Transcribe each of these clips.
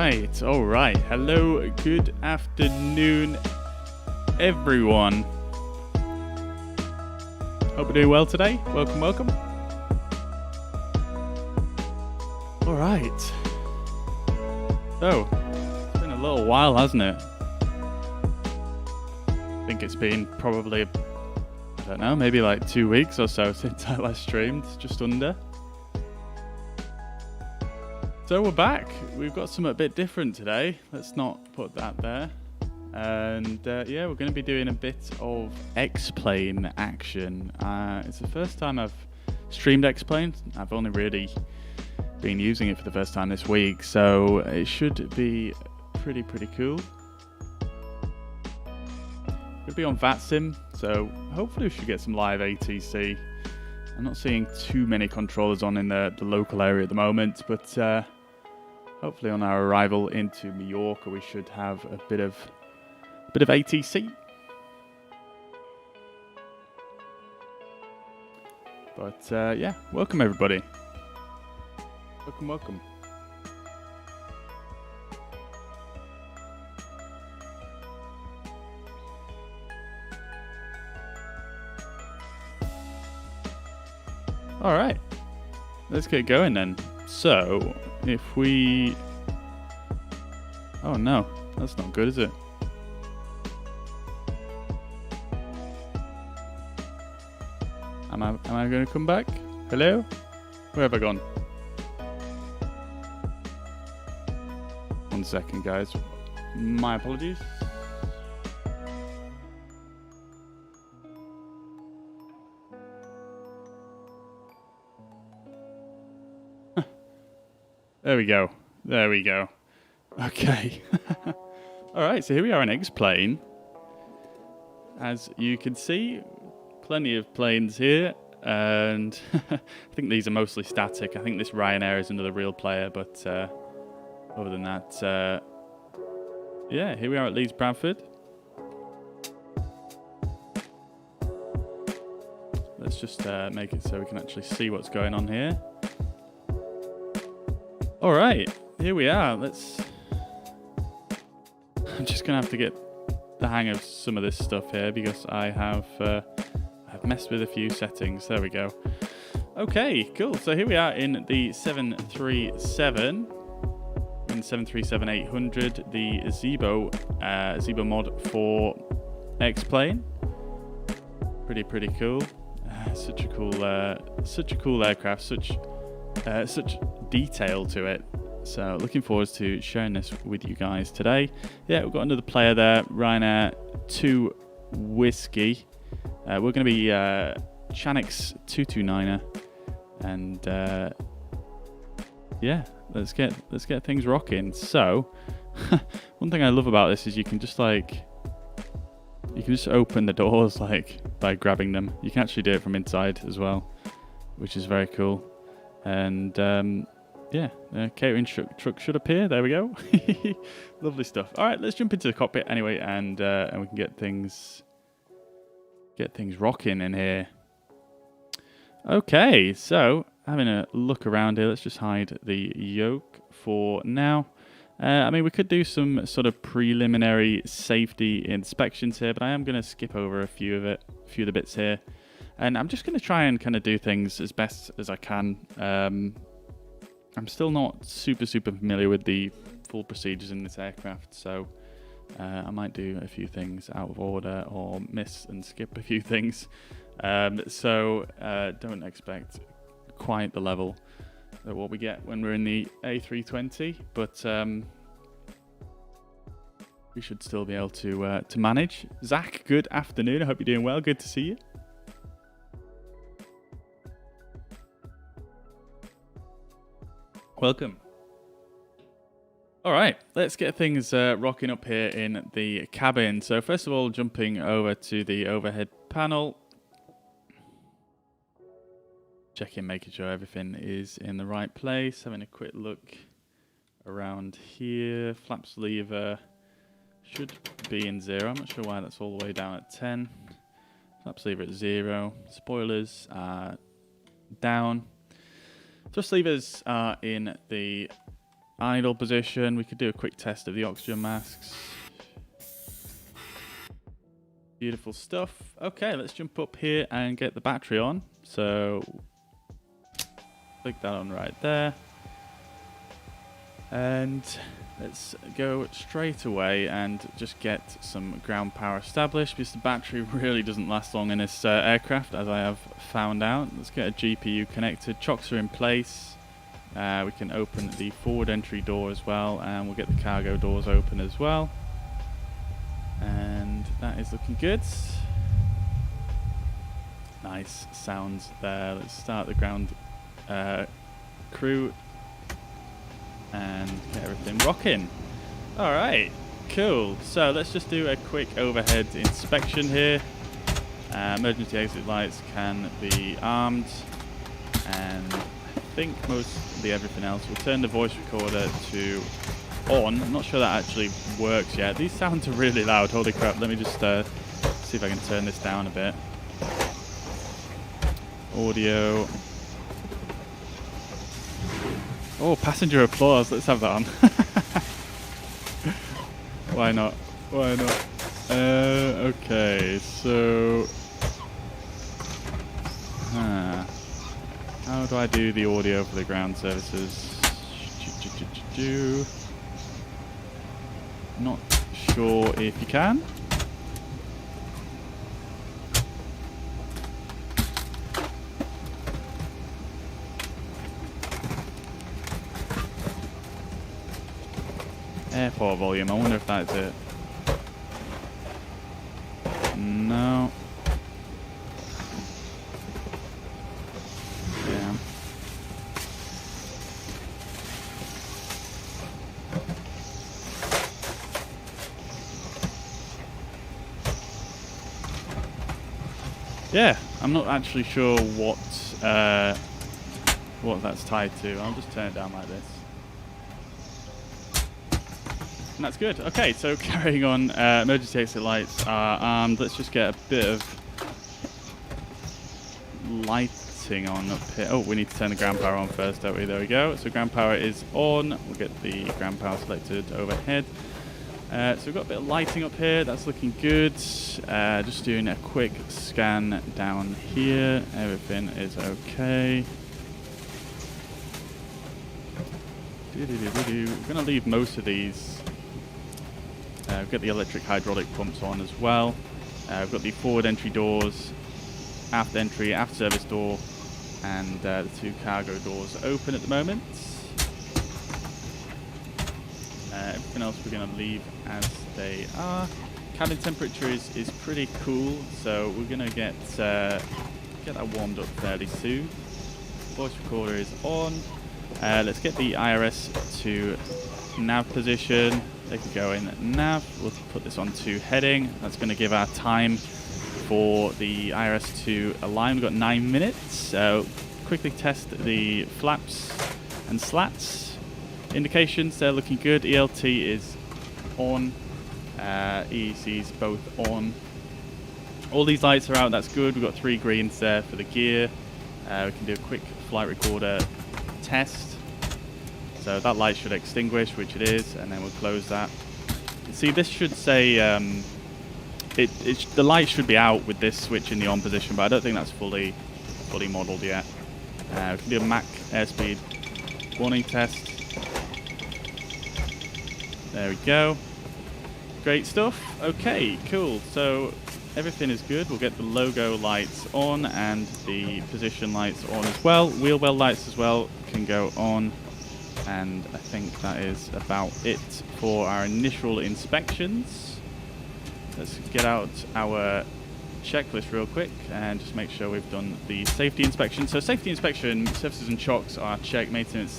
All right. Hello, good afternoon, everyone. Hope you're doing well today. Welcome. All right. So, it's been a little while, hasn't it? I think it's been probably, I don't know, maybe like 2 weeks or so since I last streamed, just under. So we're back. We've got something a bit different today. Let's not put that there. And yeah, we're going to be doing a bit of X-Plane action. It's the first time I've streamed X-Plane. I've only really been using it for the first time this week, so it should be pretty cool. It'll be on Vatsim, so hopefully we should get some live ATC. I'm not seeing too many controllers on in the local area at the moment, but hopefully on our arrival into Mallorca we should have a bit of ATC. But yeah, welcome everybody. Welcome. All right, let's get going then. So, if we... Oh no, that's not good, is it? Am I going to come back? Hello? Where have I gone? 1 second, guys. My apologies. There we go. Okay. Alright, so here we are in X-Plane. As you can see, plenty of planes here. And I think these are mostly static. I think this Ryanair is another real player, but other than that, yeah, here we are at Leeds Bradford. Let's just make it so we can actually see what's going on here. All right, here we are. I'm just gonna have to get the hang of some of this stuff here because I've messed with a few settings. There we go. Okay, cool. So here we are in the 737 and 737-800, the Zibo mod for X-Plane. Pretty cool. Such a cool aircraft. Such detail to it. So looking forward to sharing this with you guys today. Yeah, we've got another player there, Ryanair 2 Whiskey. We're going to be ShadeX 229er, and yeah, let's get things rocking. So one thing I love about this is you can just open the doors like by grabbing them. You can actually do it from inside as well, which is very cool. And yeah, the catering truck should appear. There we go. Lovely stuff. All right, let's jump into the cockpit anyway, and we can get things rocking in here. Okay, so having a look around here, let's just hide the yoke for now. I mean, we could do some sort of preliminary safety inspections here, but I am going to skip over a few of the bits here. And I'm just going to try and kind of do things as best as I can. I'm still not super familiar with the full procedures in this aircraft, so I might do a few things out of order or miss and skip a few things. So don't expect quite the level of what we get when we're in the A320, but we should still be able to manage. Zach, good afternoon. I hope you're doing well. Good to see you. Welcome. All right, let's get things rocking up here in the cabin. So first of all, jumping over to the overhead panel. Checking, making sure everything is in the right place. Having a quick look around here. Flaps lever should be in 0. I'm not sure why that's all the way down at 10. Flaps lever at 0. Spoilers are down. Thrust levers are in the idle position. We could do a quick test of the oxygen masks. Beautiful stuff. Okay, let's jump up here and get the battery on. So click that on right there. And let's go straight away and just get some ground power established, because the battery really doesn't last long in this aircraft, as I have found out. Let's get a GPU connected. Chocks are in place. We can open the forward entry door as well, and we'll get the cargo doors open as well. And that is looking good. Nice sounds there. Let's start the ground crew and get everything rocking. Alright, cool. So let's just do a quick overhead inspection here. Emergency exit lights can be armed, and I think mostly everything else. We'll turn the voice recorder to on. I'm not sure that actually works yet. These sounds are really loud. Holy crap. Let me just see if I can turn this down a bit. Audio. Oh, passenger applause. Let's have that on. Why not? Why not? Okay, so... How do I do the audio for the ground services? Not sure if you can. Airport volume, I wonder if that's it. No. Yeah. Yeah, I'm not actually sure what that's tied to. I'll just turn it down like this. And that's good. Okay, so carrying on, emergency exit lights are armed. Let's just get a bit of lighting on up here. Oh, we need to turn the ground power on first, don't we? There we go. So ground power is on. We'll get the ground power selected overhead. So we've got a bit of lighting up here. That's looking good. Just doing a quick scan down here. Everything is okay. We're going to leave most of these. We've got the electric hydraulic pumps on as well. We've got the forward entry doors, aft entry, aft service door, and the two cargo doors open at the moment. Everything else we're going to leave as they are. Cabin temperature is pretty cool, so we're going to get that warmed up fairly soon. Voice recorder is on. Let's get the IRS to nav position. They can go in nav. We'll put this on to heading. That's going to give our time for the IRS to align. We've got 9 minutes. So quickly test the flaps and slats. Indications, they're looking good. ELT is on. EEC's both on. All these lights are out. That's good. We've got 3 greens there for the gear. We can do a quick flight recorder test. So that light should extinguish, which it is, and then we'll close that. See, this should say the light should be out with this switch in the on position, but I don't think that's fully modelled yet. We can do a Mach airspeed warning test. There we go. Great stuff. Okay, cool. So everything is good. We'll get the logo lights on and the position lights on as well. Wheel well lights as well can go on. And I think that is about it for our initial inspections. Let's get out our checklist real quick and just make sure we've done the safety inspection. So safety inspection, surfaces and chocks are checked, maintenance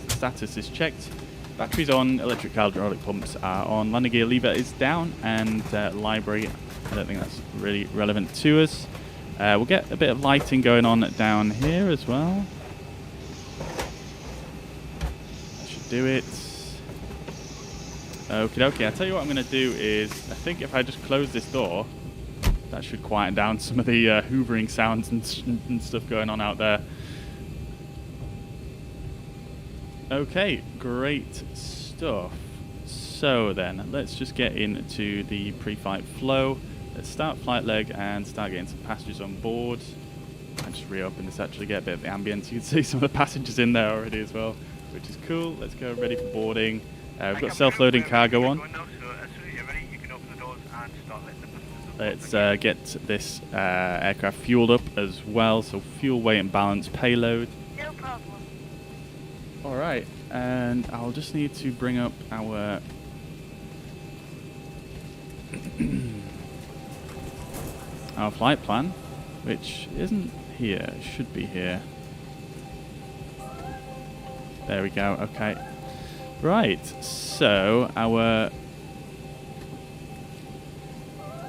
status is checked, batteries on, electric hydraulic pumps are on, landing gear lever is down, and library, I don't think that's really relevant to us. We'll get a bit of lighting going on down here as well. Do it. Okie dokie. I'll tell you what I'm going to do is, I think if I just close this door, that should quieten down some of the hoovering sounds and stuff going on out there. Okay, great stuff. So then, let's just get into the pre-flight flow. Let's start flight leg and start getting some passengers on board. I'm just re-open this actually, get a bit of the ambience. You can see some of the passengers in there already as well, which is cool. Let's go ready for boarding. We've got self-loading cargo on. Let's get this aircraft fueled up as well. So fuel, weight and balance, payload. No problem. Alright, and I'll just need to bring up our our flight plan, which isn't here, it should be here. There we go, okay. Right, so our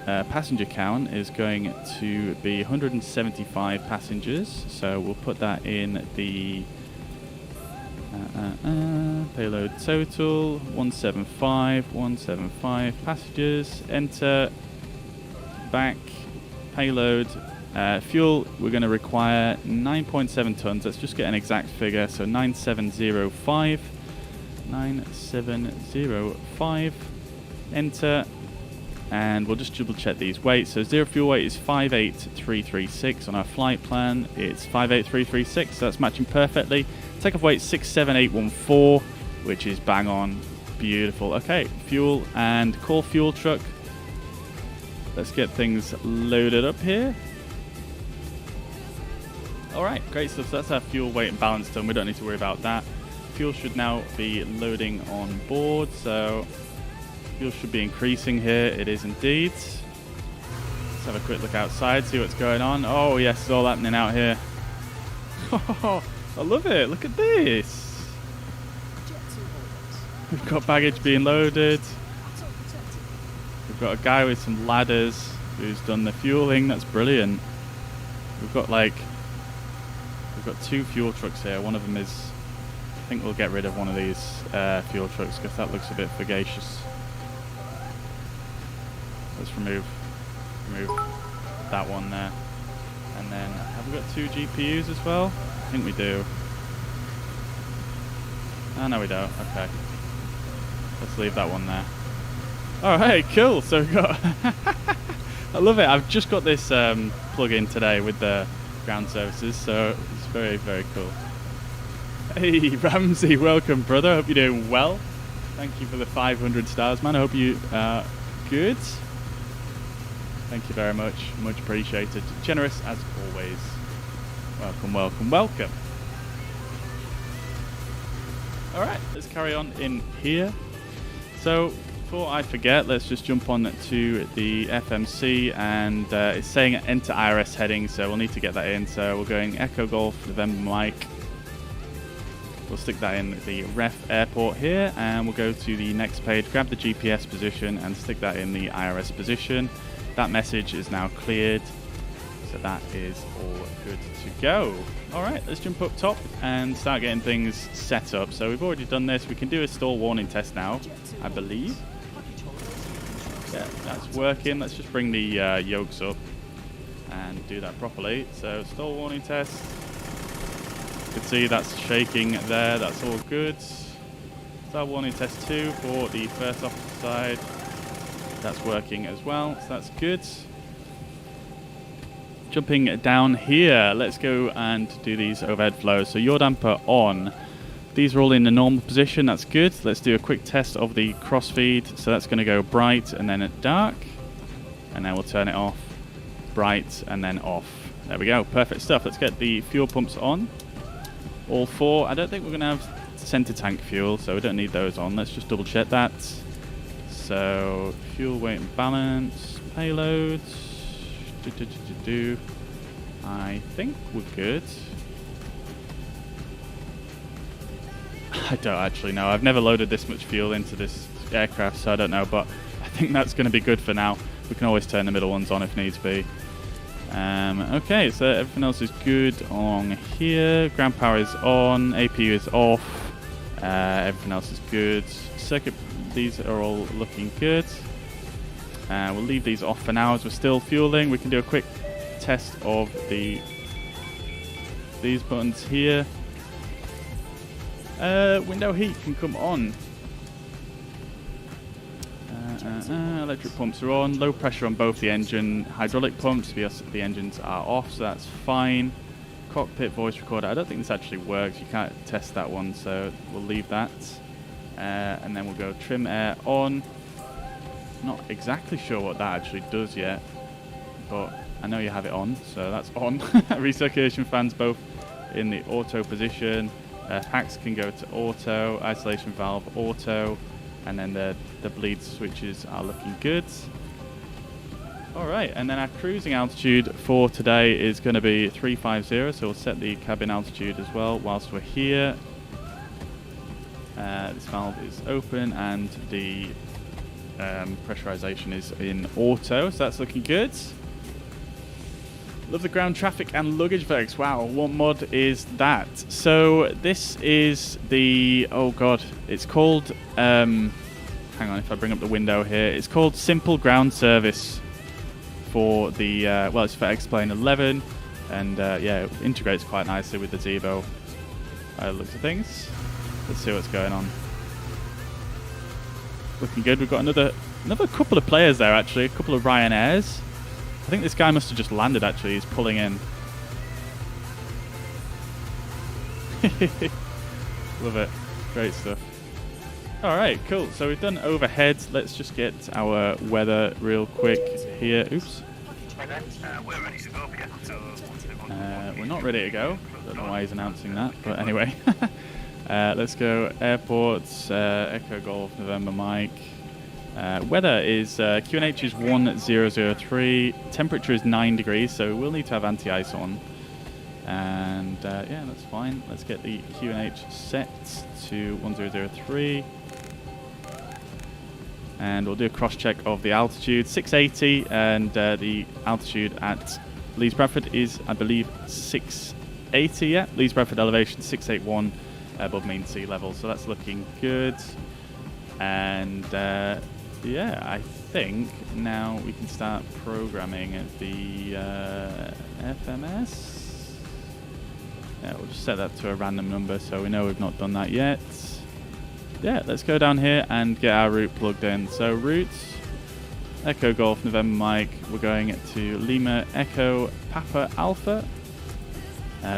passenger count is going to be 175 passengers, so we'll put that in the payload total 175 passengers, enter, back, payload, fuel, we're going to require 9.7 tons. Let's just get an exact figure, so 9705, enter, and we'll just double check these weights. So zero fuel weight is 58336 on our flight plan. It's 58336, so that's matching perfectly. Takeoff weight 67814, which is bang on. Beautiful. Okay, fuel and call fuel truck. Let's get things loaded up here. Alright, great stuff. So that's our fuel, weight and balance done. We don't need to worry about that. Fuel should now be loading on board, so fuel should be increasing here. It is indeed. Let's have a quick look outside, see what's going on. Oh yes, it's all happening out here. Oh, I love it. Look at this. We've got baggage being loaded. We've got a guy with some ladders who's done the fueling. That's brilliant. We've got two fuel trucks here. One of them is, I think we'll get rid of one of these fuel trucks because that looks a bit fugacious. Let's remove that one there. And then, have we got two GPUs as well? I think we do. Oh, no we don't. Okay. Let's leave that one there. Alright, cool. So we've got... I love it. I've just got this plug-in today with the ground services, so it's very, very cool. Hey, Ramsey, welcome, brother. Hope you're doing well. Thank you for the 500 stars, man. I hope you are good. Thank you very much. Much appreciated. Generous as always. Welcome, welcome, welcome. Alright, let's carry on in here. So, before I forget, let's just jump on to the FMC, and it's saying enter IRS heading, so we'll need to get that in. So we're going Echo Golf November Mike. We'll stick that in the ref airport here, and we'll go to the next page, grab the GPS position and stick that in the IRS position. That message is now cleared, so that is all good to go. Alright, let's jump up top and start getting things set up. So we've already done this. We can do a stall warning test now, I believe. Yeah, that's working. Let's just bring the yokes up and do that properly. So stall warning test. You can see that's shaking there. That's all good. Stall warning test 2 for the first officer side. That's working as well, so that's good. Jumping down here, let's go and do these overhead flows. So yaw damper on. These are all in the normal position, that's good. Let's do a quick test of the crossfeed. So that's going to go bright and then at dark. And then we'll turn it off, bright and then off. There we go, perfect stuff. Let's get the fuel pumps on. All 4. I don't think we're going to have center tank fuel, so we don't need those on. Let's just double check that. So fuel, weight and balance, payload. I think we're good. I don't actually know. I've never loaded this much fuel into this aircraft, so I don't know, but I think that's going to be good for now. We can always turn the middle ones on if needs be. Okay, so everything else is good on here. Ground power is on, APU is off, everything else is good. Circuit, these are all looking good. We'll leave these off for now as we're still fueling. We can do a quick test of these buttons here. Window heat can come on. Electric pumps are on. Low pressure on both the engine hydraulic pumps because the engines are off, so that's fine. Cockpit voice recorder. I don't think this actually works. You can't test that one, so we'll leave that. And then we'll go trim air on. Not exactly sure what that actually does yet, but I know you have it on, so that's on. Recirculation fans both in the auto position. Hacks can go to auto. Isolation valve auto. And then the bleed switches are looking good. Alright, and then our cruising altitude for today is going to be 350, so we'll set the cabin altitude as well whilst we're here. This valve is open and the pressurization is in auto, so that's looking good. Love the ground traffic and luggage effects. Wow, what mod is that? So this is the, oh god, it's called, hang on if I bring up the window here. It's called Simple Ground Service for the, well, it's for X-Plane 11. And yeah, it integrates quite nicely with the Zibo looks of things. Let's see what's going on. Looking good. We've got another couple of players there actually, a couple of Ryanairs. I think this guy must have just landed actually, he's pulling in. Love it. Great stuff. Alright, cool. So we've done overhead. Let's just get our weather real quick here. Oops. We're ready to go, yeah. We're not ready to go. Don't know why he's announcing that, but anyway. Let's go airports, Echo Golf, November Mike. Weather is QNH is 1003, temperature is 9 degrees, so we'll need to have anti-ice on. And yeah, that's fine. Let's get the QNH set to 1003. And we'll do a cross-check of the altitude, 680, and the altitude at Leeds Bradford is, I believe, 680, yeah. Leeds Bradford elevation, 681 above mean sea level, so that's looking good. And yeah, I think now we can start programming the FMS. Yeah, we'll just set that to a random number so we know we've not done that yet. Yeah, let's go down here and get our route plugged in. So routes, Echo Golf November Mike, we're going to Lima Echo Papa Alpha,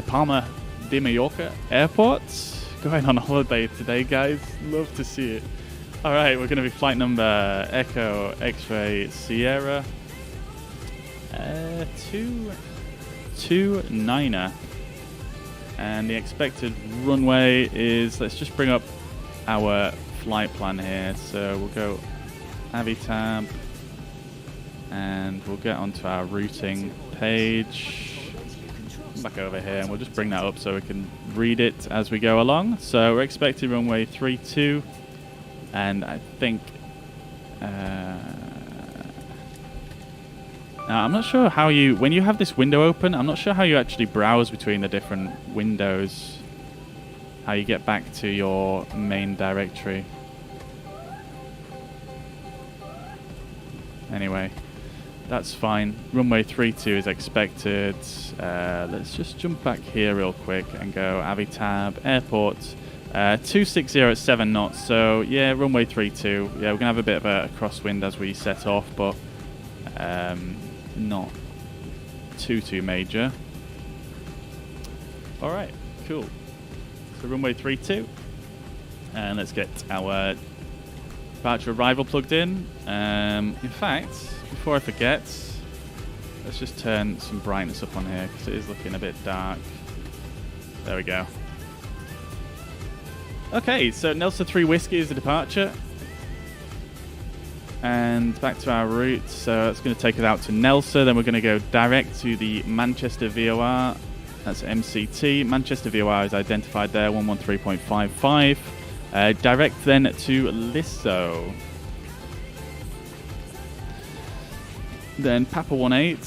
Palma de Mallorca Airport. Going on holiday today, guys. Love to see it. Alright, we're going to be flight number Echo X-Ray Sierra 229er. And the expected runway is, let's just bring up our flight plan here. So we'll go AviTab and we'll get onto our routing page. Back over here and we'll just bring that up so we can read it as we go along. So we're expecting runway 32. And I think now I'm not sure how you, when you have this window open, I'm not sure how you actually browse between the different windows, how you get back to your main directory. Anyway, that's fine. Runway 32 is expected. Let's just jump back here real quick and go AviTab, airport. 260 at 7 knots, so yeah, runway 32. Yeah, we're gonna have a bit of a crosswind as we set off, but not too major. Alright, cool. So runway 32. And let's get our departure arrival plugged in. In fact, before I forget, let's just turn some brightness up on here because it is looking a bit dark. There we go. Okay, so Nelsa 3 Whiskey is the departure. And back to our route. So it's going to take us out to Nelsa. Then we're going to go direct to the Manchester VOR. That's MCT. Manchester VOR is identified there, 113.55. Direct then to Lisso. Then Papa 18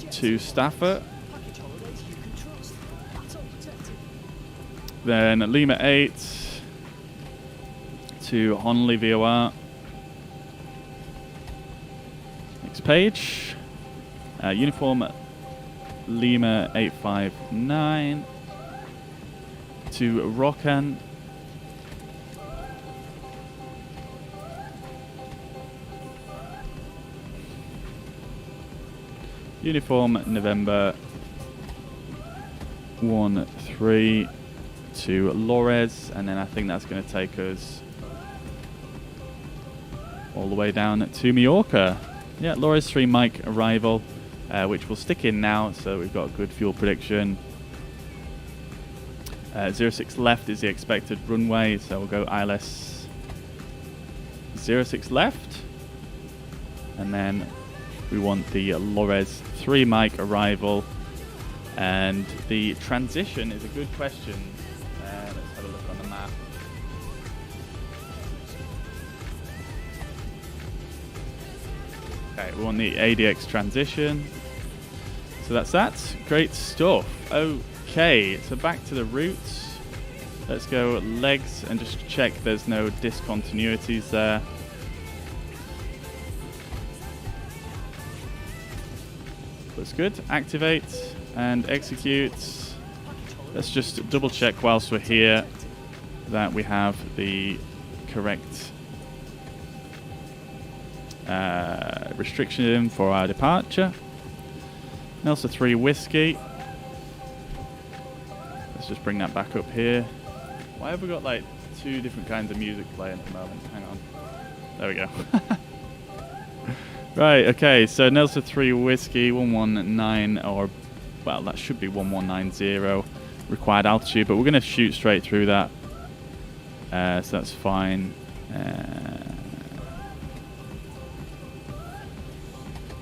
to Stafford. Then Lima 8 to Honolulu VOR. Next page. Uniform Lima 859. to Rokan. Uniform November 13 to Lores, and then I think that's going to take us all the way down to Mallorca. Yeah, Lores 3 Mike arrival, which we'll stick in now, so we've got good fuel prediction. 06 left is the expected runway, so we'll go ILS 06 left, and then we want the Lores 3 Mike arrival. And the transition is a good question. Let's have a look on the map. Okay, we want the ADX transition. So that's that. Great stuff. Okay, so back to the routes. Let's go legs and just check there's no discontinuities there. Looks good. Activate and execute. Let's just double check whilst we're here that we have the correct restriction for our departure. Nelsa 3 Whiskey. Let's just bring that back up here. Why have we got like 2 different kinds of music playing at the moment? Hang on. There we go. Right, okay, so Nelsa 3 Whiskey, 119, or, well, that should be 1190 required altitude, but we're going to shoot straight through that, so that's fine.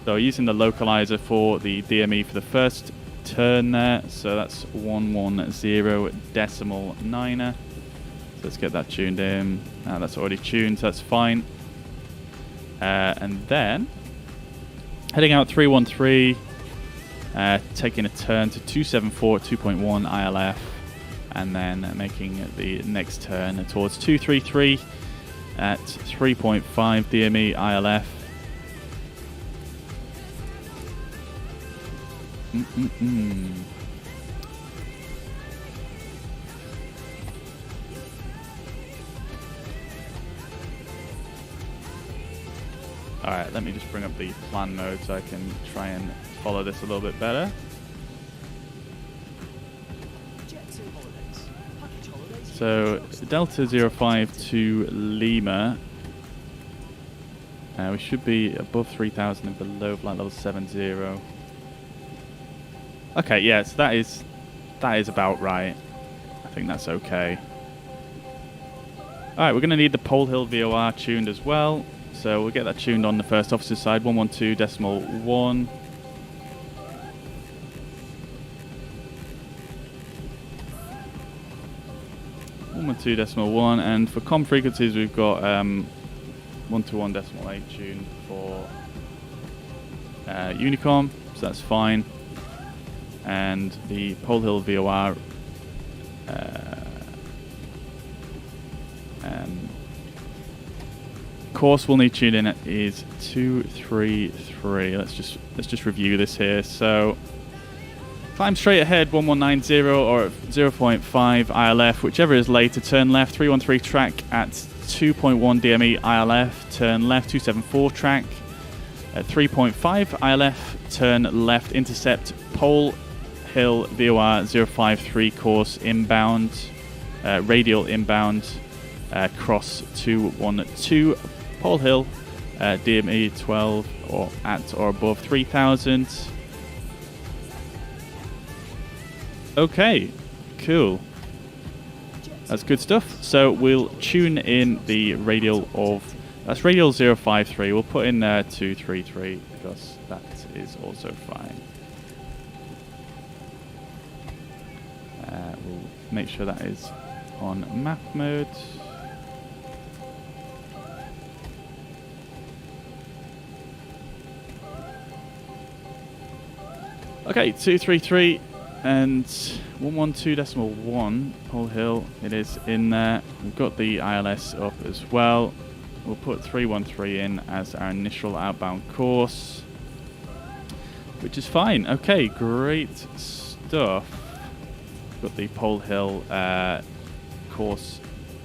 So using the localizer for the DME for the first turn there, so that's 110.9. So let's get that tuned in. That's already tuned, so that's fine. And then heading out 313, taking a turn to 274 2.1 ILF, and then making the next turn towards 233 at 3.5 DME ILF. Alright, let me just bring up the plan mode so I can try and follow this a little bit better. So, Delta 05 to Lima. We should be above 3,000 and below flight level 70. Okay, yeah, so that is about right. I think that's okay. Alright, we're going to need the Pole Hill VOR tuned as well. So we'll get that tuned on the first officer side, 112.1. And for comm frequencies, we've got 121.8 tuned for Unicom, so that's fine. And the Pole Hill VOR course we'll need tuned in is 233. Let's just review this here. So climb straight ahead 1190 or 0.5 ILF, whichever is later. Turn left 313 track at 2.1 DME ILF. Turn left 274 track at 3.5 ILF. Turn left, intercept Pole Hill VOR 053 course inbound, radial inbound, cross 212 Pole Hill, DME 12 or at or above 3,000. Okay, cool. That's good stuff. So we'll tune in the radial of, that's radial 053. We'll put in 233 because that is also fine. We'll make sure that is on map mode. Okay, 233 and 112.1 Pole Hill. It is in there. We've got the ILS up as well. We'll put 313 in as our initial outbound course, which is fine. Okay, great stuff. We've got the pole hill course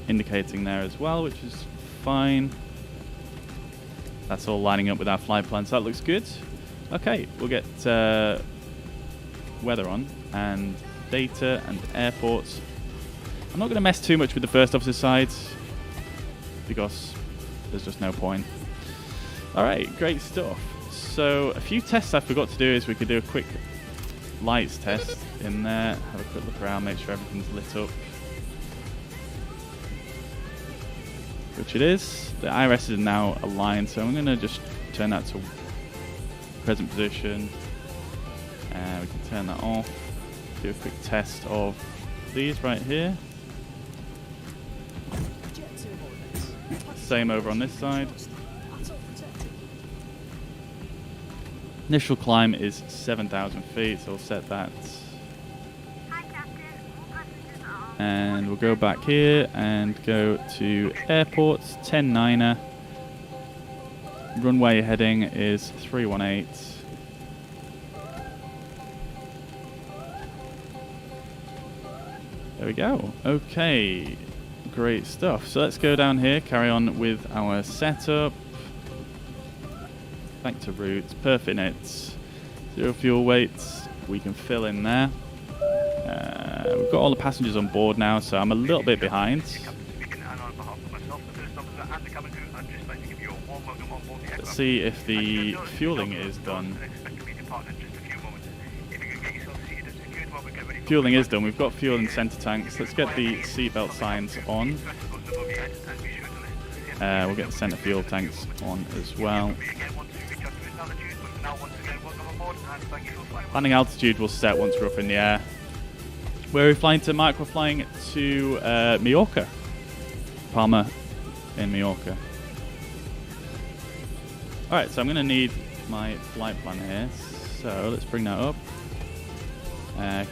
indicating there as well, which is fine. That's all lining up with our flight plan, so that looks good. Okay, we'll get weather on and data and airports. I'm not going to mess too much with the first officer side because there's just no point. Alright, great stuff. So a few tests I forgot to do is we could do a quick lights test in there, have a quick look around, make sure everything's lit up. Which it is. The iris is now aligned, so I'm going to just turn that to present position. We can turn that off. Do a quick test of these right here. Same over on this side. Initial climb is 7,000 feet, so we'll set that. And we'll go back here and go to airports, 10-9er. Runway heading is 318. There we go. Okay, great stuff. So let's go down here, carry on with our setup. Back to routes, perfect nets. 0 fuel weights, we can fill in there. We've got all the passengers on board now, so I'm a little bit behind. Let's see if the fueling is done. Fueling is done. We've got fuel in center tanks. Let's get the seatbelt signs on. We'll get the center fuel tanks on as well. Landing altitude will set once we're up in the air. Where are we flying to, Mark? We're flying to Mallorca. Palma in Mallorca. Alright, so I'm going to need my flight plan here. So let's bring that up.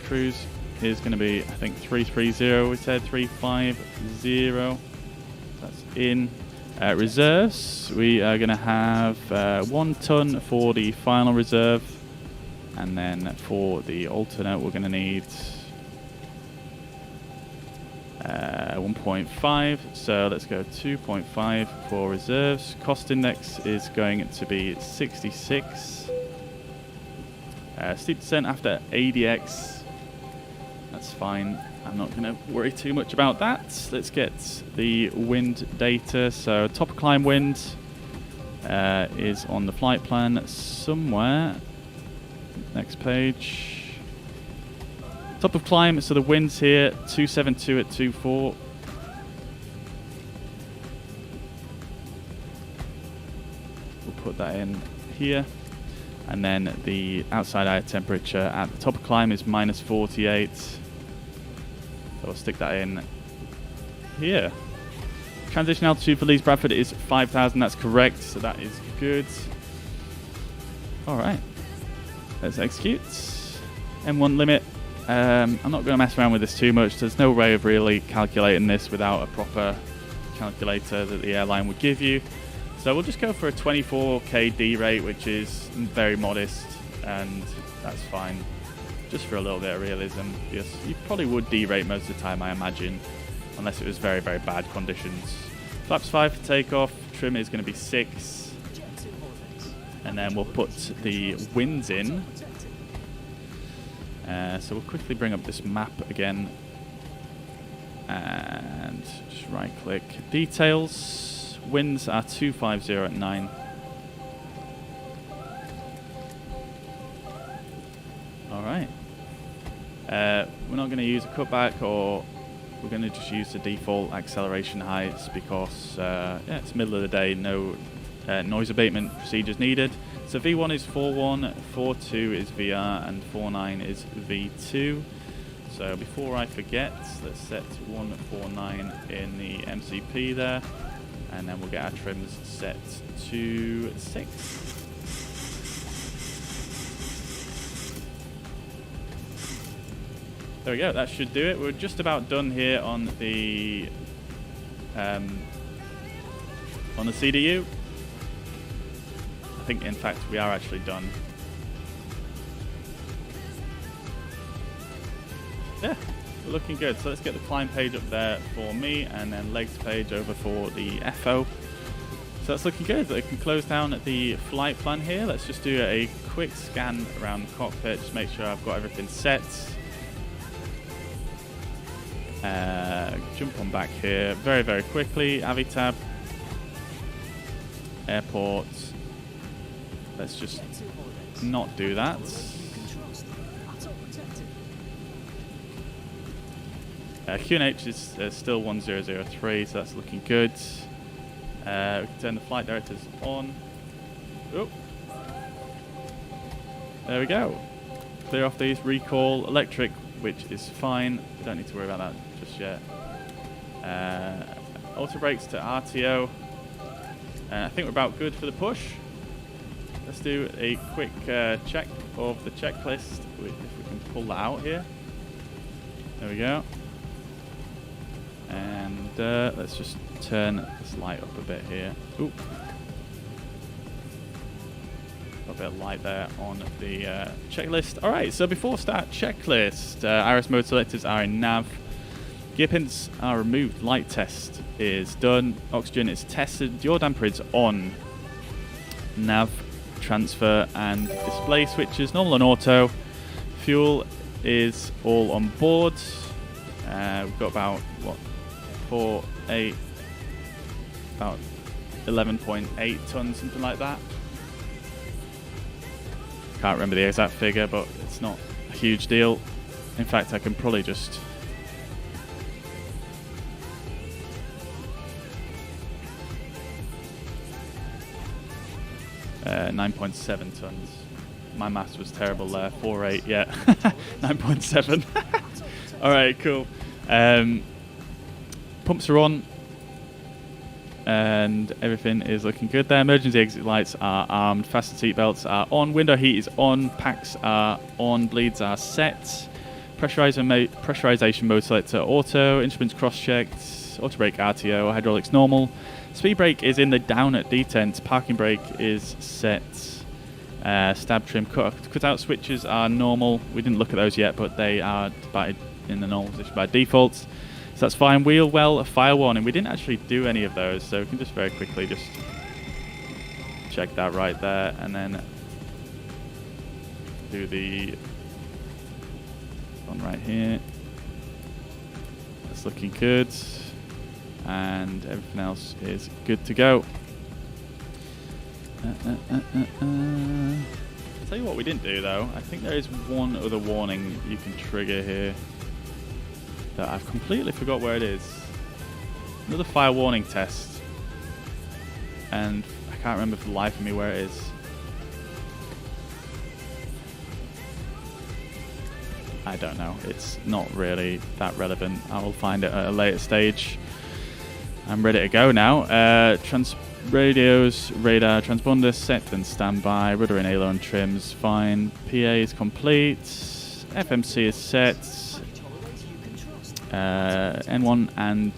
Cruise is going to be, I think, 330. We said 350. That's in. Reserves, we are going to have 1 ton for the final reserve. And then for the alternate, we're going to need 1.5, so let's go 2.5 for reserves. Cost index is going to be 66. Steep descent after ADX, that's fine. I'm not going to worry too much about that. Let's get the wind data. So top of climb wind is on the flight plan somewhere. Next page. Top of climb, so the wind's here, 272 at 24. We'll put that in here. And then the outside air temperature at the top of climb is minus 48. So we'll stick that in here. Transition altitude for Leeds Bradford is 5,000, that's correct, so that is good. Alright, let's execute. M1 limit. I'm not going to mess around with this too much. There's no way of really calculating this without a proper calculator that the airline would give you. So we'll just go for a 24k D rate, which is very modest, and that's fine. Just for a little bit of realism. Because you probably would D rate most of the time, I imagine, unless it was very, very bad conditions. Flaps 5 for takeoff. Trim is going to be 6. And then we'll put the winds in. So we'll quickly bring up this map again and just right click details. Winds are 250 at 9. Alright. We're not going to use a cutback, or we're going to just use the default acceleration heights because yeah, it's middle of the day, no noise abatement procedures needed. So V1 is 4.1, 4.2 is VR, and 4.9 is V2. So before I forget, let's set 149 in the MCP there, and then we'll get our trims set to 6. There we go, that should do it. We're just about done here on the CDU. I think, in fact, we are actually done. Yeah, we're looking good. So let's get the climb page up there for me, and then legs page over for the FO. So that's looking good. I can close down the flight plan here. Let's just do a quick scan around the cockpit, just make sure I've got everything set. Jump on back here very, very quickly. AviTab. Airport. Let's just not do that. QNH is still 1003, so that's looking good. We can turn the flight directors on. Oh. There we go. Clear off these. Recall electric, which is fine. We don't need to worry about that just yet. Auto brakes to RTO. I think we're about good for the push. Let's do a quick check of the checklist, if we can pull that out here. There we go. And let's just turn this light up a bit here. Ooh. A bit of light there on the checklist. Alright, so before start checklist, iris mode selectors are in nav. Gear pins are removed. Light test is done. Oxygen is tested. Yaw damper is on. Nav, transfer, and display switches normal and auto. Fuel is all on board. We've got about what, 11.8 tons, something like that. Can't remember the exact figure, but it's not a huge deal. In fact, I can probably just 9.7 tons. My maths was terrible there. 4.8, yeah. 9.7. Alright, cool. Pumps are on. And everything is looking good there. Emergency exit lights are armed. Fasten seat belts are on. Window heat is on. Packs are on. Bleeds are set. Pressurization mode selector auto. Instruments cross-checked. Auto brake RTO. Hydraulics normal. Speed brake is in the down at detent. Parking brake is set. Stab trim cutout switches are normal. We didn't look at those yet, but they are in the normal position by default. So that's fine. Wheel well, fire warning. We didn't actually do any of those, so we can just very quickly just check that right there, and then do the one right here. That's looking good. And everything else is good to go. I'll tell you what we didn't do though. I think there is one other warning you can trigger here that I've completely forgot where it is. Another fire warning test. And I can't remember for the life of me where it is. I don't know. It's not really that relevant. I will find it at a later stage. I'm ready to go now. Radios, radar, transponder set and standby. Rudder and aileron trims fine. PA is complete. FMC is set. N1 and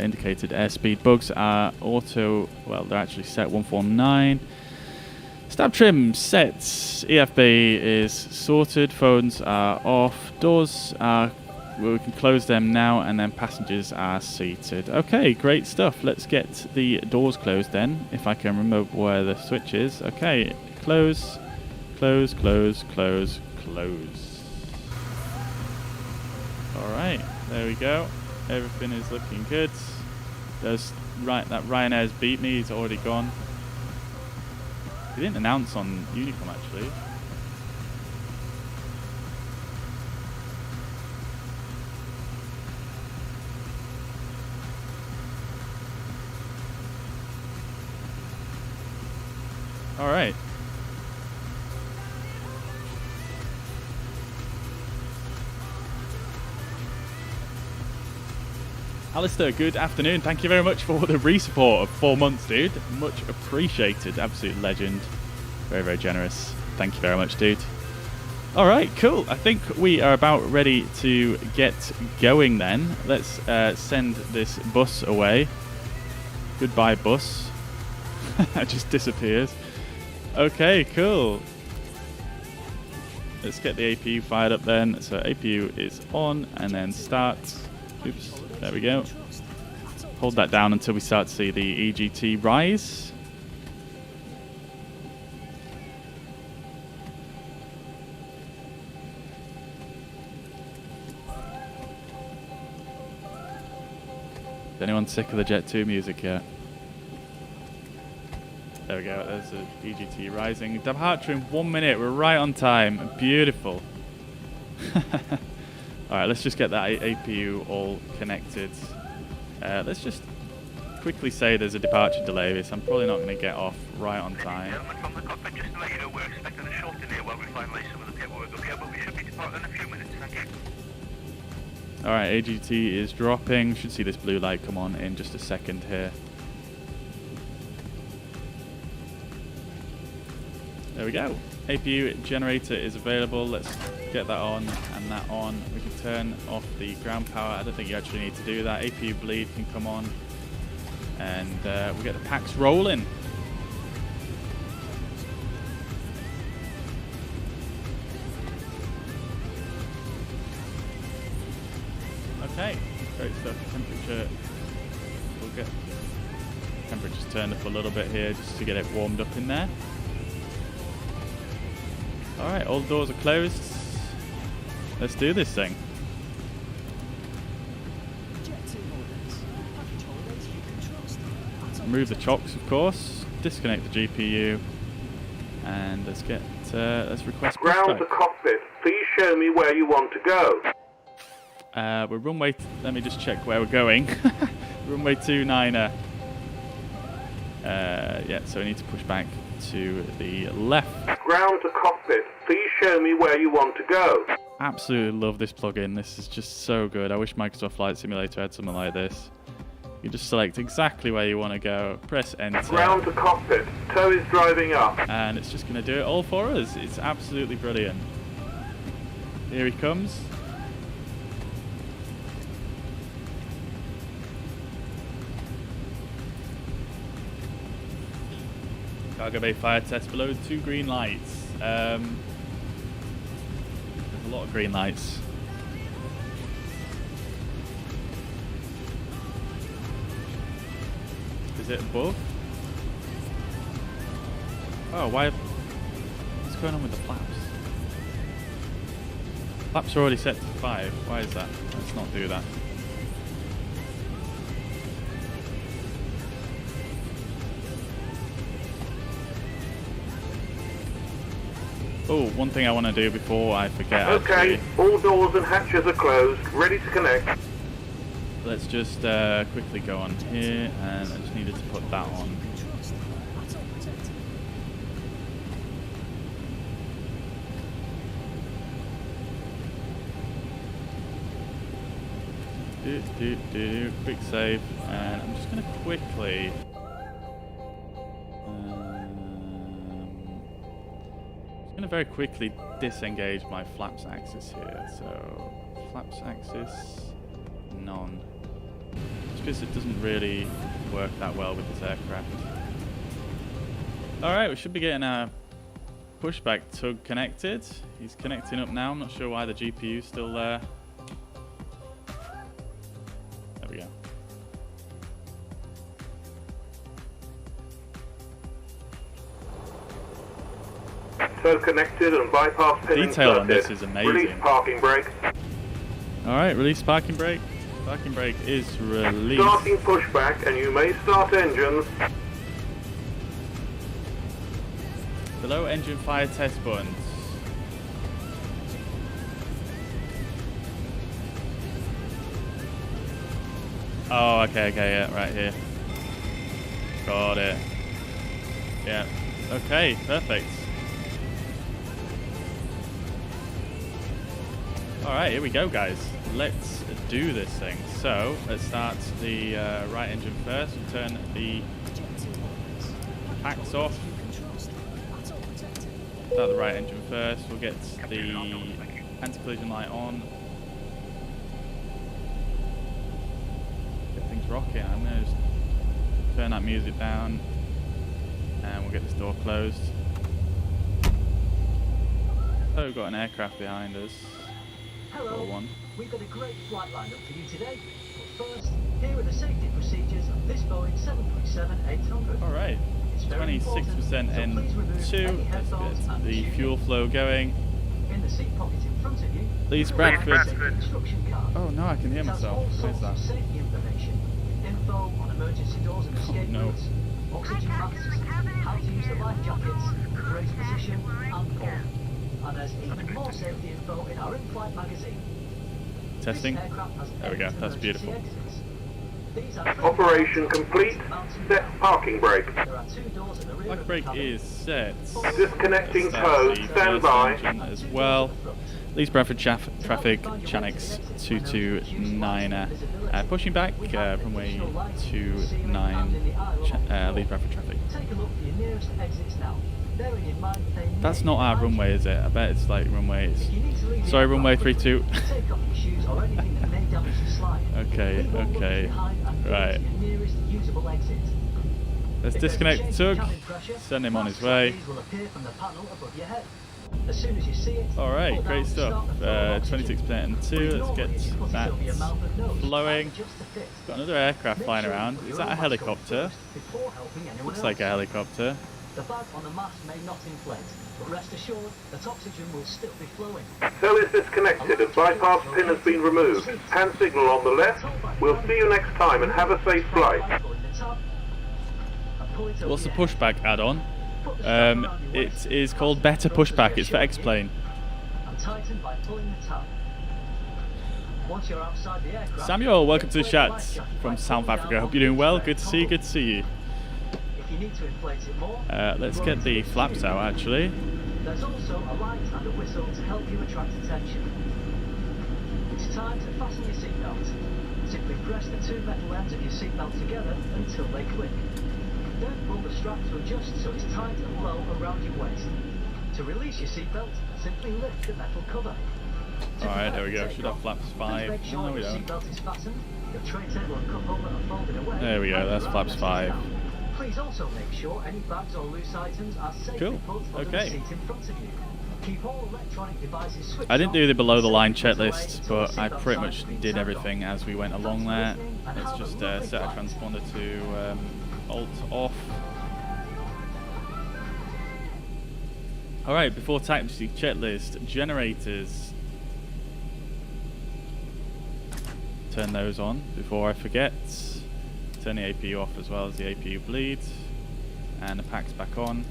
indicated airspeed. Bugs are auto. Well, they're actually set 149. Stab trim set. EFB is sorted. Phones are off. Doors are. Well, we can close them now, and then passengers are seated. Okay, great stuff. Let's get the doors closed then, if I can remember where the switch is. Okay, close, close, close, close, close. Alright, there we go. Everything is looking good. There's that Ryanair's beat me, he's already gone. He didn't announce on Unicom actually. All right. Alistair, good afternoon. Thank you very much for the re-support of 4 months, dude. Much appreciated. Absolute legend. Very, very generous. Thank you very much, dude. All right, cool. I think we are about ready to get going then. Let's send this bus away. Goodbye, bus. It just disappears. Okay, cool. let's get the APU fired up then. So APU is on, and then start. Oops, there we go. Hold that down until we start to see the EGT rise. Is anyone sick of the Jet2 music yet? There we go, there's the EGT rising. Departure in 1 minute, we're right on time. Beautiful. Alright, let's just get that APU all connected. Let's just quickly say there's a departure delay. This I'm probably not going to get off right on time. Gentlemen from the cockpit, just to let you know, we're expecting a short delay while we finalise some of the paperwork up here, but we should be departing in a few minutes. Thank you. Alright, AGT is dropping. Should see this blue light come on in just a second here. There we go. APU generator is available. Let's get that on and that on. We can turn off the ground power. I don't think you actually need to do that. APU bleed can come on. And we get the packs rolling. Okay, great stuff. Temperature, we'll get temperature's turned up a little bit here just to get it warmed up in there. Alright, all the doors are closed. Let's do this thing. Remove the chocks, of course. Disconnect the GPU. And let's get, let's request Ground to cockpit. Please show me where you want to go. We're runway, let me just check where we're going. Runway 29er. Yeah, so we need to push back to the left. Ground to cockpit. Please show me where you want to go. Absolutely love this plugin. This is just so good. I wish Microsoft Flight Simulator had something like this. You just select exactly where you want to go, press enter. Ground to cockpit. Tow is driving up. And it's just going to do it all for us. It's absolutely brilliant. Here he comes. Cargo bay fire test below, 2 green lights. There's a lot of green lights. Is it above? Oh, why? What's going on with the flaps? Flaps are already set to 5. Why is that? Let's not do that. Oh, one thing I want to do before I forget. Okay, actually. all doors and hatches are closed. Ready to connect. Let's just quickly go on here, and I just needed to put that on. Quick save, and I'm just going to quickly. I'm going to very quickly disengage my flaps axis here. So flaps axis, none. Just because it doesn't really work that well with this aircraft. Alright, we should be getting our pushback tug connected. He's connecting up now. I'm not sure why the GPU is still there. There we go. Tow connected and bypass pin Detail on inserted. this is amazing. Release parking brake. Alright, release parking brake. Parking brake is released. Starting pushback, and you may start engines. Below engine fire test buttons. Oh, okay, yeah, right here. Got it. Yeah. Okay, perfect. Alright, here we go, guys. Let's do this thing. So, let's start the right engine first. We'll turn the packs off. Start the right engine first. We'll get the anti-collision light on. Get things rocking. I'm going to just turn that music down. And we'll get this door closed. Oh, we've got an aircraft behind us. Hello. Or one. We've got a great flight lined up for you today. But first, here are the safety procedures of this Boeing 737-800. All right. 26% N2. Let's get the fuel flow going. In the seat pocket in front of you, Leeds Bradford. instruction card. Oh no, I can hear It has myself. all Where's sorts that? of safety information, info on emergency doors and escape no. routes, oxygen masks, how to use the life jackets, raise position, and more. And there's even more safety info in our in-flight magazine. Testing. This aircraft has There we go. 8 That's emergency beautiful. exits. These are Operation complete. Set parking brake. There are 2 doors at the rear Park of the brake cabin. is set. Disconnecting Start code. the Stand first by. engine as well. Leeds Bradford traffic, Chanex 229. Pushing back, runway 29, Leeds Bradford traffic. Take a look for your nearest exits now. Bearing in mind that they That's may not our be runway, is it? I bet it's like runway. If you need to leave the Sorry, aircraft runway quickly, 32. Take off your shoes or anything that may damage the slide. Okay, Leave all luggage okay. behind and go Right. to your nearest usable exit. Let's If there's a disconnect change the in tug. cabin pressure, Send him on his masks like way. these will appear from the panel above your head. As soon as you see it, All right, pull down great to stuff. start the flow of oxygen. 26% and 2. Breathe Let's normally as you get put it that over your mouth and nose, flowing. just to fit. Got another aircraft Make flying sure you around. put Is your that a own mask on helicopter? first before helping anyone Looks else. like a helicopter. The bag on the mask may not inflate, but rest assured that oxygen will still be flowing. Cell is disconnected. A bypass pin has been removed. Hand signal on the left. We'll see you next time and have a safe flight. What's the pushback add-on? It is called BetterPushback. It's for X-Plane. And tighten by pulling the tab. Once you're outside the aircraft, Samuel, welcome to the inflate chat life jacket from by South pulling Africa. down Hope on you're doing each well. leg Good to see you. toggle. Good to see you. If you need to inflate it more, Let's get the flaps out actually. there's also a light and a whistle to help you attract attention. It's time to fasten your seatbelt. Simply press the 2 metal ends of your seatbelt together until they click. Then pull the strap to adjust so it's tight and low around your waist. To release your seatbelt, simply lift the metal cover. Alright, there we go. Should have flaps Please 5. make sure No, we your don't. seatbelt is fastened, your tray table and cup holder are folded away. There we go, and that's your flaps armrest is 5. down. Please also make sure any bags or loose items are safely Cool, put under okay. the seat in front of you. Keep all electronic devices switched I didn't do the off, below the line set the checklist, until but the I seatbelt pretty sign much has been did turned everything on. as we went Thanks along for there. listening and Let's have a just lovely set a flight. transponder to alt off. Alright, before taxi checklist, generators. Turn those on before I forget. Turn the APU off as well as the APU bleed. And the pack's back on.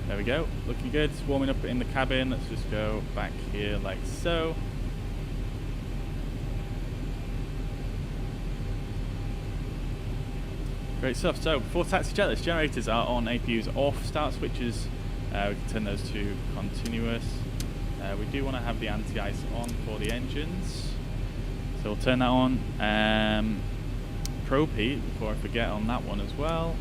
There we go, looking good. It's warming up in the cabin. Let's just go back here like so. Great stuff. So before taxi checklist, generators are on, APUs off. Start switches, we can turn those to continuous. We do want to have the anti-ice on for the engines, so we'll turn that on. Probe heat, before I forget on that one as well.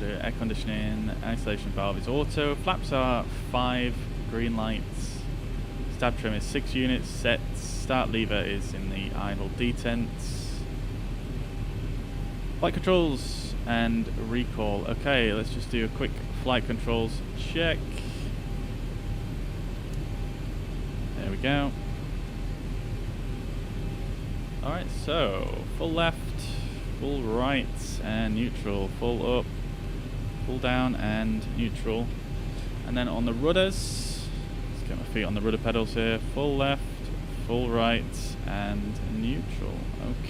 Air conditioning, isolation valve is auto. Flaps are 5, green lights. Stab trim is 6 units. Set start lever is in the idle detents. Flight controls and recall. Okay, let's just do a quick flight controls check. There we go. Alright, so full left, full right, and neutral. Full up, full down, and neutral. And then on the rudders, let's get my feet on the rudder pedals here. Full left, full right, and neutral.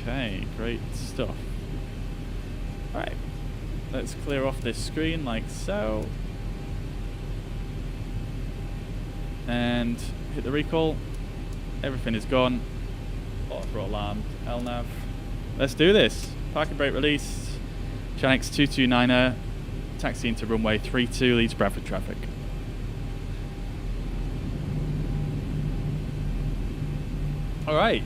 Okay, great stuff. Alright, let's clear off this screen like so. And hit the recall. Everything is gone. Auto throttle alarmed, LNAV. Let's do this. Parking brake release. Chanex 229, taxi into runway 32, Leeds Bradford traffic. Alright.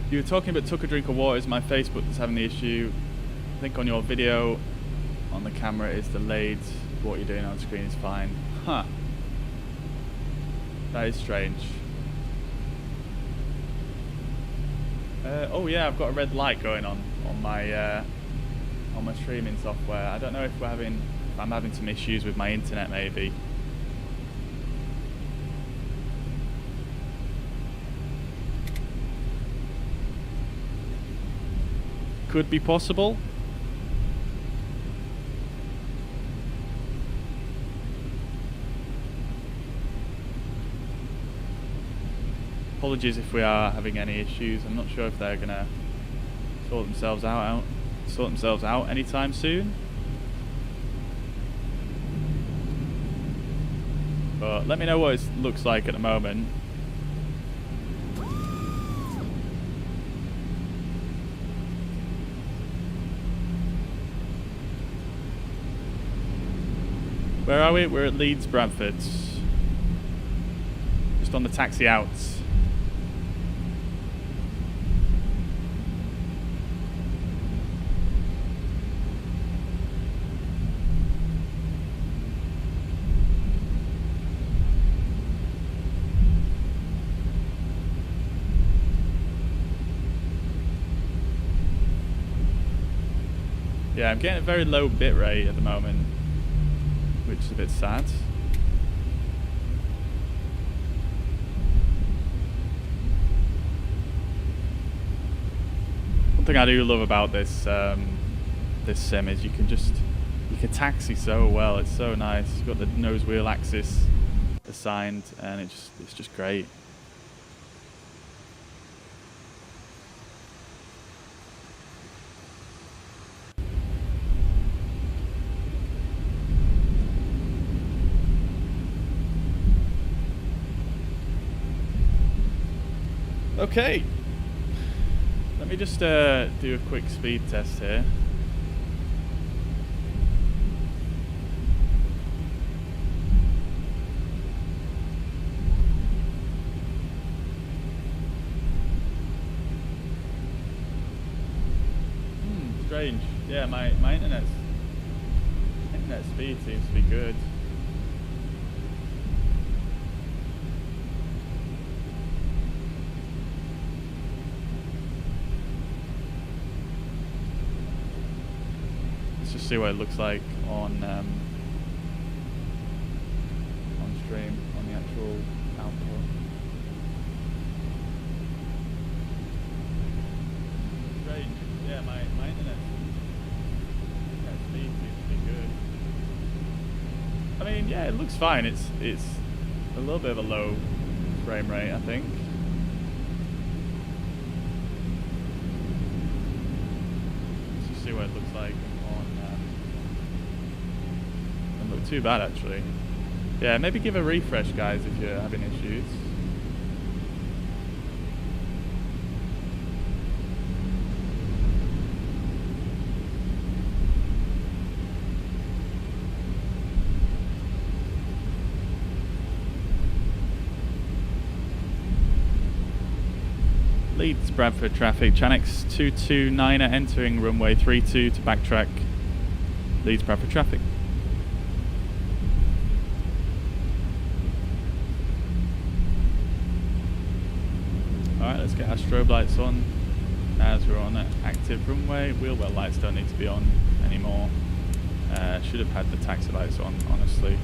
You were talking about took a drink of water. Is my Facebook that's having the issue. I think on your video, on the camera it is delayed. What you're doing on screen is fine. Huh. That is strange. Oh yeah, I've got a red light going on my streaming software. I don't know if I'm having some issues with my internet maybe. Could be possible. Apologies if we are having any issues. I'm not sure if they're gonna sort themselves out anytime soon. But let me know what it looks like at the moment. Where are we? We're at Leeds Bradford. Just on the taxi out. Yeah, I'm getting a very low bit rate at the moment, which is a bit sad. One thing I do love about this this sim is you can taxi so well. It's so nice. You've got the nose wheel axis assigned, and it's just great. Okay, let me just do a quick speed test here. Strange. Yeah, my internet speed seems to be good. Just see what it looks like on stream, on the actual output. Strange. Yeah, my internet speed seems to be good. I mean, yeah, it looks fine. It's a little bit of a low frame rate, I think. Let's just see what it looks like. Doesn't look too bad actually. Yeah, maybe give a refresh, guys, if you're having issues. Leeds Bradford traffic, Chanex 229er entering runway 32 to backtrack. Leeds Bradford traffic. Alright, let's get our strobe lights on as we're on an active runway. Wheel well lights don't need to be on anymore. Should have had the taxi lights on, honestly.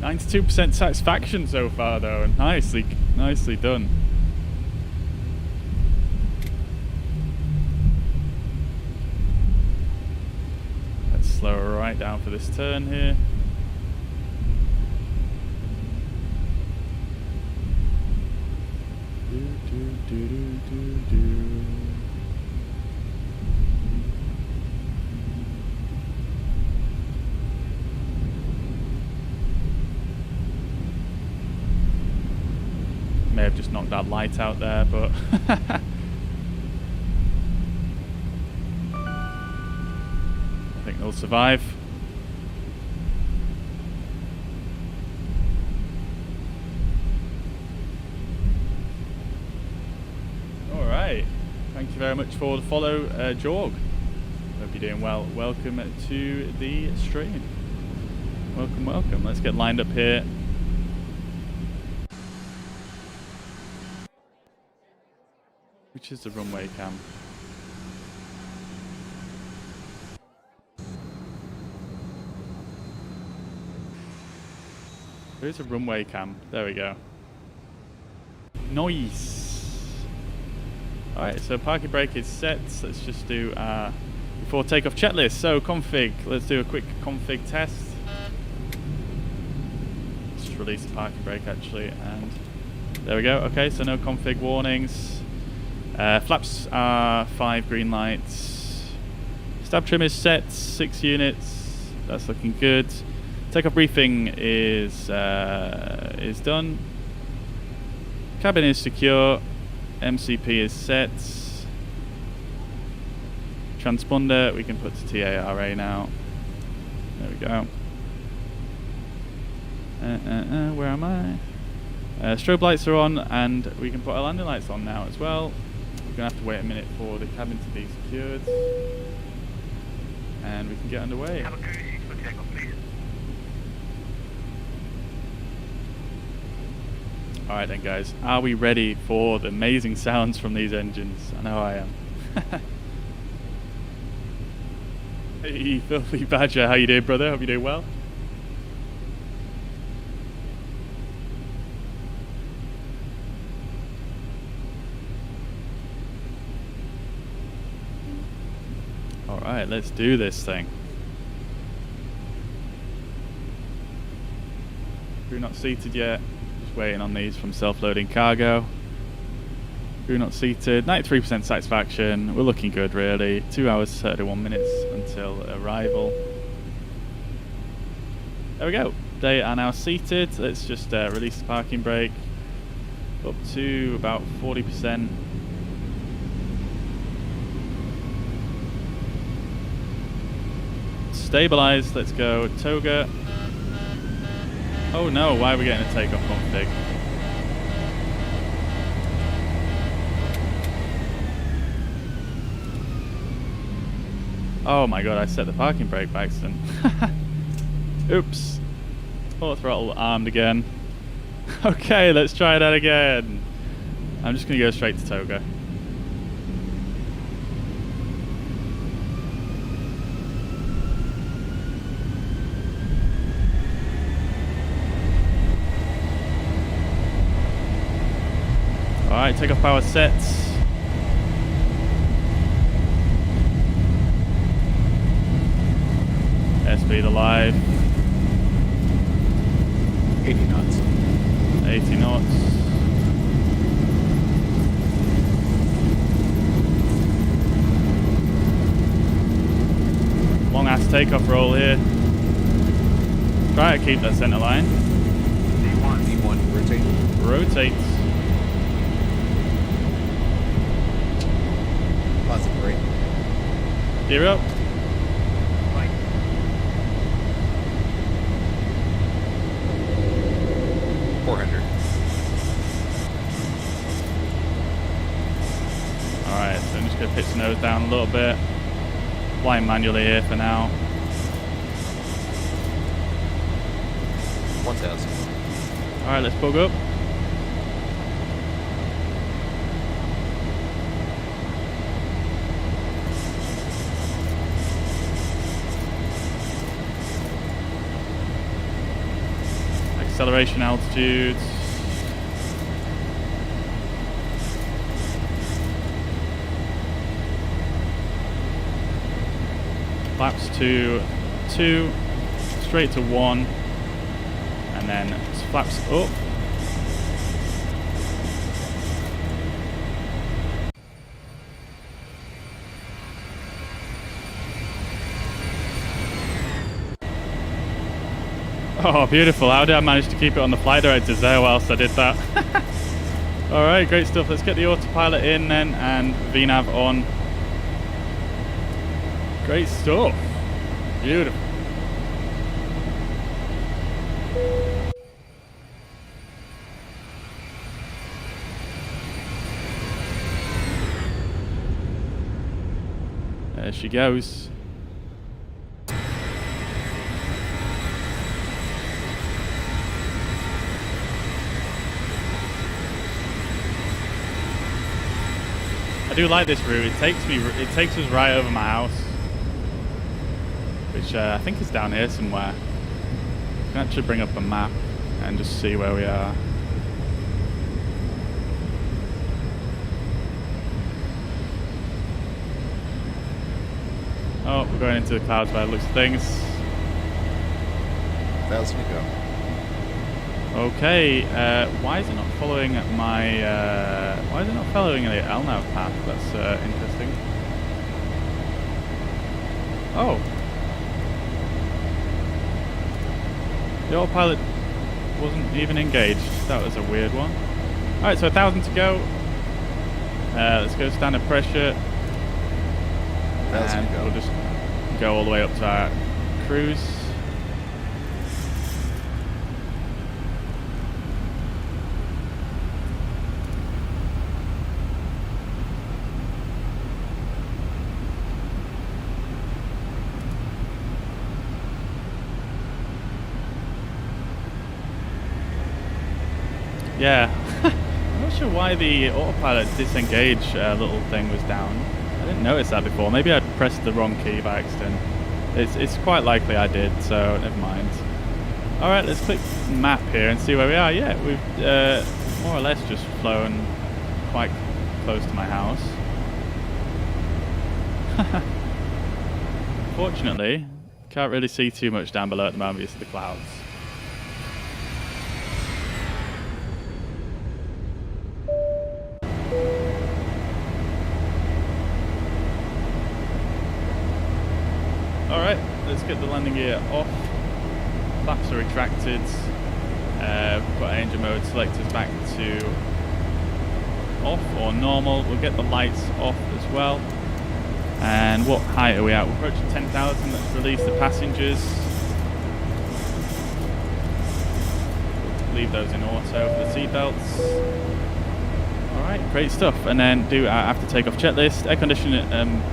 %92% satisfaction so far, though. Nicely done. Let's slow her right down for this turn here. may have just knocked that light out there, but I think they'll survive. Alright, thank you very much for the follow, Jorg. Hope you're doing well. Welcome to the stream. Welcome, welcome. Let's get lined up here. Which is the runway cam? There's a runway cam. There we go. Nice. Alright, so parking brake is set. Let's just do before takeoff checklist. So config. Let's do a quick config test. Let's just release the parking brake actually, and there we go. Okay, so no config warnings. Flaps are 5 green lights. Stab trim is set, 6 units. That's looking good. Takeoff briefing is done. Cabin is secure. MCP is set. Transponder we can put to TARA now. There we go. Where am I? Strobe lights are on, and we can put our landing lights on now as well. We're going to have to wait a minute for the cabin to be secured, and we can get underway. Have a courtesy for takeoff, please. Alright then guys, are we ready for the amazing sounds from these engines? I know I am. Hey Filthy Badger, how you doing brother? Hope you're doing well. Alright, let's do this thing. Crew not seated yet. Just waiting on these from self-loading cargo. Crew not seated. 93% satisfaction. We're looking good really. 2 hours 31 minutes until arrival. There we go. They are now seated. Let's just release the parking brake. Up to about 40%. Stabilize, let's go. Toga. Oh no, why are we getting a takeoff config? Oh my god, I set the parking brake by accident. Oops. Auto throttle armed again. Okay, let's try that again. I'm just gonna go straight to Toga. Alright, takeoff power sets. Airspeed alive. 80 knots. 80 knots. Long ass takeoff roll here. Try to keep that center line. D1, rotate. Rotate. Positive rate. Gear up. Right. 400. Alright, so I'm just going to pitch the nose down a little bit. Flying manually here for now. 1000. Alright, let's bug up. Acceleration altitude. Flaps to 2, straight to 1, and then flaps up. Oh, beautiful. How did I manage to keep it on the flight directors there whilst I did that? All right, great stuff. Let's get the autopilot in then and VNav on. Great stuff. Beautiful. There she goes. I do like this route. It takes us right over my house, which I think is down here somewhere. I can actually bring up a map and just see where we are. Oh, we're going into the clouds by the looks of things. 1,000 to go. Okay, why is it not following my, why is it not following the LNAV path? That's interesting. Oh. The autopilot wasn't even engaged. That was a weird one. Alright, so 1,000 to go. Let's go standard pressure. 1,000 And to go. we'll just go all the way up to our cruise. Yeah, I'm not sure why the autopilot disengage little thing was down. I didn't notice that before. Maybe I pressed the wrong key by accident. It's quite likely I did, so never mind. Alright, let's click map here and see where we are. Yeah, we've more or less just flown quite close to my house. Fortunately, can't really see too much down below at the moment because of the clouds. Alright, let's get the landing gear off. Flaps are retracted. We've got engine mode selectors back to off or normal. We'll get the lights off as well. And what height are we at? We're approaching 10,000. Let's release the passengers. Leave those in auto for the seatbelts. Alright, great stuff. And then do our after takeoff checklist. Air conditioner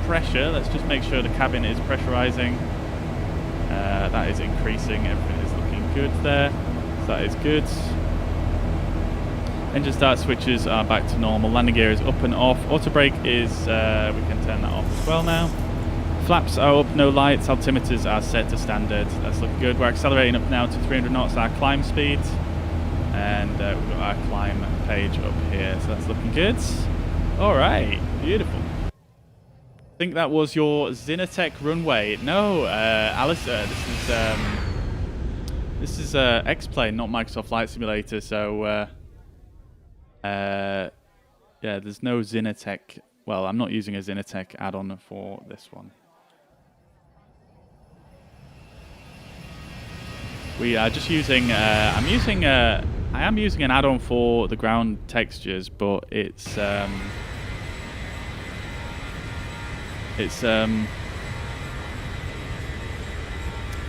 pressure. Let's just make sure the cabin is pressurizing. That is increasing. Everything is looking good there. So that is good. Engine start switches are back to normal. Landing gear is up and off. Auto brake is, we can turn that off as well now. Flaps are up, no lights. Altimeters are set to standard. That's looking good. We're accelerating up now to 300 knots, our climb speed. And we've got our climb page up here, so that's looking good. Alright, beautiful. I think that was your Zinatech runway. No, Alistair, this is X-Plane, not Microsoft Flight Simulator, so yeah, there's no Zinatech. Well, I'm not using a Zinatech add-on for this one. We are just using, I am using an add-on for the ground textures, but it's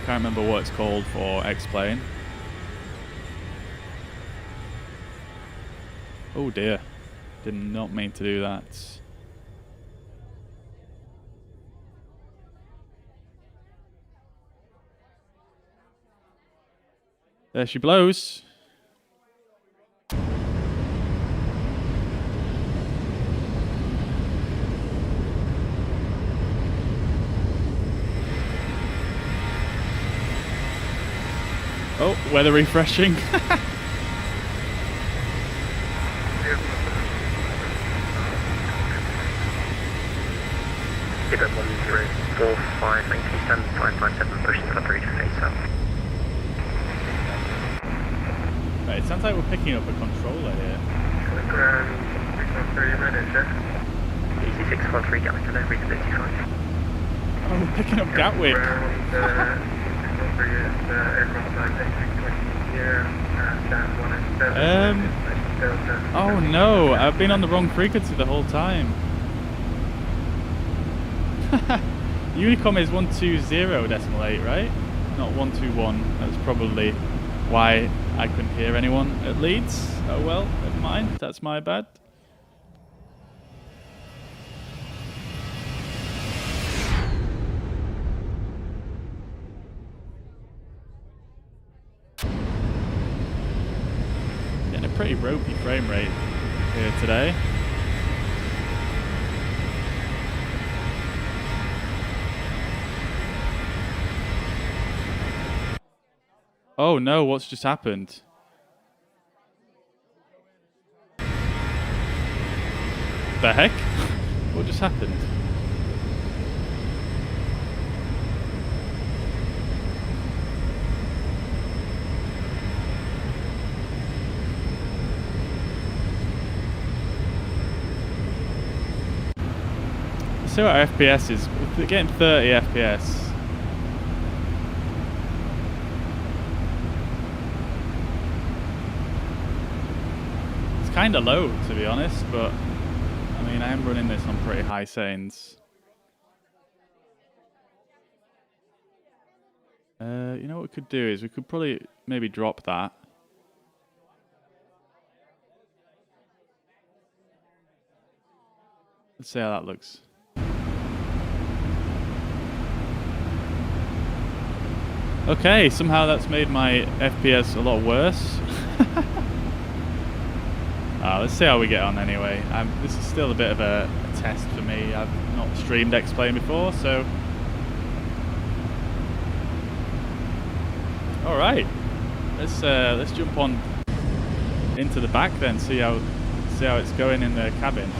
can't remember what it's called for X-Plane. Oh dear, did not mean to do that. There she blows. Oh, weather refreshing. Get up 1045, maintain 557, pushing for 3 to face up. Right, it sounds like we're picking up a controller here. Ground 613 manager. Easy 613, Gatwick delivery to 35. Oh, we're picking up Gatwick. Ground 613 is aircraft line 8620, Oh no, I've been on the wrong frequency the whole time. Unicom is 120.8, right? Not 121. That's probably why I couldn't hear anyone at Leeds. Oh well, never mind. That's my bad. Getting a pretty ropey frame rate here today. Oh no, what's just happened? The heck? What just happened? Let's see what our FPS is. We're getting 30 FPS. Kind of low, to be honest, but I mean, I am running this on pretty high settings. You know what we could do is we could probably maybe drop that. Let's see how that looks. Okay, somehow that's made my FPS a lot worse. Let's see how we get on anyway. This is still a bit of a test for me. I've not streamed X-Plane before, so... Alright. Let's jump on into the back then, see how it's going in the cabin.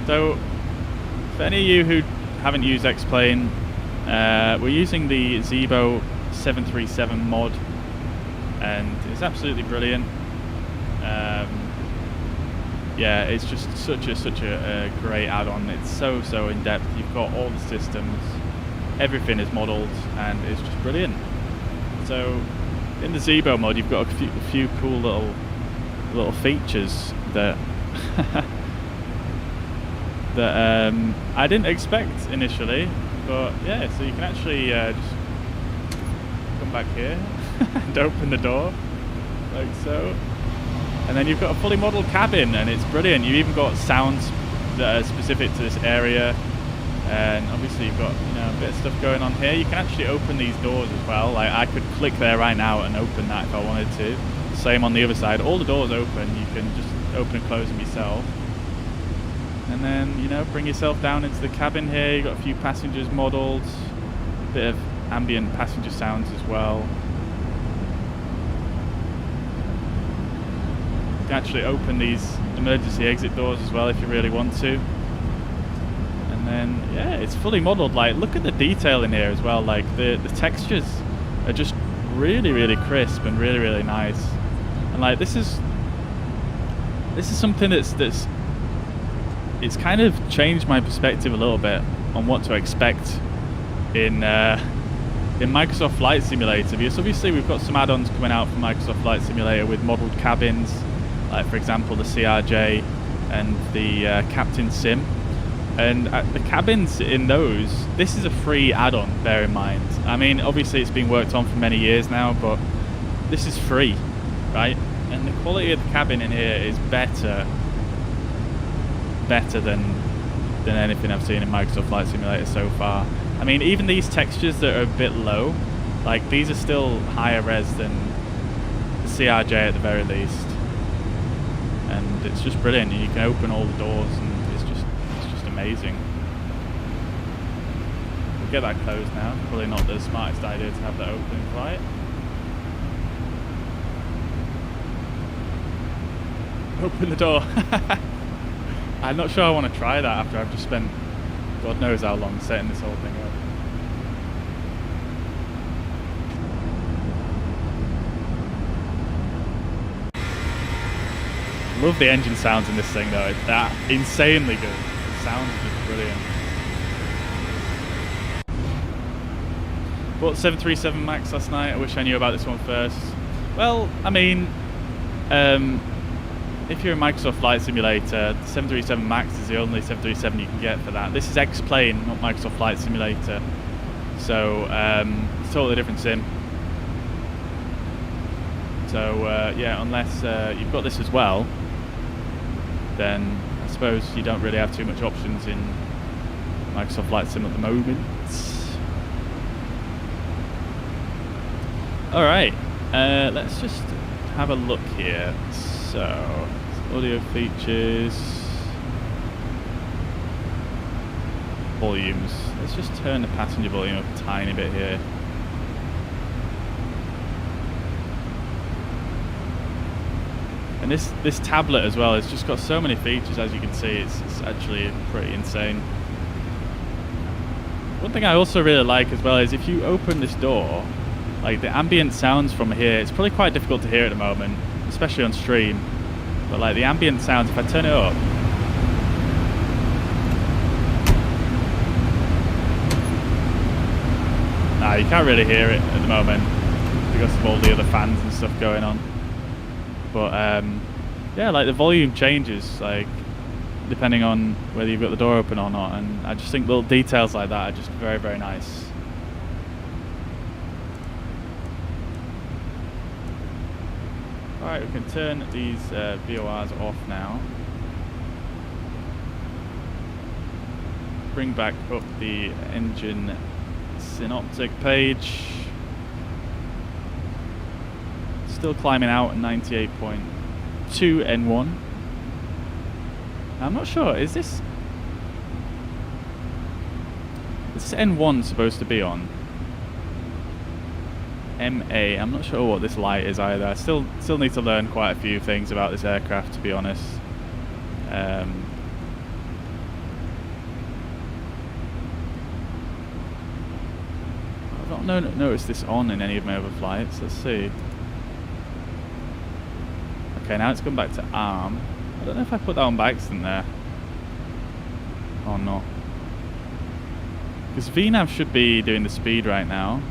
So, for any of you who haven't used X-Plane, we're using the Zibo 737 mod, and it's absolutely brilliant. Yeah, it's just such a great add-on. It's so in depth. You've got all the systems, everything is modelled, and it's just brilliant. So, in the Zibo mod, you've got a few cool little features that that I didn't expect initially, but yeah. So you can actually just come back here and open the door like so. And then you've got a fully modelled cabin, and it's brilliant. You've even got sounds that are specific to this area, and obviously you've got a bit of stuff going on here. You can actually open these doors as well. Like I could click there right now and open that if I wanted to. Same on the other side. All the doors open. You can just open and close them yourself. And then bring yourself down into the cabin here. You've got a few passengers modelled, a bit of ambient passenger sounds as well. You can actually open these emergency exit doors as well if you really want to. And then, yeah, it's fully modelled. Like, look at the detail in here as well. Like, the textures are just really crisp and really nice. And like, this is something that's it's kind of changed my perspective a little bit on what to expect in Microsoft Flight Simulator. Because obviously we've got some add-ons coming out for Microsoft Flight Simulator with modelled cabins. Like for example the CRJ and the Captain Sim, and the cabins in those, this is a free add-on, bear in mind. I mean obviously it's been worked on for many years now, but this is free, right? And the quality of the cabin in here is better than anything I've seen in Microsoft Flight Simulator so far. I mean even these textures that are a bit low, like these are still higher res than the CRJ at the very least. And it's just brilliant. You can open all the doors, and it's just amazing. We'll get that closed now. Probably not the smartest idea to have that open in flight. Open the door. I'm not sure I want to try that after I've just spent God knows how long setting this whole thing up. Love the engine sounds in this thing though. It's that insanely good. The sound is just brilliant. Bought 737 Max last night. I wish I knew about this one first. Well, I mean, if you're a Microsoft Flight Simulator, the 737 MAX is the only 737 you can get for that. This is X-Plane, not Microsoft Flight Simulator. So, it's a totally different sim. So, yeah, unless you've got this as well, then I suppose you don't really have too much options in Microsoft Flight Sim at the moment. Alright, let's just have a look here. So, audio features, volumes. Let's just turn the passenger volume up a tiny bit here. And this tablet as well has just got so many features, as you can see. It's actually pretty insane. One thing I also really like as well is if you open this door, like the ambient sounds from here, it's probably quite difficult to hear at the moment, especially on stream. But like the ambient sounds, if I turn it up, nah, you can't really hear it at the moment because of all the other fans and stuff going on. But yeah, like the volume changes, like depending on whether you've got the door open or not, and I just think little details like that are just very, very nice. Alright, we can turn these VORs off now. Bring back up the engine synoptic page. Still climbing out at 98.2 N1. I'm not sure, is this N1 supposed to be on? MA, I'm not sure what this light is either. I still need to learn quite a few things about this aircraft, to be honest. I've not noticed this on in any of my other flights. Let's see. Okay, now it's gone back to ARM. I don't know if I put that on by accident there. Oh no. Because VNAV should be doing the speed right now.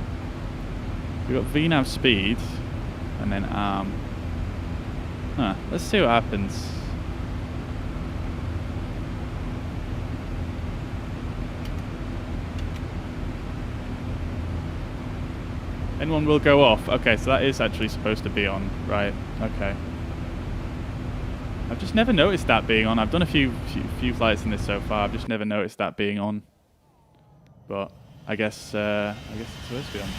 We've got VNAV speed and then ARM. Huh, let's see what happens. N1 will go off. Okay, so that is actually supposed to be on. Right, okay. I've just never noticed that being on. I've done a few flights in this so far. I've just never noticed that being on. But I guess it's supposed to be on.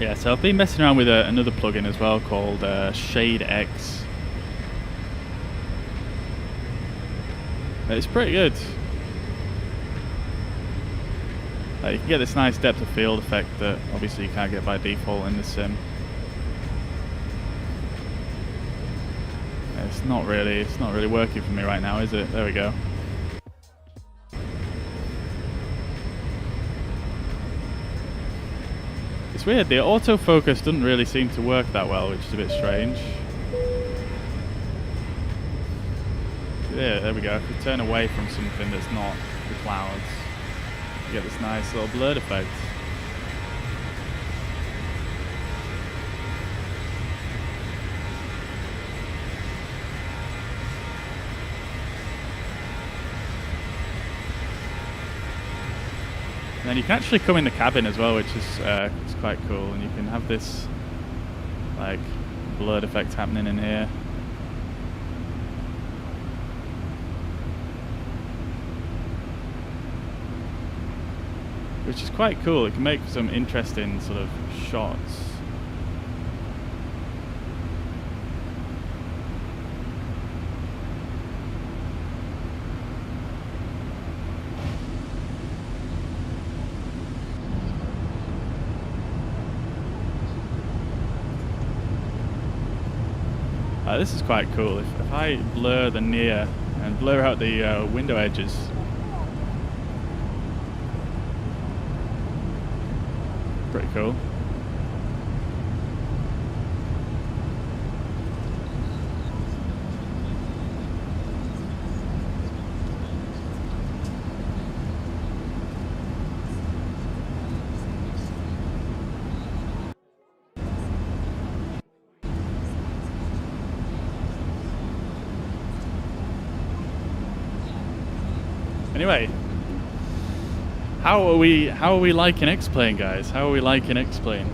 Yeah, so I've been messing around with another plugin as well called shadeX. It's pretty good. You can get this nice depth of field effect that obviously you can't get by default in the sim. It's not really working for me right now, is it? There we go. It's weird, the autofocus doesn't really seem to work that well, which is a bit strange. Yeah, there we go. If we turn away from something that's not the clouds, you get this nice little blurred effect. And then you can actually come in the cabin as well, which is it's quite cool. And you can have this like blurred effect happening in here. Which is quite cool. It can make some interesting sort of shots. This is quite cool. If I blur the near and blur out the window edges, pretty cool. Anyway, how are we liking X-Plane, guys? How are we liking X-Plane?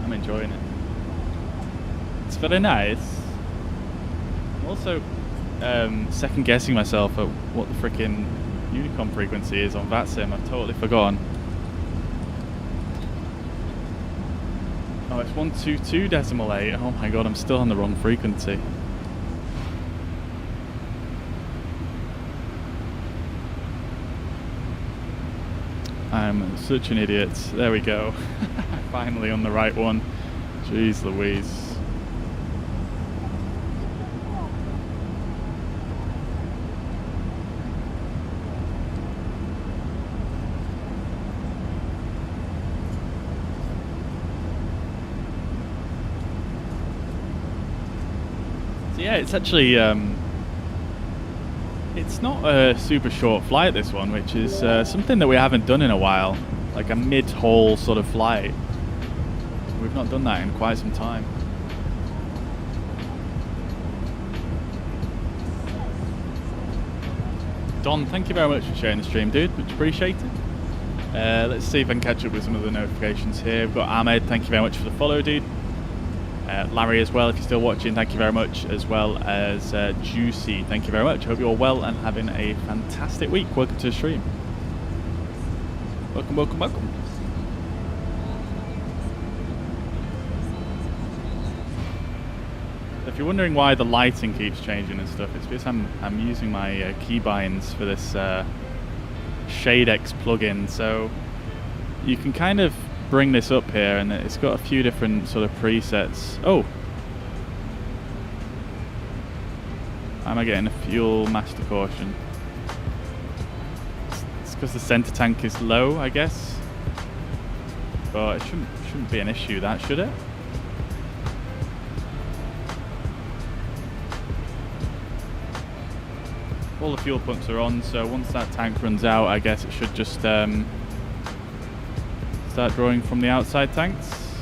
I'm enjoying it. It's very nice. I'm also second guessing myself at what the freaking Unicom frequency is on Vatsim. I've totally forgotten. Oh, it's 122.8. Oh my god, I'm still on the wrong frequency. I'm such an idiot. There we go. Finally on the right one. Jeez Louise. So yeah, it's actually it's not a super short flight, this one, which is something that we haven't done in a while, like a mid-haul sort of flight. We've not done that in quite some time. Don, thank you very much for sharing the stream, dude, much appreciated. Let's see if I can catch up with some of the notifications here. We've got Ahmed, thank you very much for the follow, dude. Larry as well, if you're still watching, thank you very much, as well as Juicy, thank you very much. Hope you're all well and having a fantastic week. Welcome to the stream. Welcome, welcome, welcome. If you're wondering why the lighting keeps changing and stuff, it's because I'm using my keybinds for this shadeX plugin. So you can kind of bring this up here, and it's got a few different sort of presets. Oh, am I getting a fuel master caution? It's because the center tank is low, I guess, but it shouldn't be an issue, that should it? All the fuel pumps are on, so once that tank runs out, I guess it should just start drawing from the outside tanks.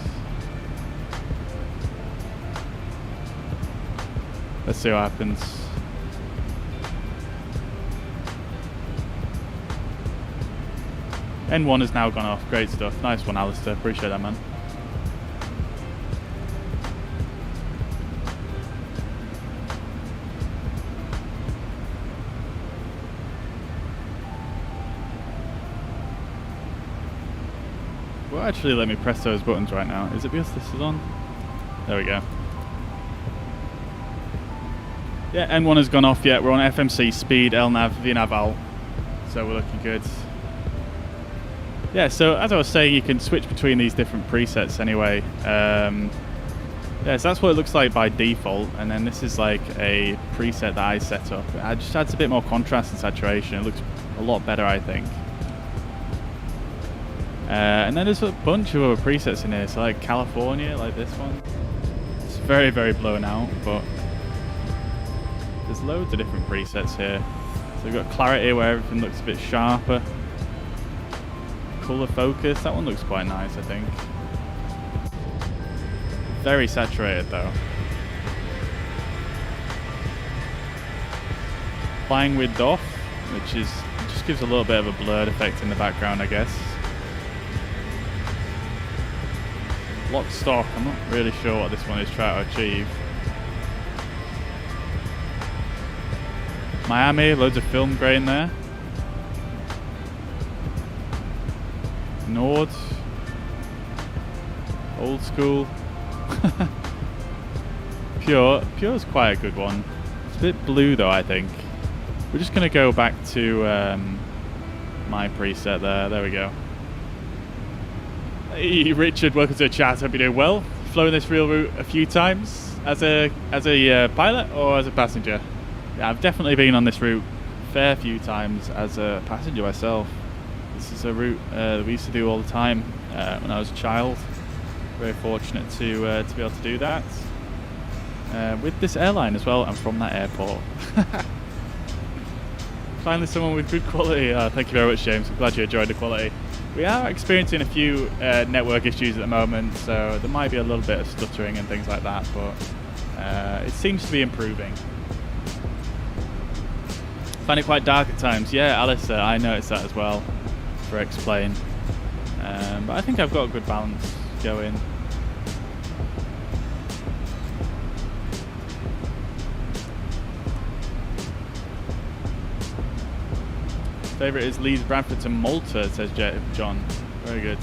Let's see what happens. N1 has now gone off. Great stuff. Nice one, Alistair. Appreciate that, man. Well, actually, let me press those buttons right now. Is it because this is on? There we go. Yeah, N1 has gone off yet. We're on FMC, speed, LNAV, VNAV alt. So we're looking good. Yeah, so as I was saying, you can switch between these different presets anyway. Yeah, so that's what it looks like by default. And then this is like a preset that I set up. It just adds a bit more contrast and saturation. It looks a lot better, I think. And then there's a bunch of other presets in here, so like California, like this one. It's very, very blown out, but there's loads of different presets here. So we've got clarity where everything looks a bit sharper. Color focus, that one looks quite nice, I think. Very saturated though. Flying width off, which is just gives a little bit of a blurred effect in the background, I guess. Lock stock, I'm not really sure what this one is trying to achieve. Miami, loads of film grain there. Nord. Old school. Pure's quite a good one. It's a bit blue though, I think. We're just going to go back to my preset there. There we go. Hey Richard, welcome to the chat. Hope you're doing well. Flown this real route a few times as a pilot or as a passenger. Yeah, I've definitely been on this route a fair few times as a passenger myself. This is a route that we used to do all the time when I was a child. Very fortunate to be able to do that. With this airline as well, and from that airport. Finally someone with good quality. Thank you very much, James. I'm glad you enjoyed the quality. We are experiencing a few network issues at the moment, so there might be a little bit of stuttering and things like that, but it seems to be improving. Find it quite dark at times. Yeah, Alice, I noticed that as well, for Explain. But I think I've got a good balance going. Favorite is Leeds Bradford to Malta, says John. Very good.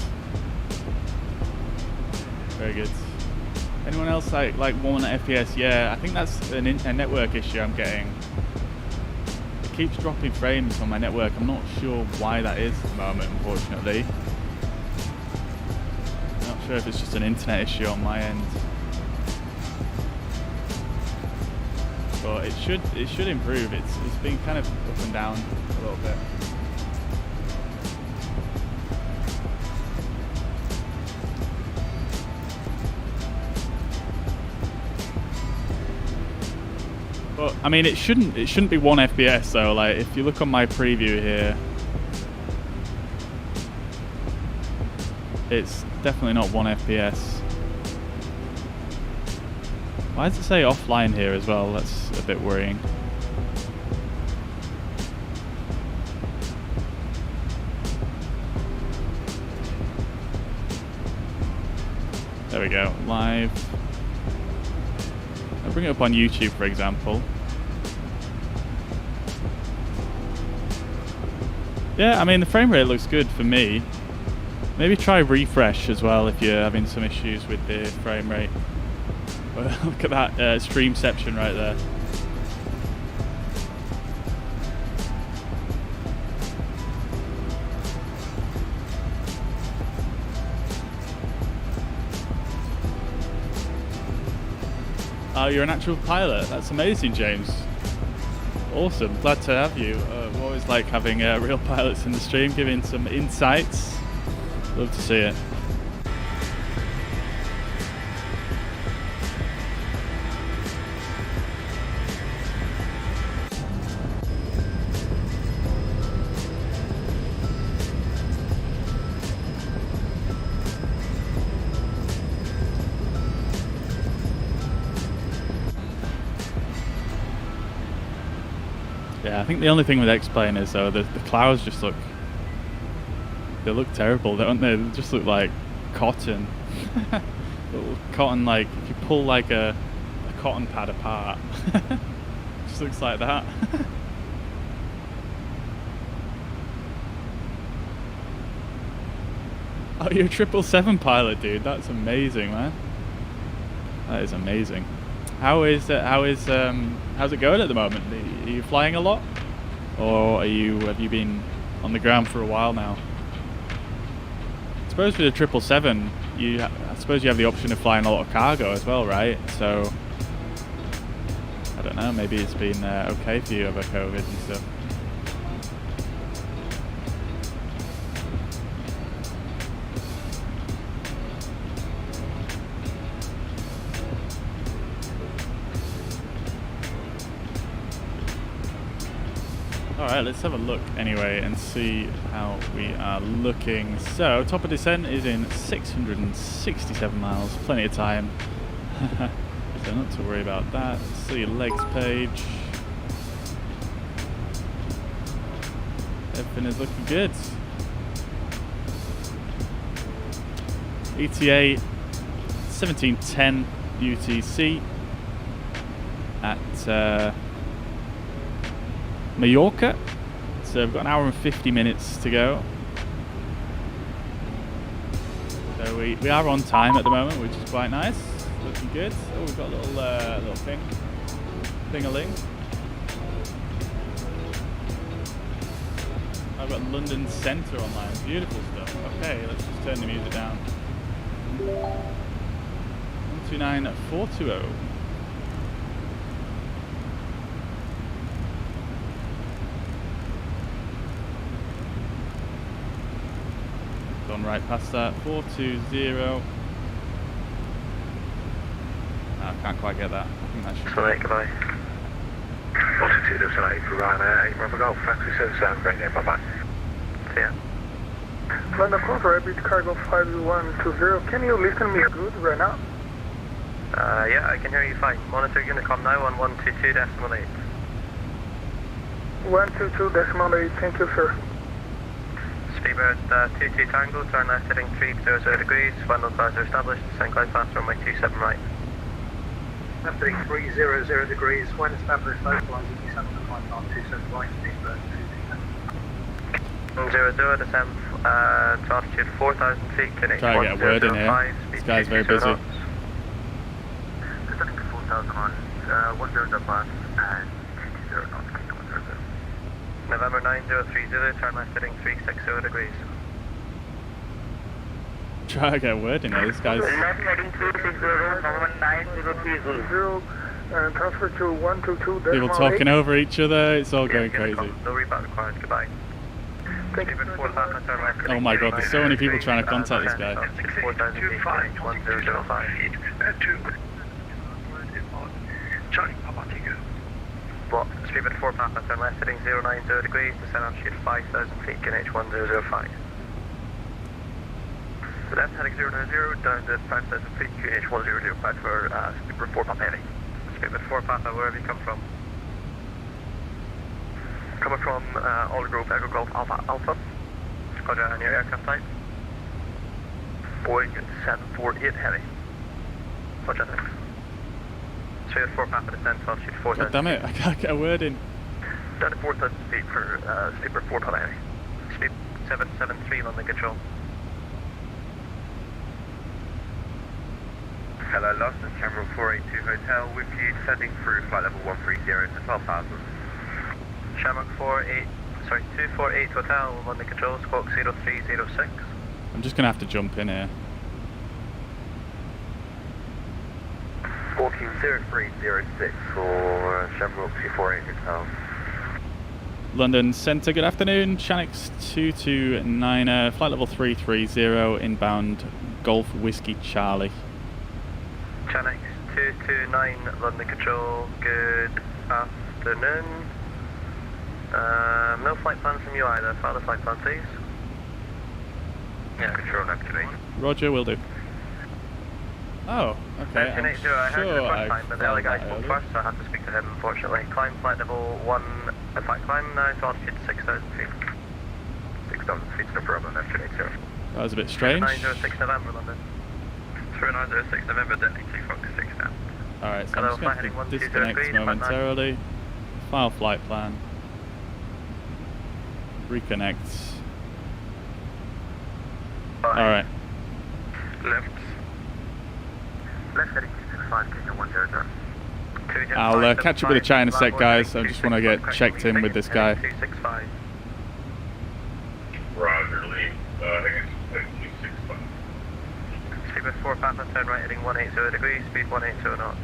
Very good. Anyone else like 1 FPS? Yeah, I think that's a network issue I'm getting. It keeps dropping frames on my network. I'm not sure why that is at the moment, unfortunately. Not sure if it's just an internet issue on my end. But it should improve. It's been kind of up and down a little bit. But I mean, it shouldn't be 1 FPS though. Like if you look on my preview here, it's definitely not 1 FPS. Why does it say offline here as well? That's a bit worrying. There we go, live. I'll bring it up on YouTube, for example. Yeah, I mean, the frame rate looks good for me. Maybe try refresh as well if you're having some issues with the frame rate. Look at that streamception right there. Oh, you're an actual pilot. That's amazing, James. Awesome. Glad to have you. We always like having real pilots in the stream, giving some insights. Love to see it. Yeah, I think the only thing with X-Plane is though the clouds just look terrible, don't they? They just look like cotton. Cotton, like if you pull like a cotton pad apart. Just looks like that. Oh, you're a 777 pilot, dude. That's amazing, man. That is amazing. How's it going at the moment? Are you flying a lot, or have you been on the ground for a while now? I suppose with the 777, I suppose you have the option of flying a lot of cargo as well, right? So I don't know. Maybe it's been okay for you over COVID and stuff. Alright, let's have a look anyway and see how we are looking. So, top of descent is in 667 miles, plenty of time. So not to worry about that. Let's see legs page. Everything is looking good. ETA 1710 UTC at Mallorca, so we've got an hour and 50 minutes to go. So we are on time at the moment, which is quite nice. Looking good. Oh, we've got a little thing-a-ling. I've got London Centre online. Beautiful stuff. Okay, let's just turn the music down. 129420. gone right past that. 420. No, I can't quite get that. I think that should be. Goodbye. Altitude of 8 for Ryanair, 8 Bravo Golf, taxi service out, great day, bye bye. See ya. London Corsair Rapid Cargo 5120, can you listen me good right now? Yeah, I can hear you fine. Monitor Unicom now on 122.8. 122.8, thank you, sir. Speedbird 22 Tango, turn left heading 300 degrees, window clouds are established, descend cloud path runway 27 right. Left heading 300 degrees, when established, localizing descend on the climb path 27 right, Speedbird 00, descend to altitude 4,000 feet, KNH Try to get a word in here. This guy's very busy. Descending to 4,000 on 10.5 and 20 knots, Kingdom 10. November 9030, turn left heading 360 degrees. Try to get a word in here. This guy's... Left heading 360, November 9030. And transfer to 122.8. People talking over each other. It's all going crazy. No rebound required, goodbye. Thank you. Oh my god, there's so many people trying to contact this guy. 4,000 feet, 1005. Charlie Papa Tigo. What? Speedbird 4 Papa, turn left heading 090 degrees, descend altitude 5,000 feet, KNH 1005. Left heading 090, down to 5,000 feet, KNH 1005 for Speedbird 4 Papa heading. Speedbird 4 Papa, where have you come from? Coming from Alder Grove, Echo Golf Alpha Alpha. Roger, and your aircraft type? Boeing 748 Heavy. Roger, thanks. Speedbird 4 Papa, descend to altitude 4,000. God damn it, I can't get a word in. Down to 4,000 feet for Speedbird 4 Papa Heavy. Speed 773 London Control. Hello, Lost and Cameron 482 Hotel with you, descending through flight level 130 to 12,000. Shamrock 248 Hotel, London Control, squawk 0306. I'm just going to have to jump in here. Squawking 0306 for Shamrock 248 Hotel. London Centre, good afternoon. ShadeX 229, flight level 330, inbound Golf Whiskey Charlie. ShadeX 229 London Control, good afternoon. No flight plans from you either. Father flight plan, please. Yeah, control activate. Roger, will do. Oh, okay. 1980, I heard you the first time, but the other guy spoke first, so I had to speak to him, unfortunately. Climb flight level 1, in fact, climb now to altitude 6,000 feet. 6,000 feet, no problem, 1980. That was a bit strange. 906 November, London. 906 November, Delhi, 246 now. Alright, so I'm just going to have to disconnect momentarily. File flight plan. Reconnect. Alright. Left heading 265, Kingdom 100. I'll catch up with the chat in a sec, guys. I just want to get checked in with this guy. 265. Roger, Lee. I think it's 265. Speedbird 4 Papa, turn right heading 180 degrees, speed 180 knots.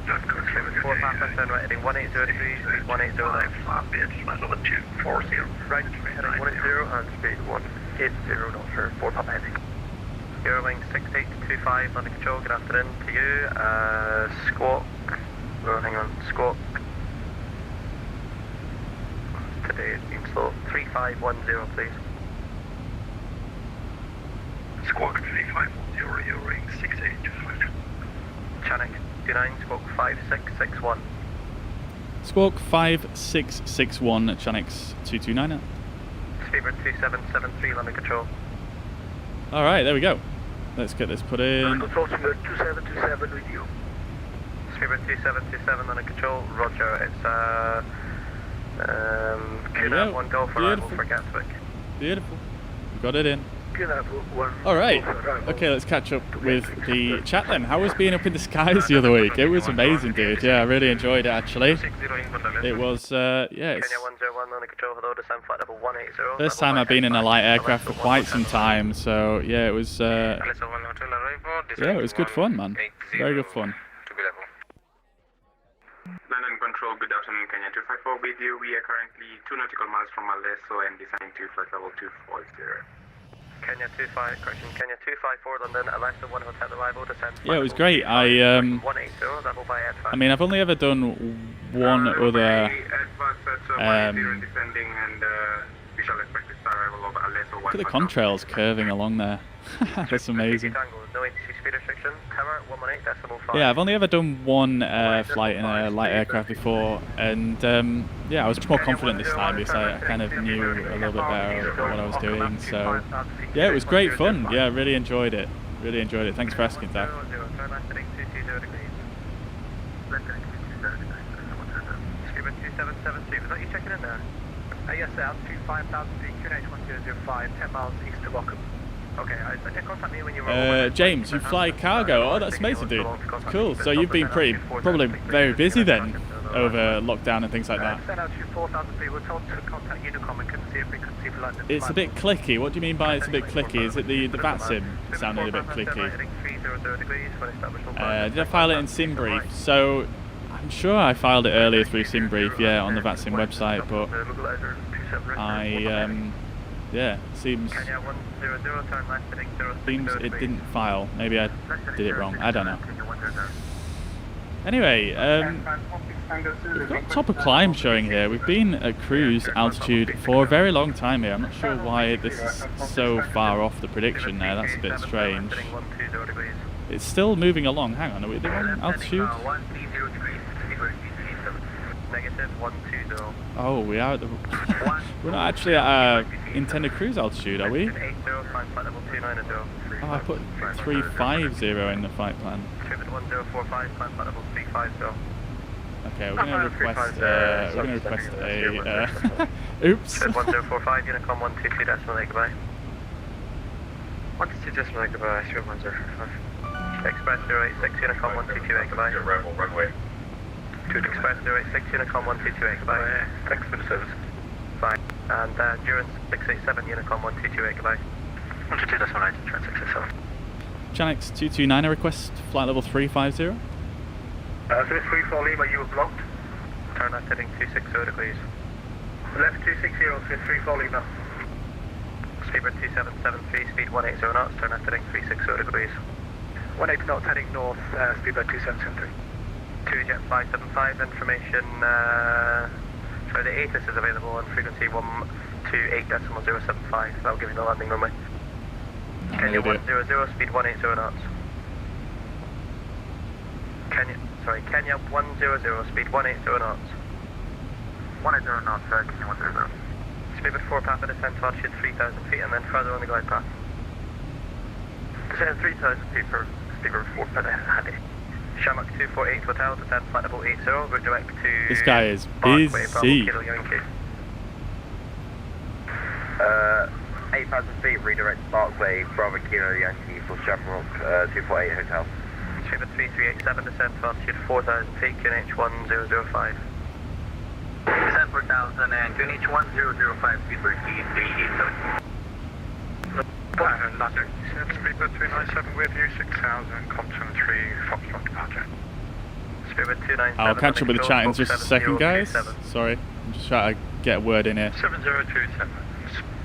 Speedbird 4 Papa, turn right heading 180 degrees, speed 180 knots. Flatbed, level 240. Right heading 180 and speed 180 knots for 4 Papa heading. Eurowing 6825, London Control, good afternoon to you. Squawk, oh, hang on, squawk. Today it's been slow. 3510, please. Squawk 3510, Eurowing 6825. Channel 29, squawk 5661. Squawk 5661 at ShadeX 229. Speedbird 2773, London Control. Alright, there we go. Let's get this put in. Control Speedbird 2727 with you. Speedbird 2727, London Control. Roger, it's QNAV 1 Golf arrival for Gatwick. Beautiful. We got it in. QNAV 1. Alright. Okay, let's catch up with the chat then. How was being up in the skies the other week? It was amazing, dude. Yeah, I really enjoyed it actually. It was, yeah, it's Kenya 101, London Control, hello, descend flight level 180. first time I've been in a light aircraft for quite some time, so yeah, it was, yeah, it was good fun, man. Very good fun. London Control, good afternoon, Kenya 254 with you. We are currently 2 nautical miles from Alesso and descending to flight level 240. Kenya 25, correction, Kenya 254 London, Alesso 1 hotel arrival, descend. Yeah, it was great. I mean, I've only ever done one other. Descending and we shall expect this arrival of Alesso 1. Look at the contrails curving along there. That's amazing. No speed restriction. Tower 118.5. Yeah, I've only ever done one flight in a light aircraft before, and yeah, I was much more confident this time because I kind of knew a little bit better what I was doing. So yeah, it was great fun. Yeah, really enjoyed it. Really enjoyed it. Thanks for asking, Zach. Was that you checking in there? Yes, altitude 5,000 feet, QNH1005, 10 miles east of Ockham. Okay, I contact me when you James, you fly cargo. Oh, that's amazing, dude. Cool. So you've been probably very busy then over lockdown and things like that. It's a bit clicky. What do you mean by it's a bit clicky? Is it the Vatsim sounding a bit clicky? Did I file it in SimBrief? So I'm sure I filed it earlier through SimBrief, yeah, on the Vatsim website, but yeah, seems it didn't file. Maybe I did it wrong. I don't know. Anyway, we've got top of climb showing here. We've been at cruise altitude for a very long time here. I'm not sure why this is so far off the prediction there. That's a bit strange. It's still moving along. Hang on, are we at the wrong altitude? Oh, we are at the... We're not actually at our intended cruise altitude, are we? Oh, I put 350 in the flight plan. Okay, we're gonna request a oops. 1045, Unicom 122.8, goodbye. 122.8, goodbye, 3105. Express 086, Unicom 122.8, goodbye. Rebel, runway. Express 086, Unicom 122.8, goodbye. Thanks for the service. Fine. And Endurance 687, Unicom 122.8, goodbye. 122.8, Trent 687. Chanex 229, I request flight level 350. So 34 Lima, you were blocked. Turn left heading 260 degrees. Left 260, so 34 Lima. Speedbird 2773, speed 180 knots, turn left heading 360 degrees. 180 knots heading north, speedbird 2773. 2 Jet 575, information, sorry, the ATIS is available on frequency 128.075, that'll give you the landing runway. Kenya 100, speed 180 knots. Kenya 100, speed 180 knots. 180 knots, Kenya 100. Speedbird 4 Papa, descend to altitude 3,000 feet and then further on the glide path. Descend 3,000 feet for Speedbird 4 Papa, handy. Shamrock 248 Hotel, descend flight level 80, route direct to... This guy is busy. 8,000 feet, redirect Barclay, Bravo Kilo Yankee for Shamrock 248 Hotel. Speedbird 3387, descend to altitude 4,000 feet, QNH 1005. Descend 4,000 and QNH 1005, Speedbird T387. Speedbird 397 with you, 6,000, Compton 3, Foxtrot departure. Speedbird 297. I'll catch up with the chat in just a second, guys. Sorry, I'm just trying to get a word in here. 7027,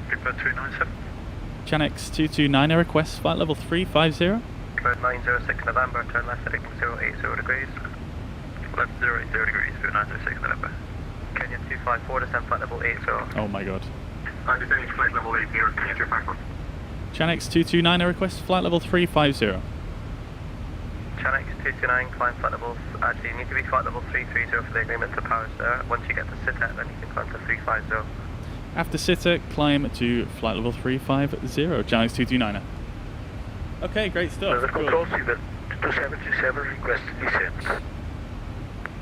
Speedbird 297. Chanex 229, I request flight level 350. Speedbird 906 November, turn left heading 080 degrees. Left 080 degrees, 906 November. Kenya 254, descend flight level 80. Oh my god. I'm descending to flight level 80, Kenya 254. Chanex 229, I request flight level 350. Chanex 229, climb flight level, actually you need to be flight level 330 for the agreement to power, sir. Once you get to SITET, then you can climb to 350. After SITET, climb to flight level 350, Chanex 229. Okay, great stuff. Cool. Control Speedbird 2727, request descent.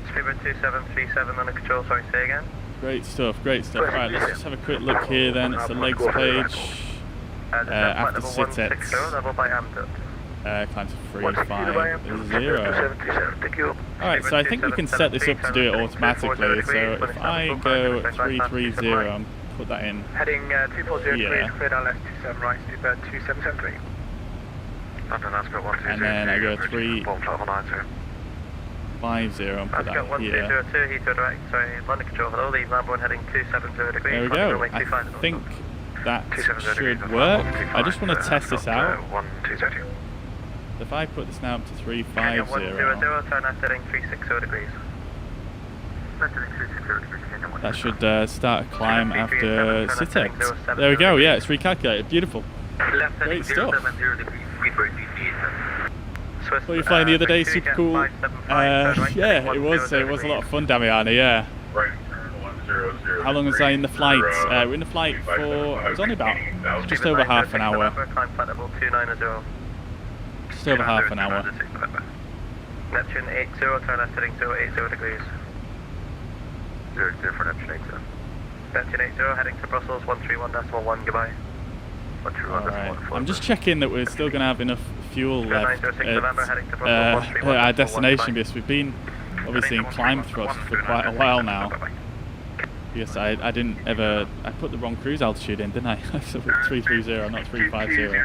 Speedbird 2737 on the control, sorry, say again. Great stuff, great stuff. Right, let's just have a quick look here then. It's the legs page. After SITET, level by AMD. climb to 350. Alright, so I think we can set this up to do it automatically. So if I go 330, I'll put that in. Heading 240 Yeah. cleared our left 27 right, Speedbird 2773. And then I go and put I've got that here. 1202, Heathrow direct, sorry, landing control, hello, leave Lambo and heading 270 degrees. There we go. I think that should work. I just want to test this out. 1230. If I put this now up to 350, 100, turn left heading 360 degrees. that should start a climb after SitEx. There we go, yeah, it's recalculated. Beautiful. Great stuff. Well, you flying the other day, super cool. Yeah, it was a lot of fun, Damiana, yeah. How long was I in the flight? We're in the flight for, it was only about just over half an hour. Just over half an hour. Neptune 80, turn left heading 080 degrees. 0 for Neptune 80. Neptune 80, heading to Brussels 131.1, goodbye. Alright, I'm just checking that we're still going to have enough fuel left at our destination, because we've been obviously in climb thrust for quite a while now. Yes, I didn't ever, I put the wrong cruise altitude in, didn't I? So 330, not 350,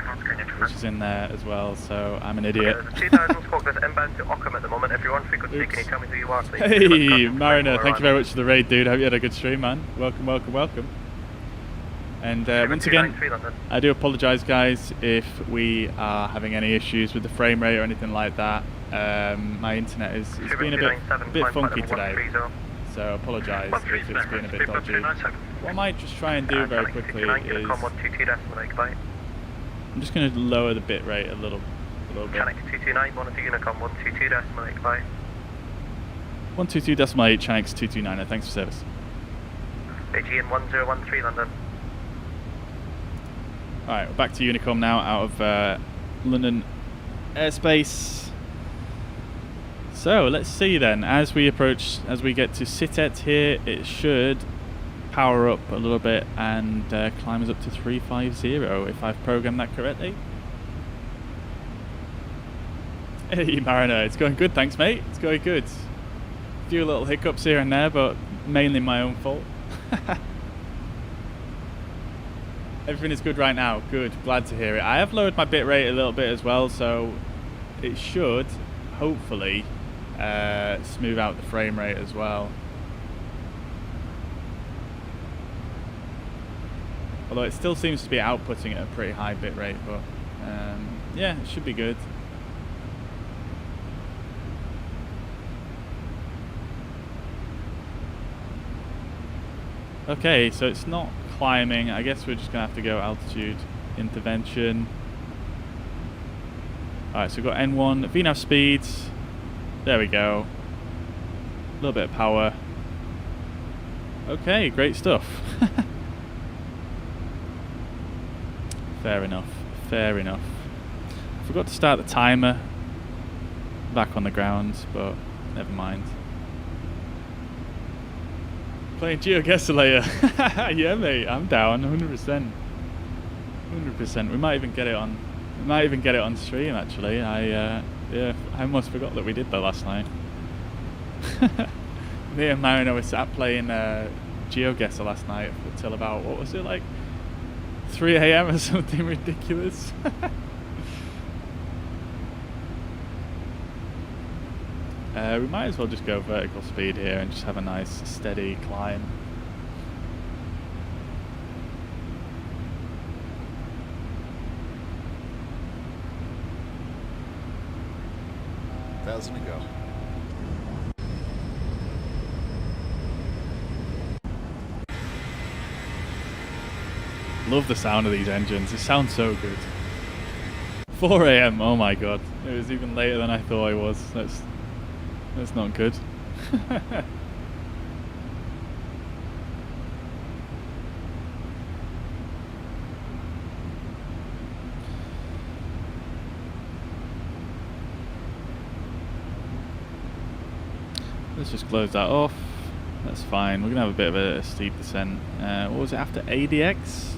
which is in there as well, so I'm an idiot. 2000 squawk, there's inbound to Ockham at the moment. If you're on frequency, can you tell me who you are, please? Hey, Mariner, thank you very much for the raid, dude. Hope you had a good stream, man. Welcome, welcome, welcome. And once again, I do apologise, guys, if we are having any issues with the frame rate or anything like that. My internet is been a bit funky today, so apologise if it's been a bit dodgy. What I might just try and do very quickly is I'm just going to lower the bit rate a little bit. 229, monitor Unicom 122.8, bye. 122.8, Chanex 229, thanks for service. AGN 1013, London. Alright, we're back to Unicom now, out of London airspace. So let's see then, as we approach, as we get to SitEx here, it should power up a little bit and climb us up to 350 if I've programmed that correctly. Hey Mariner, it's going good, thanks mate, it's going good. A few little hiccups here and there, but mainly my own fault. Everything is good right now, good, glad to hear it. I have lowered my bitrate a little bit as well, so it should hopefully smooth out the frame rate as well. Although it still seems to be outputting at a pretty high bitrate, but yeah, it should be good. Okay, so it's not climbing. I guess we're just gonna have to go altitude intervention. Alright, so we've got N1, VNAV speeds. There we go. A little bit of power. Okay, great stuff. Fair enough, fair enough. I forgot to start the timer back on the ground, but never mind. Playing GeoGuessr. Yeah, mate, I'm down, 100%. 100%. We might even get it on. We might even get it on stream. Actually, yeah, I almost forgot that we did that last night. Me and Mariner were sat playing GeoGuessr last night until about, what was it, like 3 AM or something ridiculous. We might as well just go vertical speed here and just have a nice steady climb. $1,000 to go. Love the sound of these engines. It sounds so good. 4 AM. Oh my god. It was even later than I thought it was. That's not good. Let's just close that off. That's fine. We're going to have a bit of a steep descent. What was it after ADX?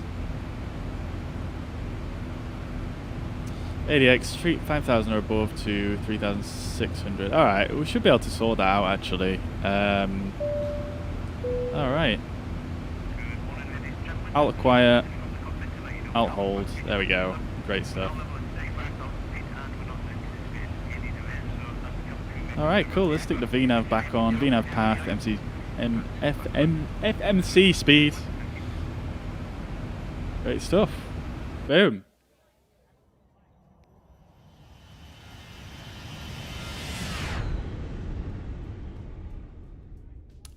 ADX, 5,000 or above to 3,600. Alright, we should be able to sort that out actually. Alright. Alt acquire, alt hold. There we go. Great stuff. Alright, cool. Let's stick the VNAV back on. VNAV path, FMC speed. Great stuff. Boom.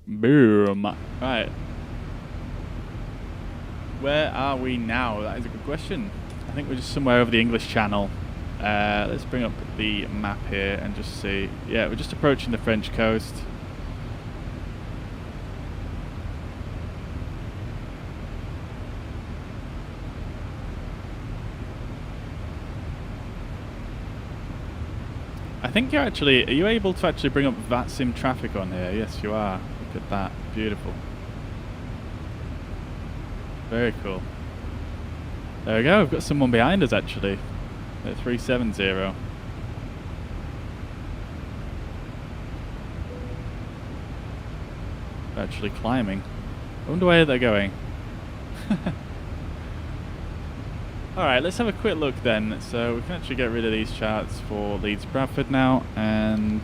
Boom. Right. Where are we now? That is a good question. I think we're just somewhere over the English Channel. Let's bring up the map here and just see. Yeah, we're just approaching the French coast. I think you're actually, are you able to actually bring up Vatsim traffic on here? Yes, you are. Look at that. Beautiful. Very cool. There we go. We've got someone behind us actually. At 370. Actually climbing. I wonder where they're going. Alright, let's have a quick look then. So we can actually get rid of these charts for Leeds Bradford now, and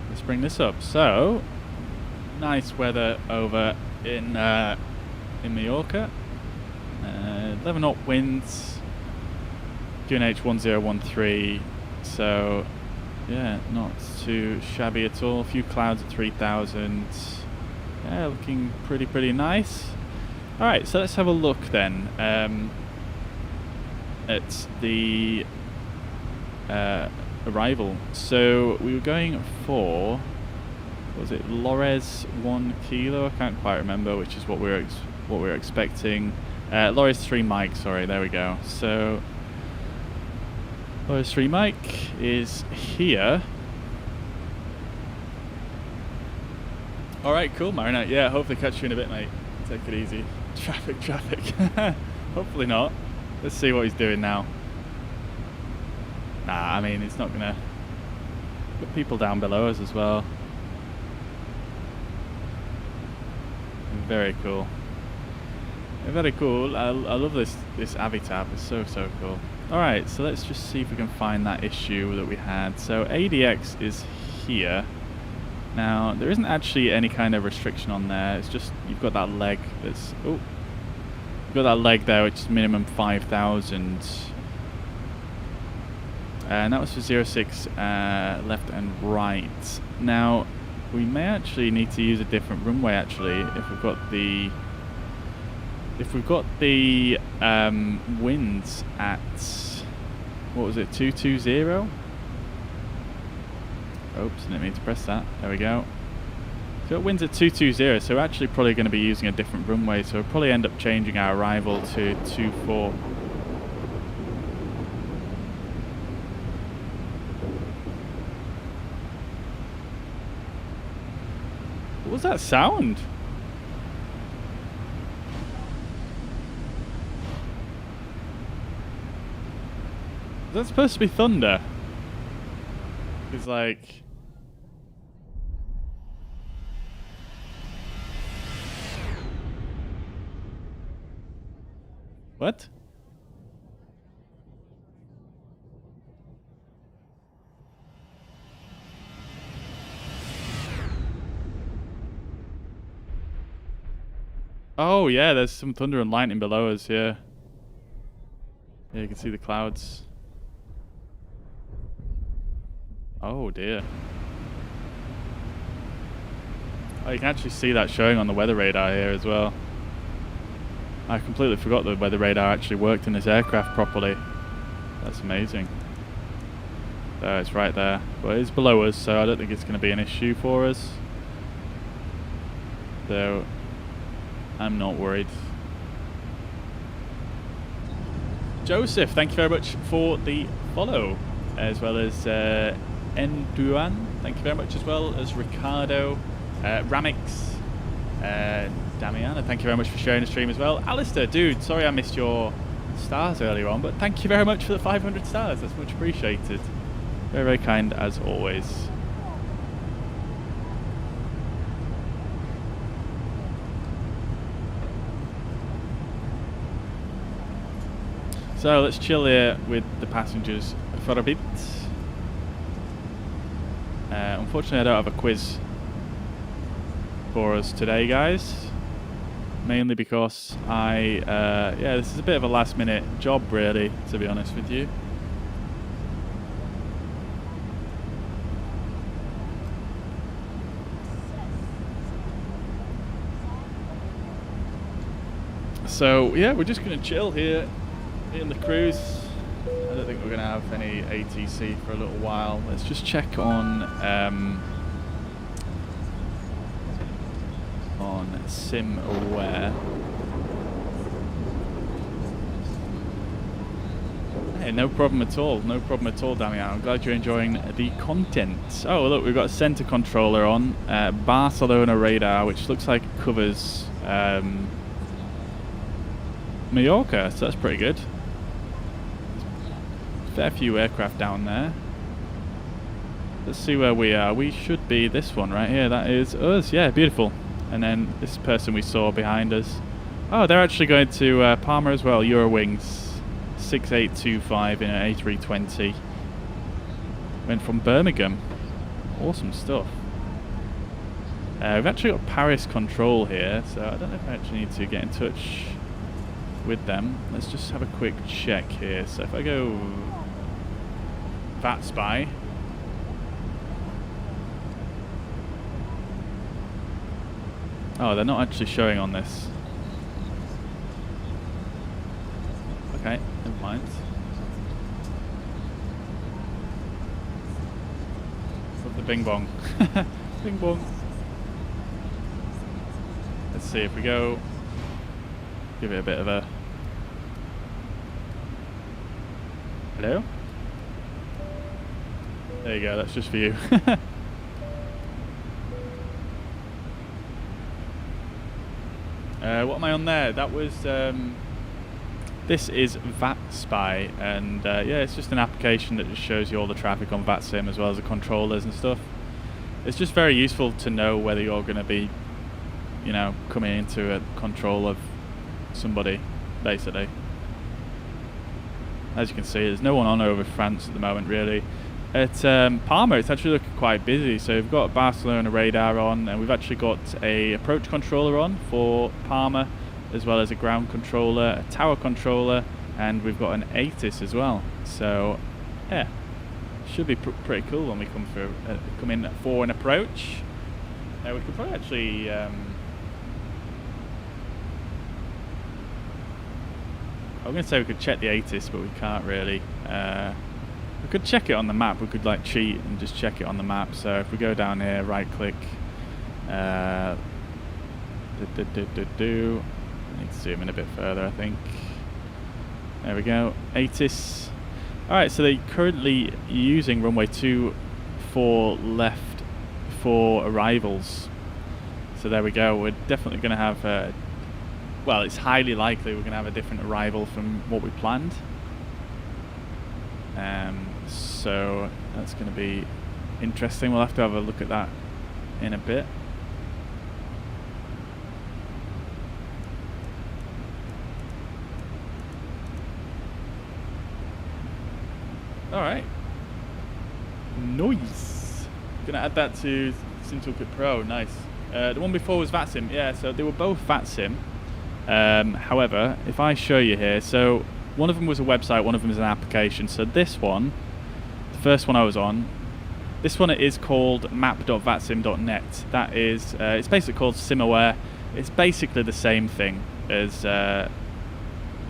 let's bring this up. So nice weather over in Mallorca. 11 knot winds, QNH 1013, so yeah, not too shabby at all. A few clouds at 3000. Yeah, looking pretty nice. Alright, so let's have a look then at the arrival. So we were going for, what was it, Lores 1 kilo? I can't quite remember which is what we were expecting. Lores 3 Mike, sorry, there we go. So Lores 3 Mike is here. Alright, cool, Marina. Yeah, hopefully catch you in a bit, mate. Take it easy. Traffic. Hopefully not. Let's see what he's doing now. Nah, I mean, it's not gonna put people down below us as well. Very cool. Very cool. I love this AviTab. It's so cool. Alright, so let's just see if we can find that issue that we had. So ADX is here. Now, there isn't actually any kind of restriction on there. It's just you've got that leg that's... Oh! You've got that leg there, which is minimum 5,000. And that was for 06 left and right. Now, we may actually need to use a different runway, actually, if we've got the... If we've got the winds at... What was it? 220? Oops, didn't mean to press that. There we go. So it wins at 220, so we're actually probably going to be using a different runway, so we'll probably end up changing our arrival to 24. What was that sound? Is that supposed to be thunder? It's like... What? Oh yeah, there's some thunder and lightning below us here. Yeah, you can see the clouds. Oh dear. Oh, you can actually see that showing on the weather radar here as well. I completely forgot the weather radar actually worked in this aircraft properly. That's amazing. So it's right there. But it's below us, so I don't think it's going to be an issue for us. So I'm not worried. Joseph, thank you very much for the follow. As well as Enduan, thank you very much, as well as Ricardo, Ramix, Damiana, thank you very much for sharing the stream as well. Alistair, dude, sorry I missed your stars earlier on, but thank you very much for the 500 stars, that's much appreciated. Very kind as always. So let's chill here with the passengers for a bit. Unfortunately, I don't have a quiz for us today, guys. Mainly because yeah, this is a bit of a last-minute job, really, to be honest with you. So yeah, we're just gonna chill here in the cruise. I don't think we're gonna have any ATC for a little while. Let's just check on SimAware. Hey, no problem at all. No problem at all, Damian. I'm glad you're enjoying the content. Oh, look, we've got a center controller on. Barcelona radar, which looks like it covers Mallorca, so that's pretty good. Fair few aircraft down there. Let's see where we are. We should be this one right here. That is us. Yeah, beautiful. And then this person we saw behind us. Oh, they're actually going to Palma as well. Eurowings 6825 in an A320. Went from Birmingham. Awesome stuff. We've actually got Paris control here, so I don't know if I actually need to get in touch with them. Let's just have a quick check here. So if I go VatSpy, oh, they're not actually showing on this. Okay, never mind. Love the bing bong. Bing bong. Let's see if we go. Give it a bit of a... Hello? There you go, that's just for you. What am I on there? That was... this is VatSpy, and yeah, it's just an application that just shows you all the traffic on Vatsim as well as the controllers and stuff. It's just very useful to know whether you're going to be, you know, coming into a control of somebody, basically. As you can see, there's no one on over France at the moment, really. At Palma, it's actually looking quite busy. So we've got Barcelona radar on, and we've actually got a approach controller on for Palma, as well as a ground controller, a tower controller, and we've got an ATIS as well. So yeah, should be pretty cool when we come through, come in for an approach. We could probably actually I'm going to say we could check the ATIS, but we can't really. We could check it on the map. We could like cheat and just check it on the map. So if we go down here, right click, I need to zoom in a bit further, I think. There we go, ATIS. Alright, so they're currently using runway 24 left for arrivals. So there we go, we're definitely going to have well, it's highly likely we're going to have a different arrival from what we planned. So that's going to be interesting. We'll have to have a look at that in a bit. Alright. Nice. Going to add that to SimToolKit Pro. Nice. The one before was Vatsim. Yeah, so they were both Vatsim. However, if I show you here, so one of them was a website, one of them is an application. So this one, the first one I was on, this one is called map.vatsim.net. That is, it's basically called SimAware. It's basically the same thing as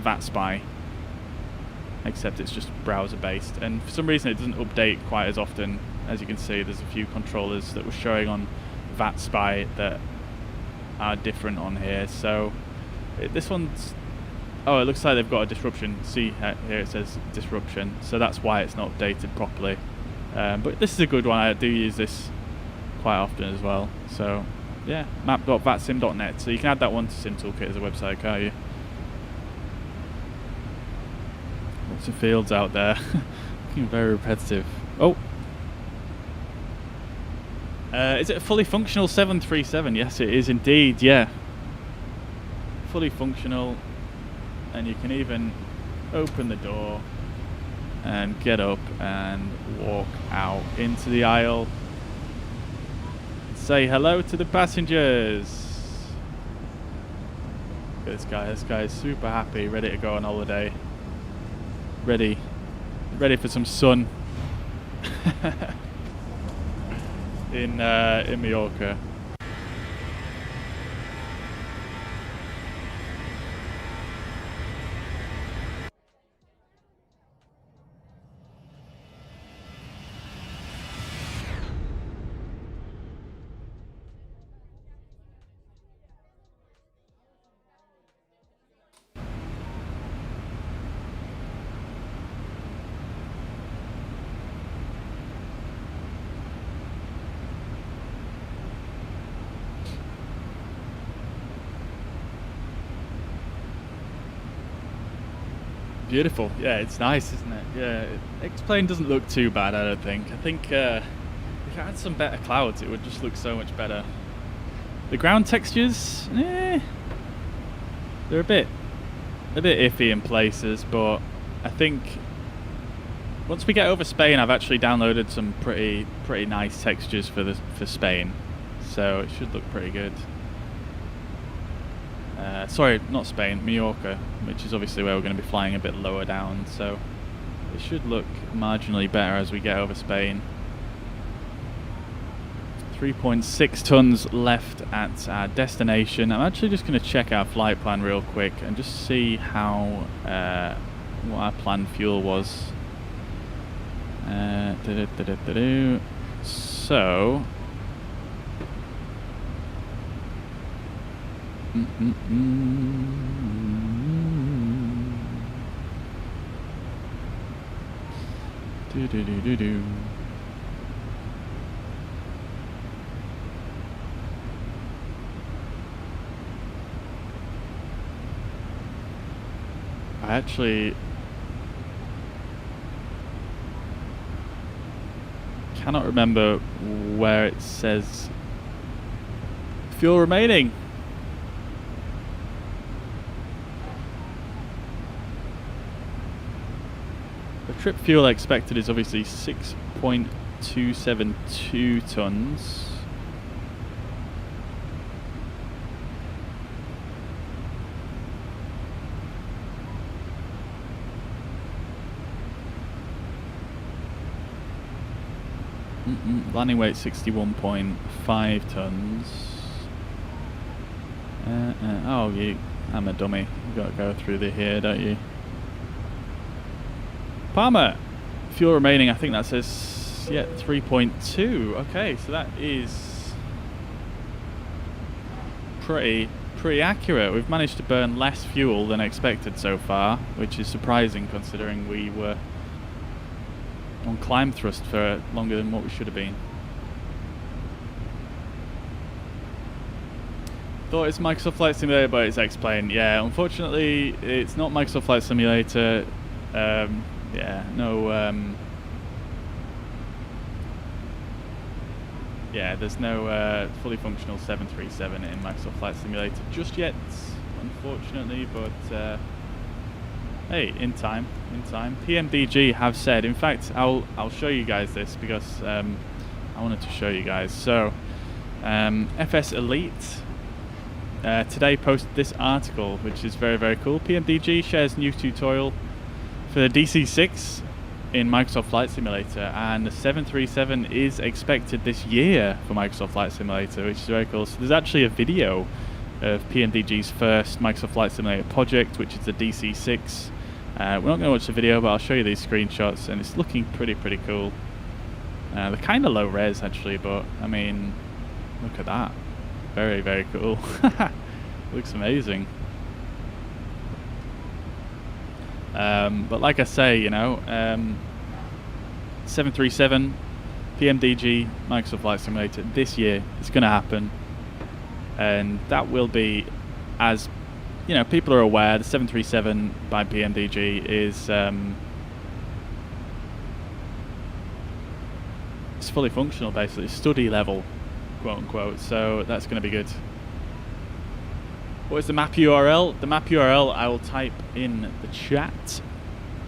VatSpy, except it's just browser based. And for some reason it doesn't update quite as often. As you can see, there's a few controllers that were showing on VatSpy that are different on here. So this one's, oh, it looks like they've got a disruption. See here it says disruption, so that's why it's not updated properly. But this is a good one. I do use this quite often as well. So yeah, map.vatsim.net. So you can add that one to SimToolKit as a website, can't you? Lots of fields out there. Looking very repetitive. Oh, is it a fully functional 737? Yes, it is indeed. Yeah, fully functional, and you can even open the door and get up and walk out into the aisle. Say hello to the passengers. Look at this guy is super happy, ready to go on holiday. Ready for some sun in Mallorca. Beautiful. Yeah, it's nice, isn't it? Yeah, X-Plane doesn't look too bad, I don't think. I think if it had some better clouds, it would just look so much better. The ground textures, they're a bit iffy in places, but I think once we get over Spain, I've actually downloaded some pretty nice textures for Spain, so it should look pretty good. Sorry, not Spain, Majorca, which is obviously where we're going to be flying a bit lower down, so it should look marginally better as we get over Spain. 3.6 tons left at our destination. I'm actually just going to check our flight plan real quick and just see how what our planned fuel was. So I actually cannot remember where it says fuel remaining. The trip fuel expected is obviously 6.272 tons. Landing weight 61.5 tons. Oh, I'm a dummy. You gotta go through here, don't you? Palma, fuel remaining. I think that says 3.2. Okay, so that is pretty accurate. We've managed to burn less fuel than expected so far, which is surprising considering we were on climb thrust for longer than what we should have been. Thought it's Microsoft Flight Simulator, but it's X-Plane. Yeah, unfortunately, it's not Microsoft Flight Simulator. Yeah, there's no fully functional 737 in Microsoft Flight Simulator just yet, unfortunately, but hey, in time. PMDG have said, in fact, I'll show you guys this because I wanted to show you guys. So, FS Elite today posted this article, which is very, very cool. PMDG shares new tutorial for the DC-6 in Microsoft Flight Simulator, and the 737 is expected this year for Microsoft Flight Simulator, which is very cool. So there's actually a video of PMDG's first Microsoft Flight Simulator project, which is the DC-6. We're not going to watch the video, but I'll show you these screenshots, and it's looking pretty cool. They're kind of low res actually, but I mean, look at that. Very, very cool. Looks amazing. But like I say, you know, 737, PMDG, Microsoft Flight Simulator this year, it's going to happen, and that will be, as you know, people are aware, the 737 by PMDG is it's fully functional, basically study level, quote unquote. So that's going to be good. What is the map URL? The map URL I will type in the chat.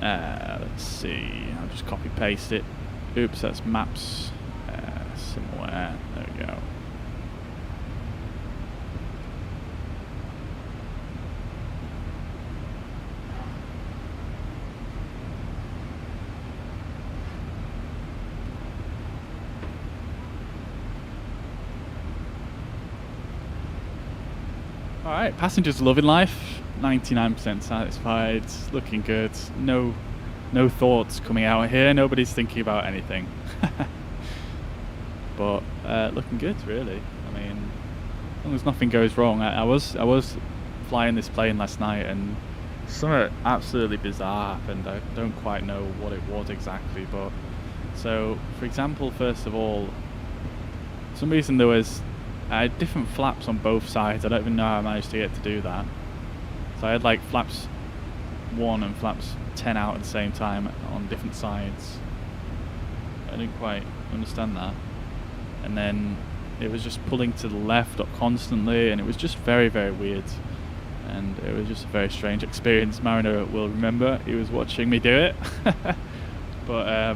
Let's see. I'll just copy paste it. Oops, that's maps somewhere. There we go. Alright, passengers loving life, 99% satisfied, looking good, no thoughts coming out here, nobody's thinking about anything. But looking good, really. I mean, as long as nothing goes wrong. I was flying this plane last night and something absolutely bizarre happened. I don't quite know what it was exactly, but so for example, first of all, for some reason I had different flaps on both sides. I don't even know how I managed to get to do that. So I had like flaps 1 and flaps 10 out at the same time on different sides. I didn't quite understand that. And then it was just pulling to the left constantly, and it was just very, very weird. And it was just a very strange experience. Mariner will remember. He was watching me do it. But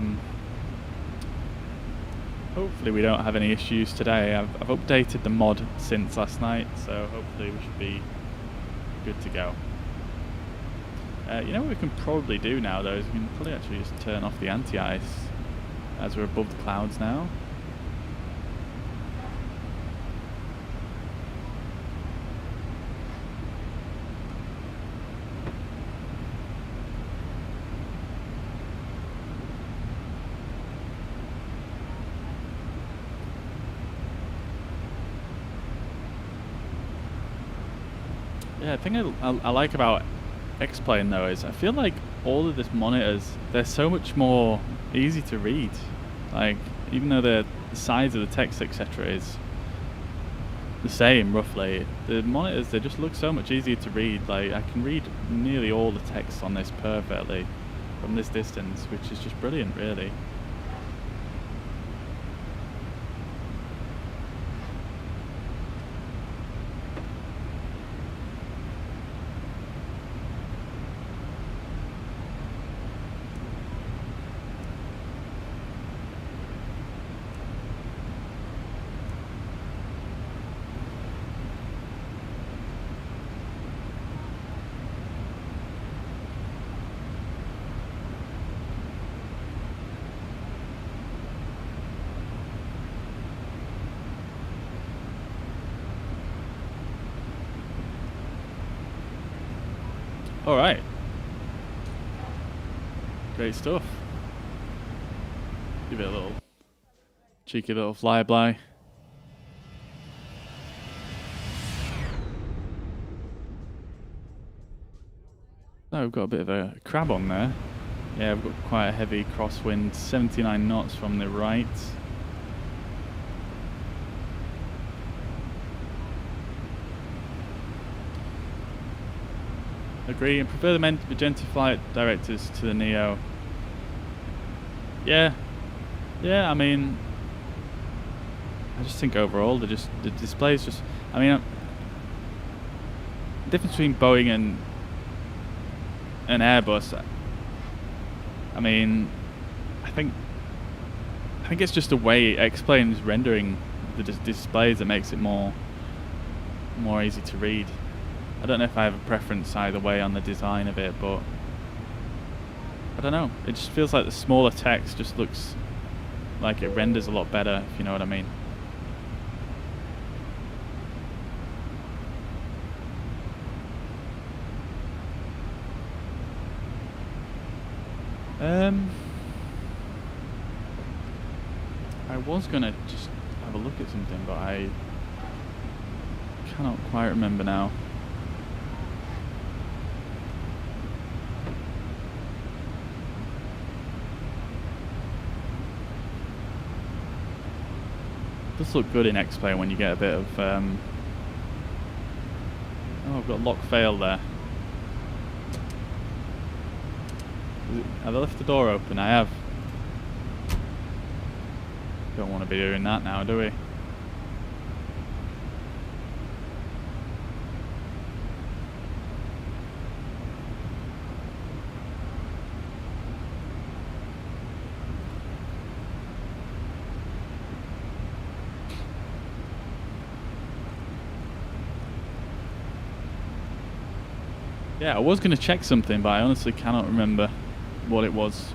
hopefully we don't have any issues today. I've updated the mod since last night, so hopefully we should be good to go. You know what we can probably do now though, is we can probably actually just turn off the anti-ice as we're above the clouds now. Yeah, the thing I like about X-Plane though is I feel like all of these monitors, they're so much more easy to read. Like, even though the size of the text etc is the same roughly, the monitors, they just look so much easier to read. Like, I can read nearly all the text on this perfectly from this distance, which is just brilliant really. Alright. Great stuff. Give it a little cheeky little flyby. Oh, we've got a bit of a crab on there. Yeah, we've got quite a heavy crosswind, 79 knots from the right. Agree, and prefer the Magenta flight directors to the Neo. Yeah, I mean, I just think overall the display's just, I mean, the difference between Boeing and Airbus, I mean, I think it's just the way X-Plane is rendering the displays that makes it more easy to read. I don't know if I have a preference either way on the design of it, but I don't know. It just feels like the smaller text just looks like it renders a lot better, if you know what I mean. I was gonna just have a look at something, but I cannot quite remember now. It does look good in X-Plane when you get a bit of oh, I've got lock fail there. Have I left the door open? I have. Don't want to be doing that now, do we? Yeah, I was going to check something, but I honestly cannot remember what it was.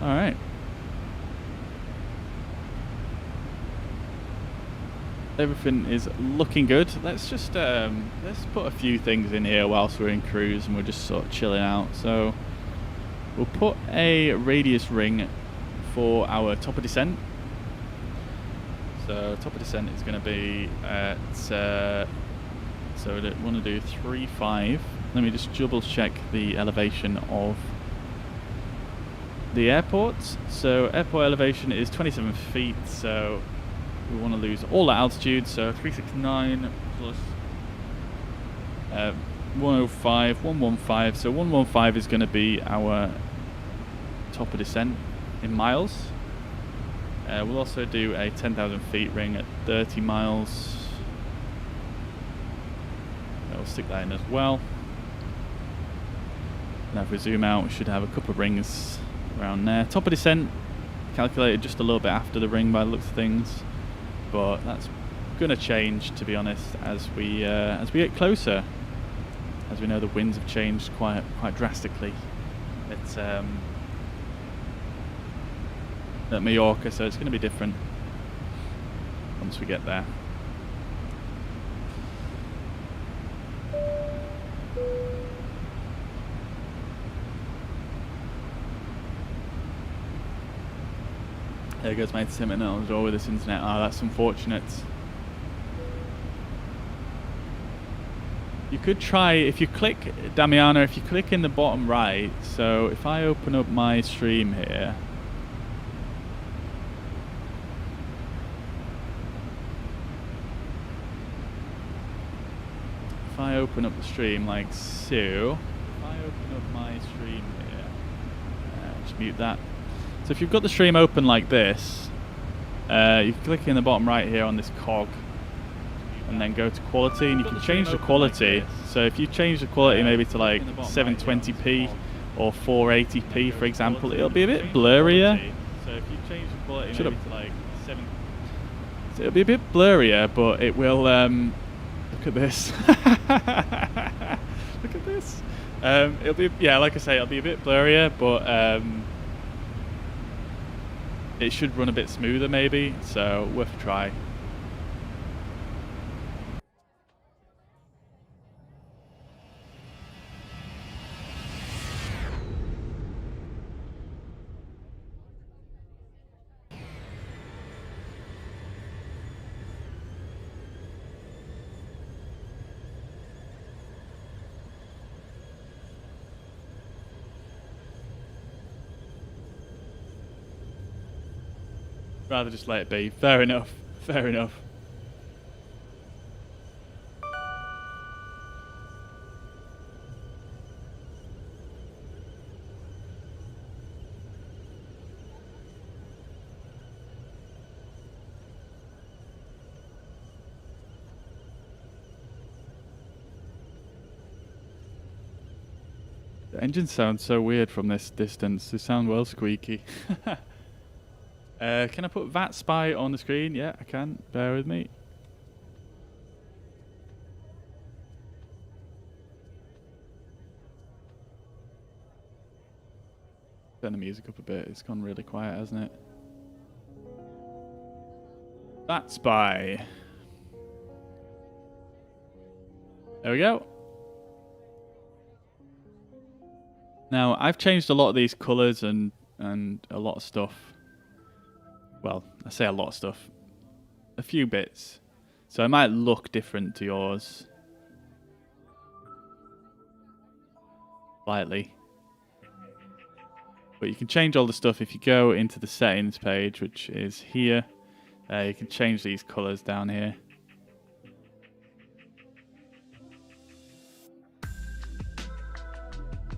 All right. Everything is looking good. Let's just let's put a few things in here whilst we're in cruise and we're just sort of chilling out. So we'll put a radius ring for our top of descent. So top of descent is going to be at so we want to do 3.5. Let me just double check the elevation of the airport. So airport elevation is 27 feet. So we want to lose all that altitude. So 369 plus 105, 115. So 115 is going to be our top of descent in miles. We'll also do a 10,000 feet ring at 30 miles. We'll stick that in as well. Now if we zoom out, we should have a couple of rings around there. Top of descent calculated just a little bit after the ring by the looks of things, but that's going to change, to be honest, as we get closer. As we know, the winds have changed quite drastically. It's at Mallorca, so it's going to be different once we get there. There goes my terminal as well with this internet. Oh, that's unfortunate. You could try, if you click, Damiana, if you click in the bottom right, so if I open up my stream here, if I open up the stream like so, if I open up my stream here, just mute that. So if you've got the stream open like this, you click in the bottom right here on this cog, and then go to quality, and you can change the quality. So if you change the quality maybe to like 720p or 480p, for example, it'll be a bit blurrier. So if you change the quality maybe to like 7, so it'll be a bit blurrier, but it will. Look at this. Look at this. It'll be, yeah, like I say, it'll be a bit blurrier, but it should run a bit smoother maybe. So worth a try. Rather just let it be. Fair enough. Fair enough. The engines sound so weird from this distance. They sound well squeaky. Can I put VAT Spy on the screen? Yeah, I can. Bear with me. Turn the music up a bit. It's gone really quiet, hasn't it? VAT Spy. There we go. Now, I've changed a lot of these colours and a lot of stuff. Well, I say a lot of stuff. A few bits. So it might look different to yours. Slightly. But you can change all the stuff if you go into the settings page, which is here. You can change these colours down here.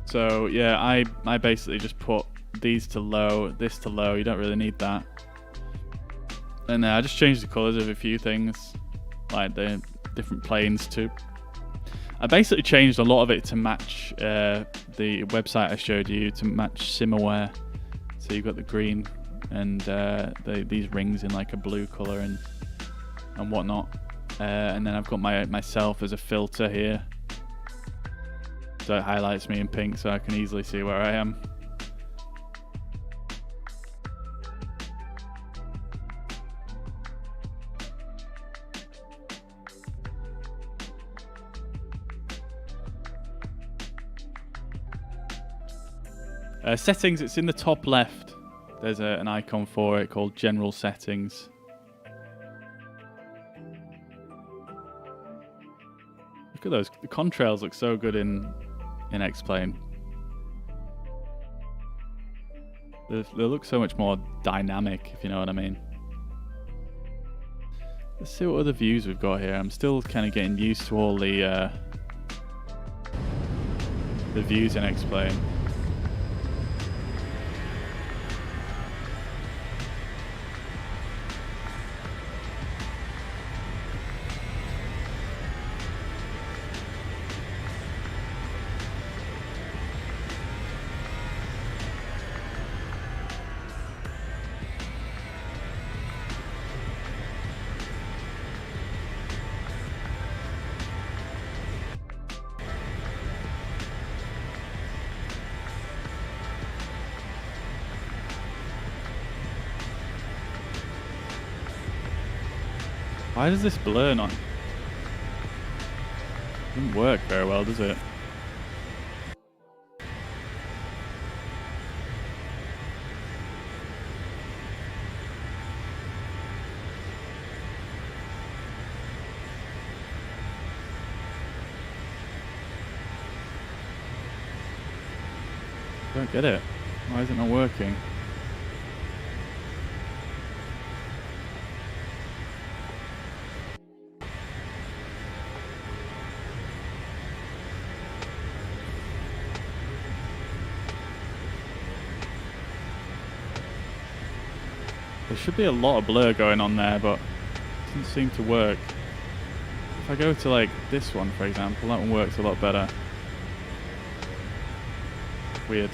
So yeah, I basically just put these to low, this to low. You don't really need that. And I just changed the colours of a few things, like the different planes too. I basically changed a lot of it to match the website I showed you, to match SimAware. So you've got the green and these rings in like a blue color and whatnot. And then I've got myself as a filter here. So it highlights me in pink so I can easily see where I am. Settings, it's in the top left. There's an icon for it called General Settings. Look at those. The contrails look so good in X-Plane. They look so much more dynamic, if you know what I mean. Let's see what other views we've got here. I'm still kind of getting used to all the views in X-Plane. Why does this blur not? Doesn't work very well, does it? Don't get it. Why is it not working? There should be a lot of blur going on there, but it doesn't seem to work. If I go to like this one, for example, that one works a lot better. Weird.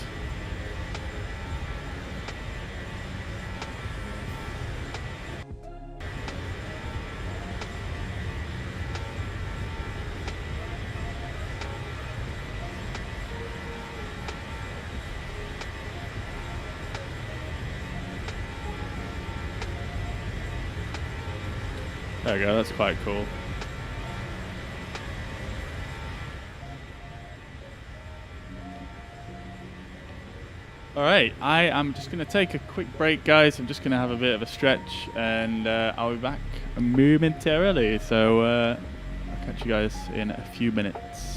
There we go, that's quite cool. Alright, I am just going to take a quick break, guys. I'm just going to have a bit of a stretch and I'll be back momentarily. So I'll catch you guys in a few minutes.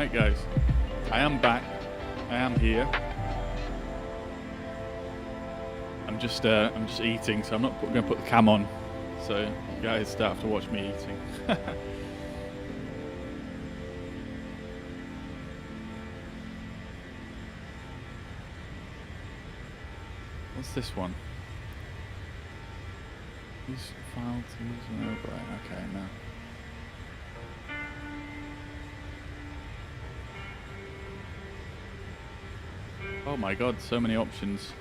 Right, guys, I am back. I am here. I'm just eating, so I'm not going to put the cam on, so you guys don't have to watch me eating. What's this one? Use file to use an overlay. Okay, no. Oh my god, so many options.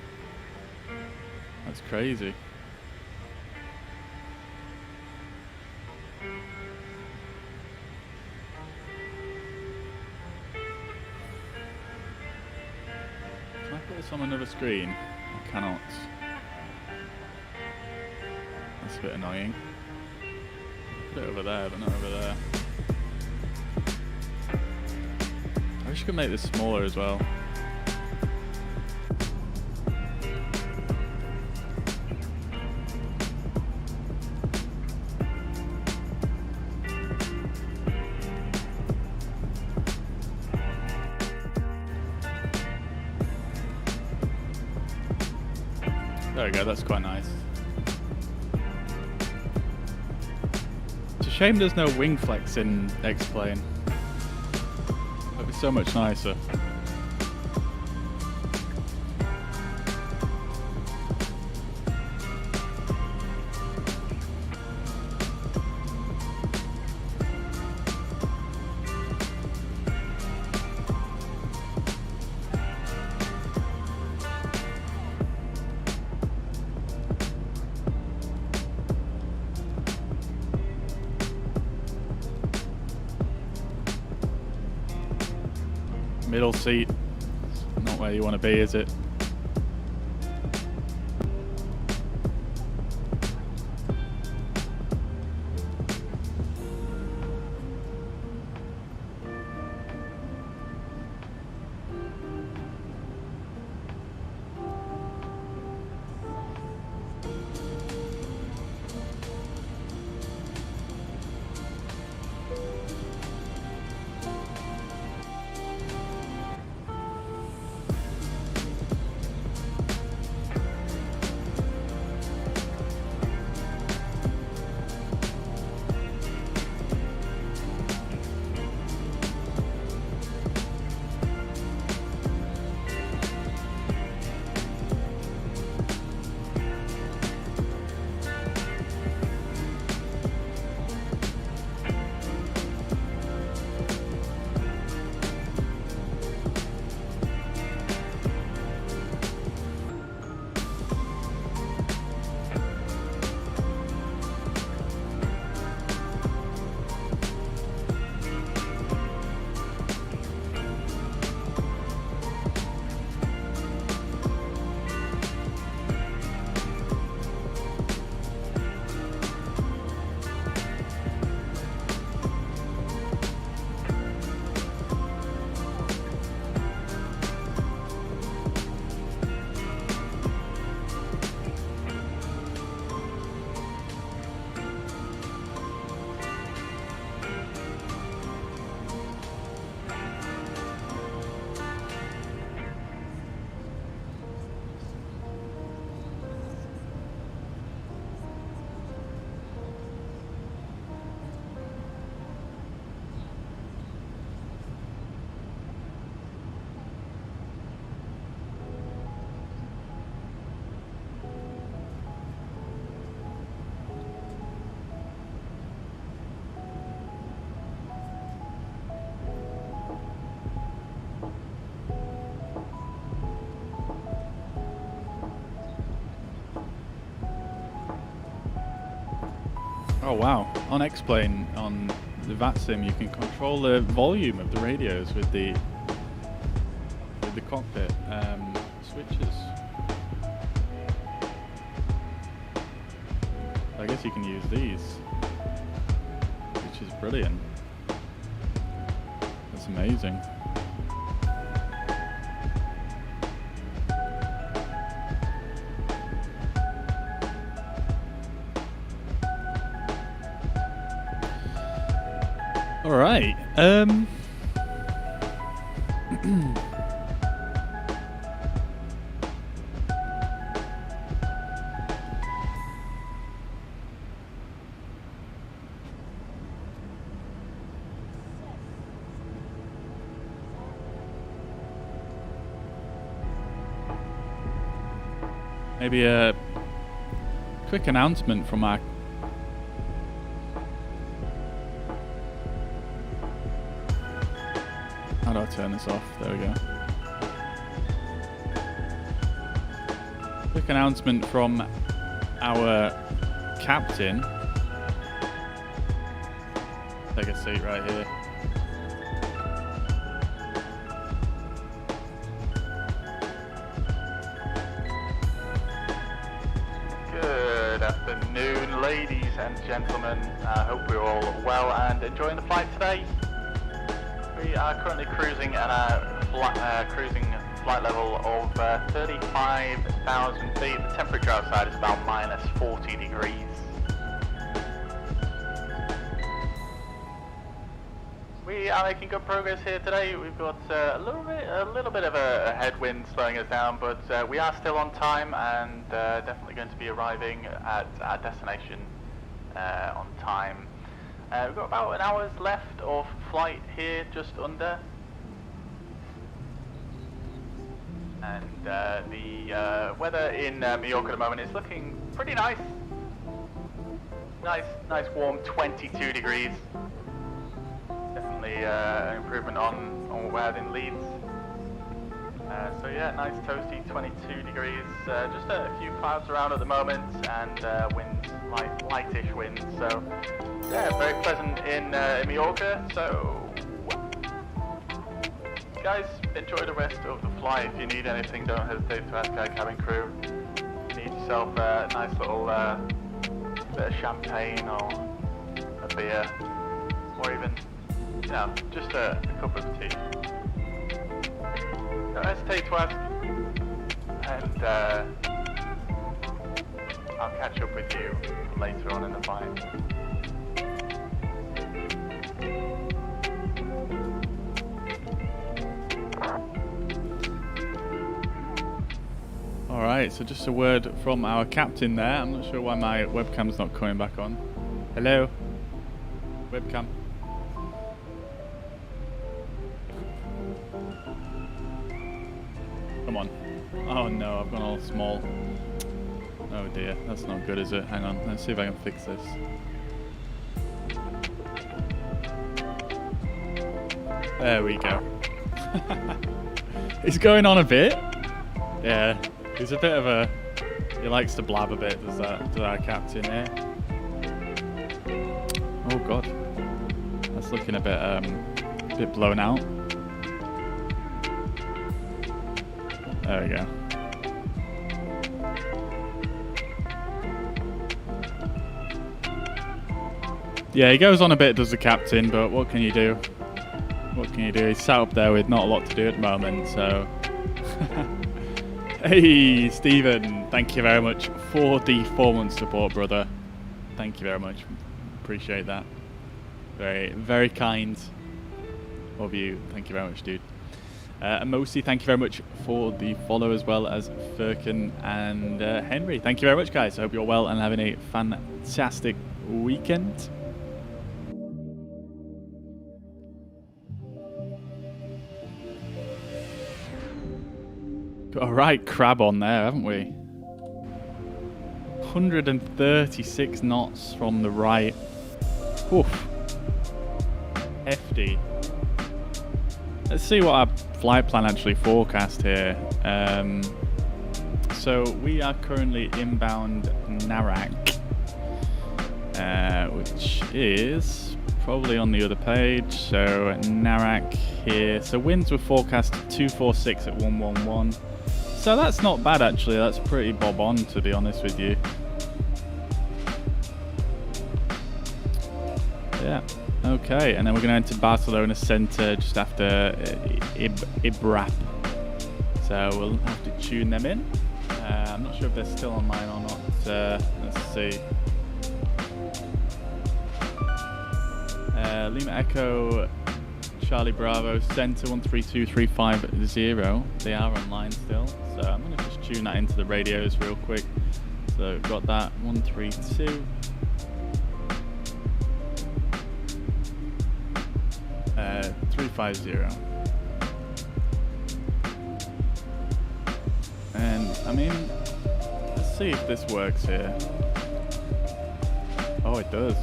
That's crazy. Can I put this on another screen? I cannot. That's a bit annoying. Put it over there, but not over there. I wish I could make this smaller as well. There we go, that's quite nice. It's a shame there's no wing flex in X-Plane. That'd be so much nicer. Middle seat, not where you want to be, is it? Oh wow, on X-Plane, on the Vatsim, you can control the volume of the radios with the cockpit switches. I guess you can use these, which is brilliant. That's amazing. All right. Maybe a quick announcement from our... How do I turn this off? There we go. Quick announcement from our captain. Take a seat right here. Good afternoon, ladies and gentlemen. I hope we're all well and enjoying the flight today. We are currently cruising at a cruising flight level of 35,000 feet. The temperature outside is about minus 40 degrees. We are making good progress here today. We've got a little bit of a headwind slowing us down, but we are still on time and definitely going to be arriving at our destination on time. We've got about an hour's left of flight here, just under. And the weather in Mallorca at the moment is looking pretty nice. Nice warm 22 degrees. Definitely an improvement on what we had in Leeds. So yeah, nice toasty 22 degrees. Just a few clouds around at the moment and winds, lightish winds. So yeah, very pleasant in Majorca. So guys, enjoy the rest of the flight. If you need anything, don't hesitate to ask our cabin crew. If you need yourself a nice little bit of champagne or a beer, or even, you know, just a cup of tea, don't hesitate to ask, and I'll catch up with you later on in the flight. Alright, so just a word from our captain there. I'm not sure why my webcam's not coming back on. Hello? Webcam. Come on. Oh no, I've gone all small. Oh dear, that's not good, is it? Hang on, let's see if I can fix this. There we go. It's going on a bit. Yeah, he's a bit of a... He likes to blab a bit, does our captain here. Oh god. That's looking a bit blown out. There we go. Yeah, he goes on a bit, does the captain, but what can you do? What can you do? He's sat up there with not a lot to do at the moment, so... Hey, Stephen, thank you very much for the 4-month support, brother. Thank you very much. Appreciate that. Very, very kind of you. Thank you very much, dude. Mosi, thank you very much for the follow, as well as Firkin and Henry. Thank you very much, guys. I hope you're well and having a fantastic weekend. Got a right crab on there, haven't we? 136 knots from the right. Oof. Hefty. Let's see what our flight plan actually forecast here. So we are currently inbound Narak, which is probably on the other page. So Narak here. So winds were forecast 246 at 111. So that's not bad actually. That's pretty bob on, to be honest with you. Yeah. Okay, and then we're going to enter Barcelona Centre just after Ibrap. So we'll have to tune them in. I'm not sure if they're still online or not. Let's see. Lima Echo Charlie Bravo, Center 132350. They are online still, so I'm going to just tune that into the radios real quick. So got that 132. 350. And I mean, let's see if this works here. Oh, it does.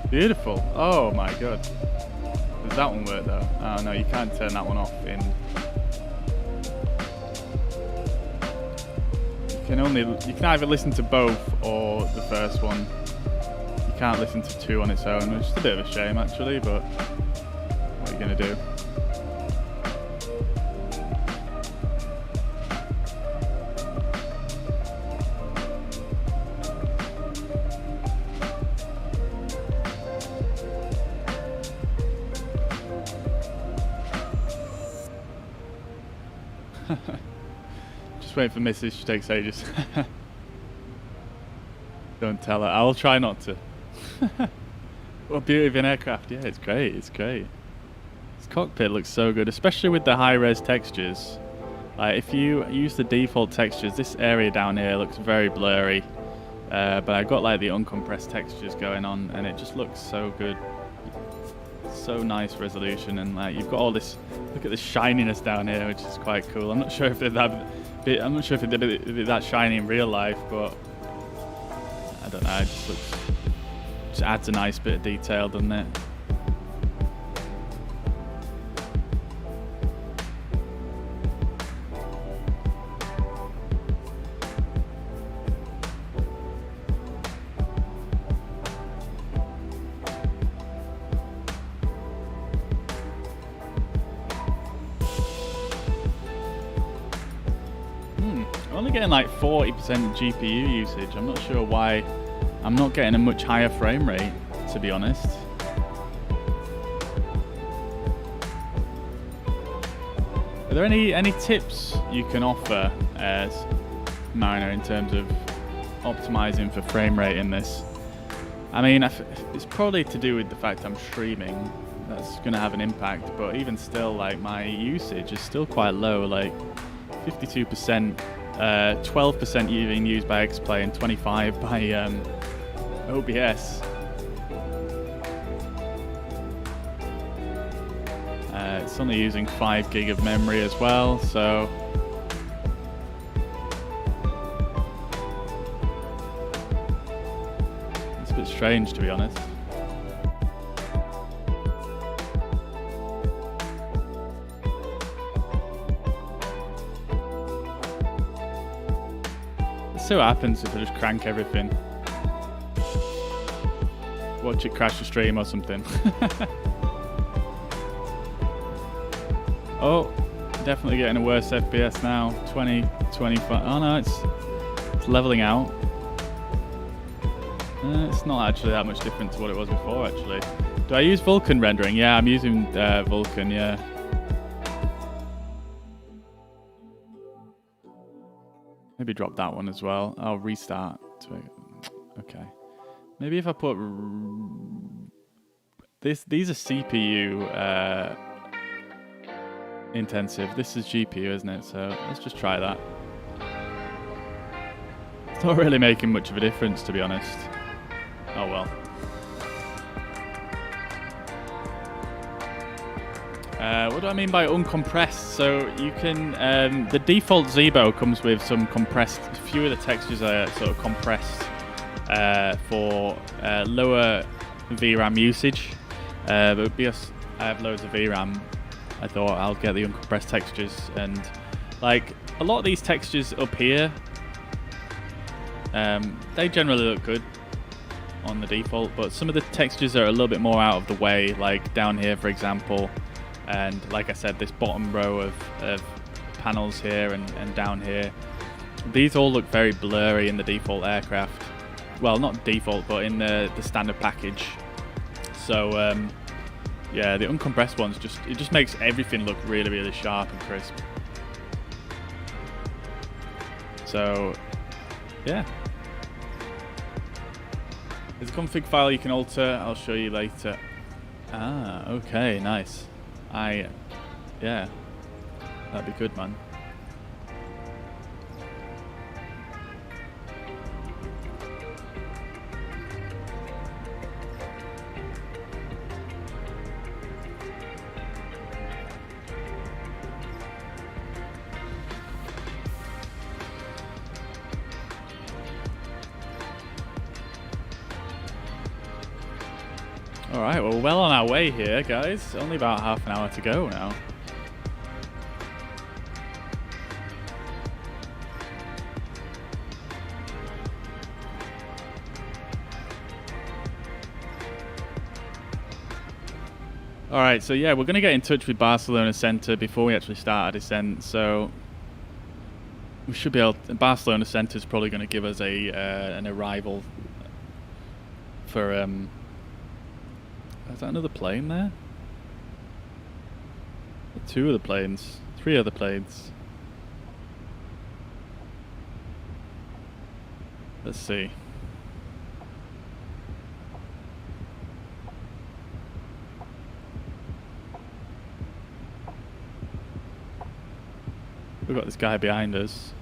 Beautiful. Oh my god. Does that one work though? Oh no, you can't turn that one off in. You can either listen to both or the first one. You can't listen to two on its own, which is a bit of a shame actually, but what are you gonna do? Wait for Mrs. She takes ages. Don't tell her. I will try not to. What beauty of an aircraft. Yeah, it's great. It's great. This cockpit looks so good, especially with the high-res textures. Like if you use the default textures, this area down here looks very blurry. But I got like the uncompressed textures going on, and it just looks so good. So nice resolution, and like you've got all this. Look at the shininess down here, which is quite cool. I'm not sure if I'm not sure if it did it that shiny in real life, but I don't know. It just adds a nice bit of detail, doesn't it? Getting like 40% GPU usage. I'm not sure why I'm not getting a much higher frame rate, to be honest. Are there any tips you can offer as Mariner in terms of optimizing for frame rate in this? I mean, it's probably to do with the fact I'm streaming. That's going to have an impact, but even still, like my usage is still quite low, like 52%. 12% being used by X-Play and 25% by OBS. It's only using 5 gig of memory as well, so it's a bit strange, to be honest. See what happens if I just crank everything. Watch it crash the stream or something. Oh, definitely getting a worse FPS now. 20, 25. Oh no, it's leveling out. It's not actually that much different to what it was before, actually. Do I use Vulkan rendering? Yeah, I'm using Vulkan, yeah. Maybe drop that one as well. I'll restart. Okay. Maybe if I put these are CPU intensive. This is GPU, isn't it? So let's just try that. It's not really making much of a difference, to be honest. Oh well. What do I mean by uncompressed? So you can, the default Zibo comes with some compressed, a few of the textures are sort of compressed for lower VRAM usage. But because I have loads of VRAM, I thought I'll get the uncompressed textures. And like a lot of these textures up here, they generally look good on the default, but some of the textures are a little bit more out of the way, like down here, for example. And like I said, this bottom row of panels here and down here, these all look very blurry in the default aircraft. Well, not default, but in the standard package. So yeah, the uncompressed ones just makes everything look really, really sharp and crisp. So yeah. There's a config file you can alter. I'll show you later. Ah, okay, nice. Yeah, that'd be good, man. Alright, well, we're well on our way here, guys. Only about half an hour to go now. Alright, so yeah, we're going to get in touch with Barcelona Centre before we actually start our descent, so we should be able to, Barcelona Centre is probably going to give us an arrival for, is that another plane there? 2 other planes, 3 other planes. Let's see. We've got this guy behind us.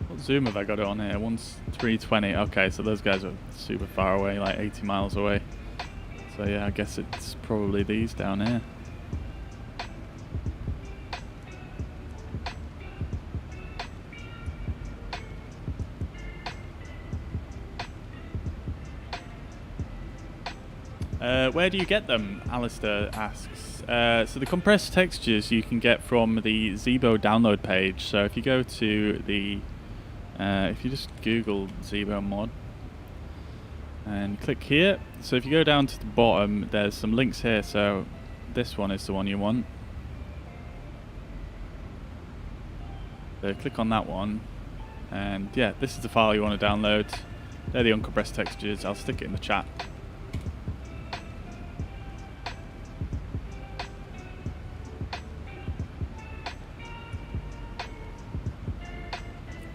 What zoom have I got it on here? 320. Okay, so those guys are super far away, like 80 miles away. So yeah, I guess it's probably these down here. Where do you get them? Alistair asks. So the compressed textures you can get from the Zibo download page. So if you go to the, if you just Google Zibo mod and click here. So if you go down to the bottom, there's some links here. So this one is the one you want. So click on that one, and yeah, this is the file you want to download. They're the uncompressed textures. I'll stick it in the chat.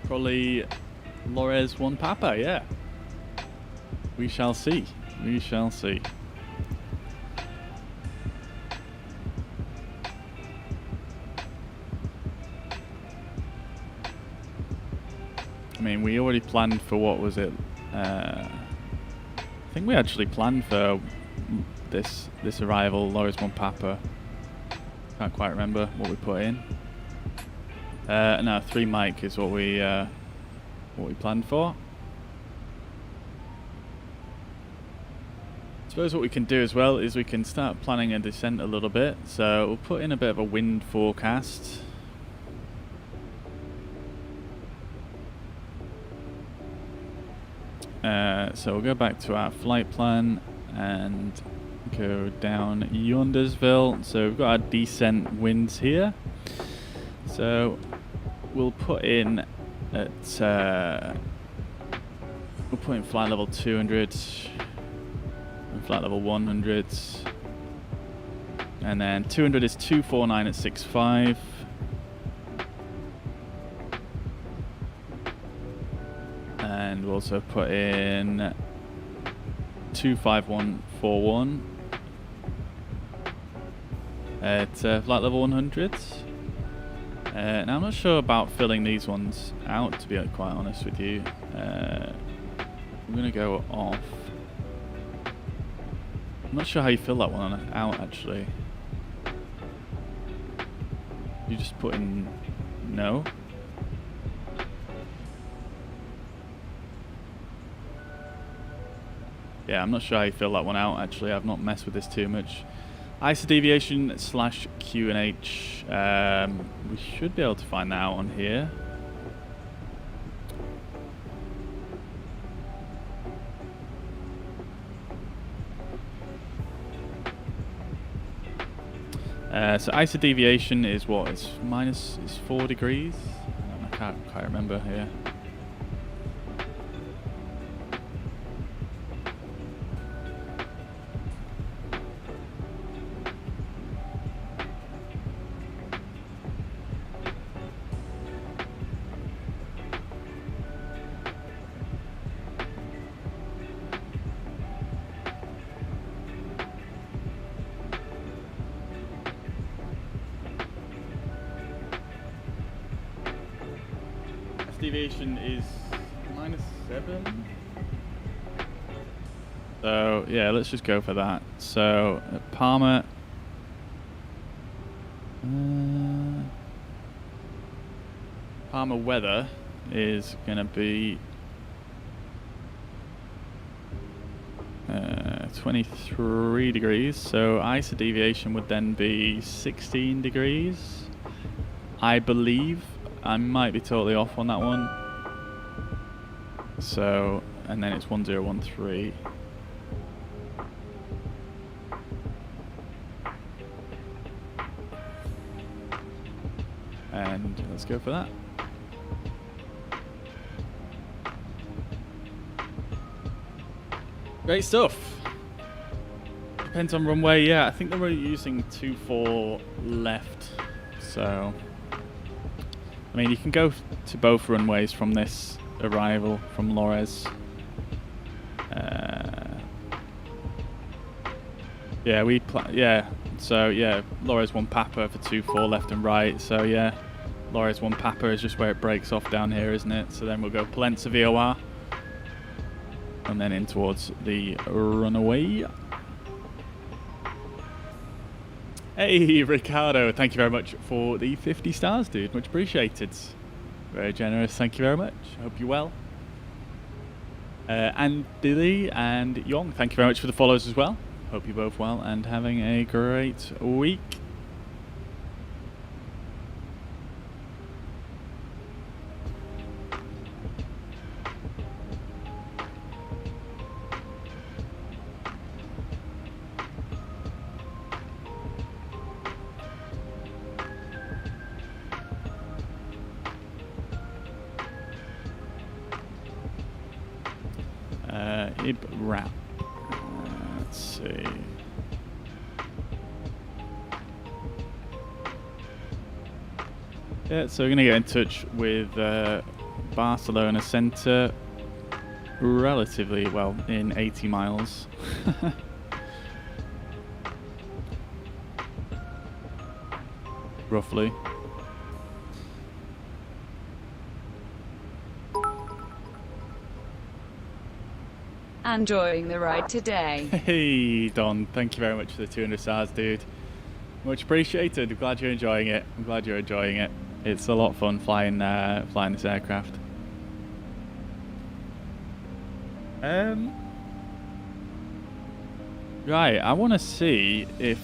Probably Lores 1 Papa, yeah. We shall see. We shall see. I mean, we already planned for, what was it? I think we actually planned for this arrival, Lores 1 Papa. Can't quite remember what we put in. No, 3 mic is what we planned for. I suppose what we can do as well is we can start planning a descent a little bit. So we'll put in a bit of a wind forecast. So we'll go back to our flight plan and go down Yondersville. So we've got our descent winds here. So we'll put in at we'll put in flight level 200 and flight level 100, and then 200 is 249 at 6.5. And we'll also put in 25141 at flight level 100. Now I'm not sure about filling these ones out, to be quite honest with you. I'm going to go off. I'm not sure how you fill that one out, actually. You just put in no. Yeah, I'm not sure how you fill that one out, actually. I've not messed with this too much. ISO deviation / QNH. We should be able to find that out on here. So ISO deviation is what? It's 4 degrees? I can't quite remember here. deviation is -7. So yeah, let's just go for that. So Palma. Palma weather is going to be 23 degrees, so ISO deviation would then be 16 degrees, I believe. I might be totally off on that one. So, and then it's 1013. And let's go for that. Great stuff. Depends on runway. Yeah, I think they were using 24 left. So, I mean, you can go to both runways from this arrival from Lores. Yeah, so yeah, Lores 1 Papa for 24 left and right. So yeah, Lores 1 Papa is just where it breaks off down here, isn't it? So then we'll go Palenza VOR. And then in towards the runaway. Hey, Ricardo, thank you very much for the 50 stars, dude. Much appreciated. Very generous, thank you very much. Hope you're well. And Dilly and Yong, thank you very much for the follows as well. Hope you're both well and having a great week. Wrap. Let's see. Yeah, so we're going to get in touch with Barcelona Centre relatively, well, in 80 miles. Roughly. Enjoying the ride today. Hey Don, thank you very much for the 200 stars, dude. Much appreciated. I'm glad you're enjoying it. I'm glad you're enjoying it. It's a lot of fun flying this aircraft. Right, I want to see if...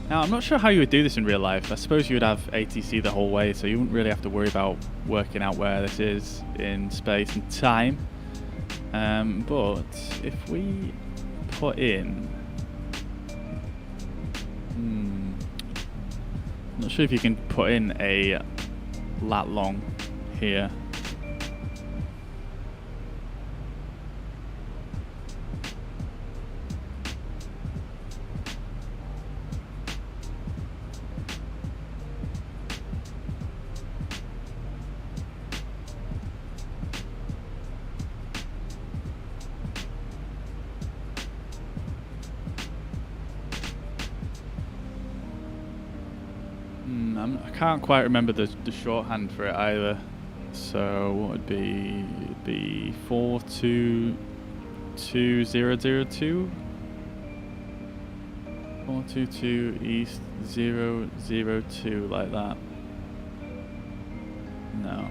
Now, I'm not sure how you would do this in real life. I suppose you would have ATC the whole way, so you wouldn't really have to worry about working out where this is in space and time. But if we put in... I'm not sure if you can put in a lat long here. I can't quite remember the shorthand for it either. So what would be? It'd be 422002. 422 East 002, like that. No.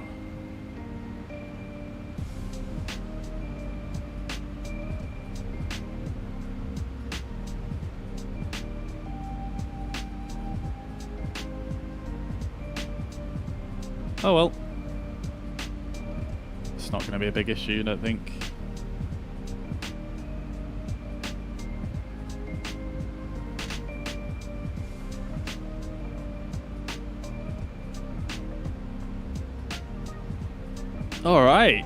Oh well. It's not going to be a big issue, I don't think. Alright.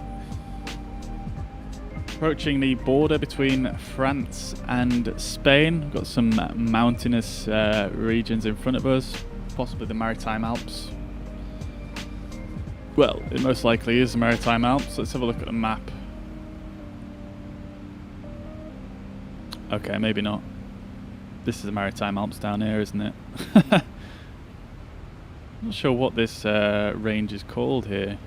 Approaching the border between France and Spain. We've got some mountainous regions in front of us, possibly the Maritime Alps. Well, it most likely is the Maritime Alps. Let's have a look at the map. Okay, maybe not. This is the Maritime Alps down here, isn't it? Not sure what this range is called here.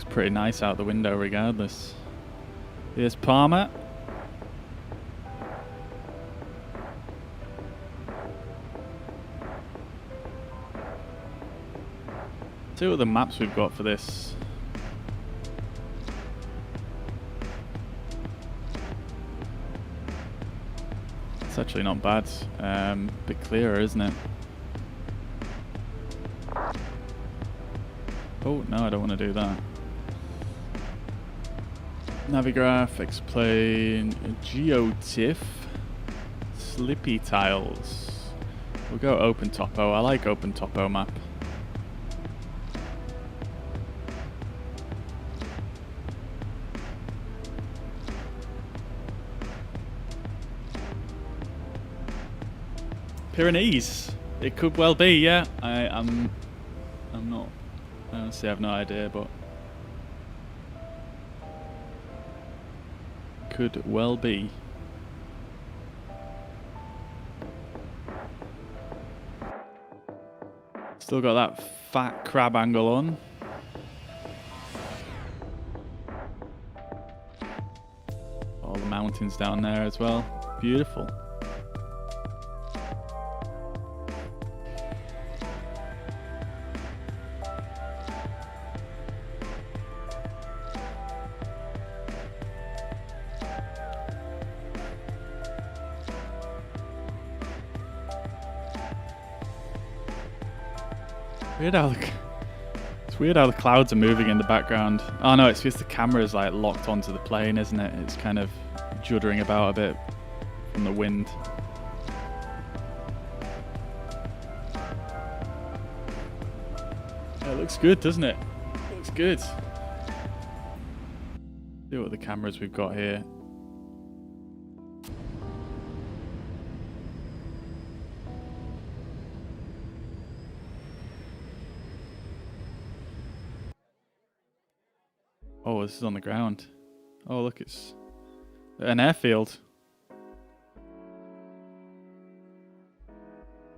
Looks pretty nice out the window regardless. Here's Palma. See what the maps we've got for this. It's actually not bad. Bit clearer, isn't it? Oh, no, I don't want to do that. Navigraph, explain, geotiff, slippy tiles. We'll go open topo. I like open topo map. Pyrenees. It could well be, yeah. I'm not. I honestly have no idea, but could well be. Still got that fat crab angle on. All the mountains down there as well. Beautiful. It's weird how the clouds are moving in the background. Oh no, it's just the camera's like locked onto the plane, isn't it? It's kind of juddering about a bit from the wind. Yeah, it looks good, doesn't it? It looks good. See what the cameras we've got here. Oh, this is on the ground. Oh, look, it's an airfield.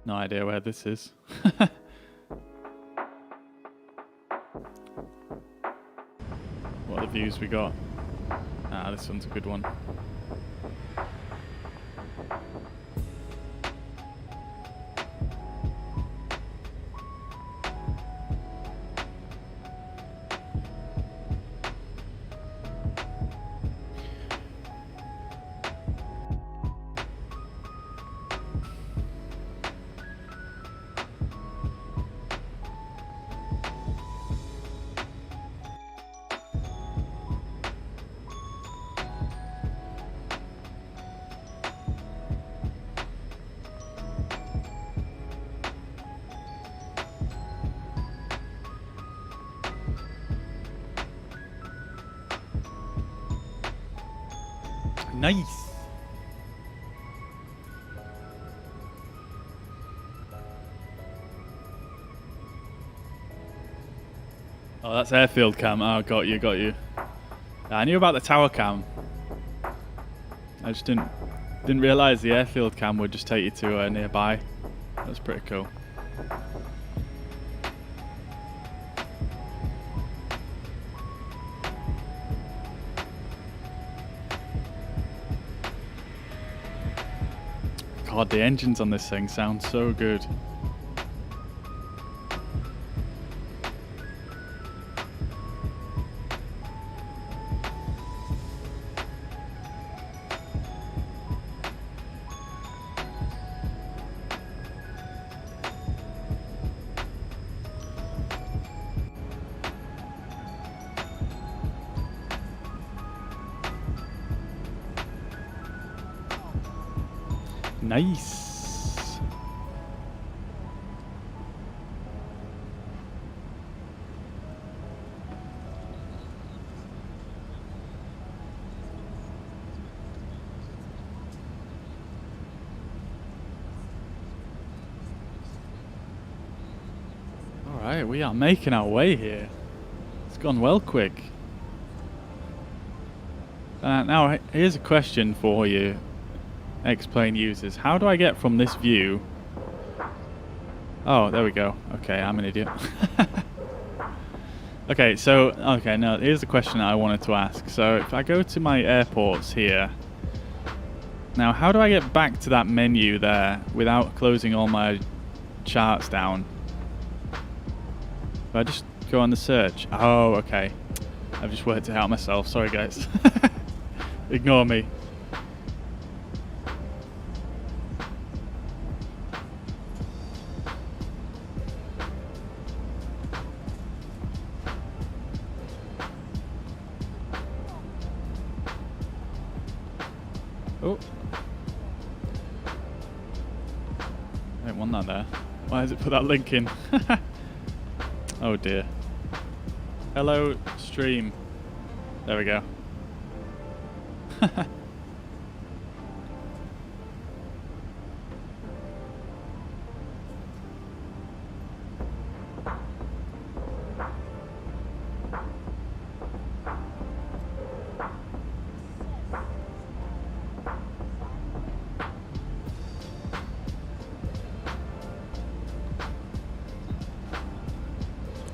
No idea where this is. What are the views we got? Ah, this one's a good one. Nice. Oh, that's airfield cam. Oh, got you, got you. I knew about the tower cam. I just didn't realise the airfield cam would just take you to nearby. That's pretty cool. God, the engines on this thing sound so good. Nice. All right, we are making our way here. It's gone well quick. Now, here's a question for you. Explain users. How do I get from this view? Oh, there we go. Okay, I'm an idiot. Okay, so, no, here's the question that I wanted to ask. So if I go to my airports here, now how do I get back to that menu there without closing all my charts down? If I just go on the search. Oh, okay. I've just worked it out myself. Sorry, guys. Ignore me. Oh. I don't want that there. Why has it put that link in? Oh dear. Hello, stream. There we go.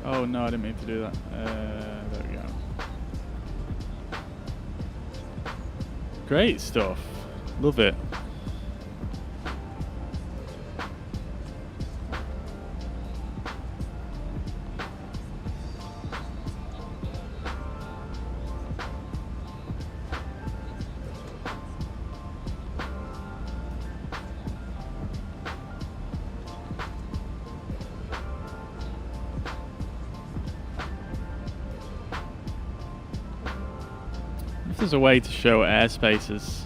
Oh no, I didn't mean to do that. There we go. Great stuff. Love it. There's a way to show airspaces.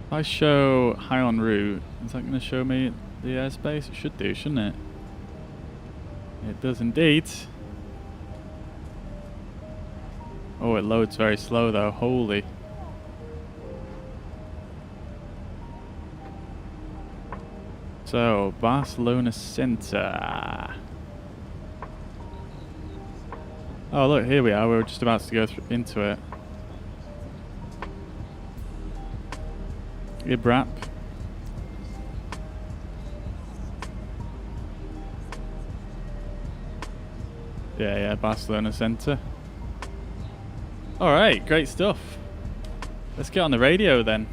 If I show high on route, is that going to show me the airspace? It should do, shouldn't it? It does indeed. Oh, it loads very slow though, holy. So, Barcelona Centre. Oh look, here we are, we were just about to go into it. Ibrap. Yeah, Barcelona Centre. Alright, great stuff. Let's get on the radio then.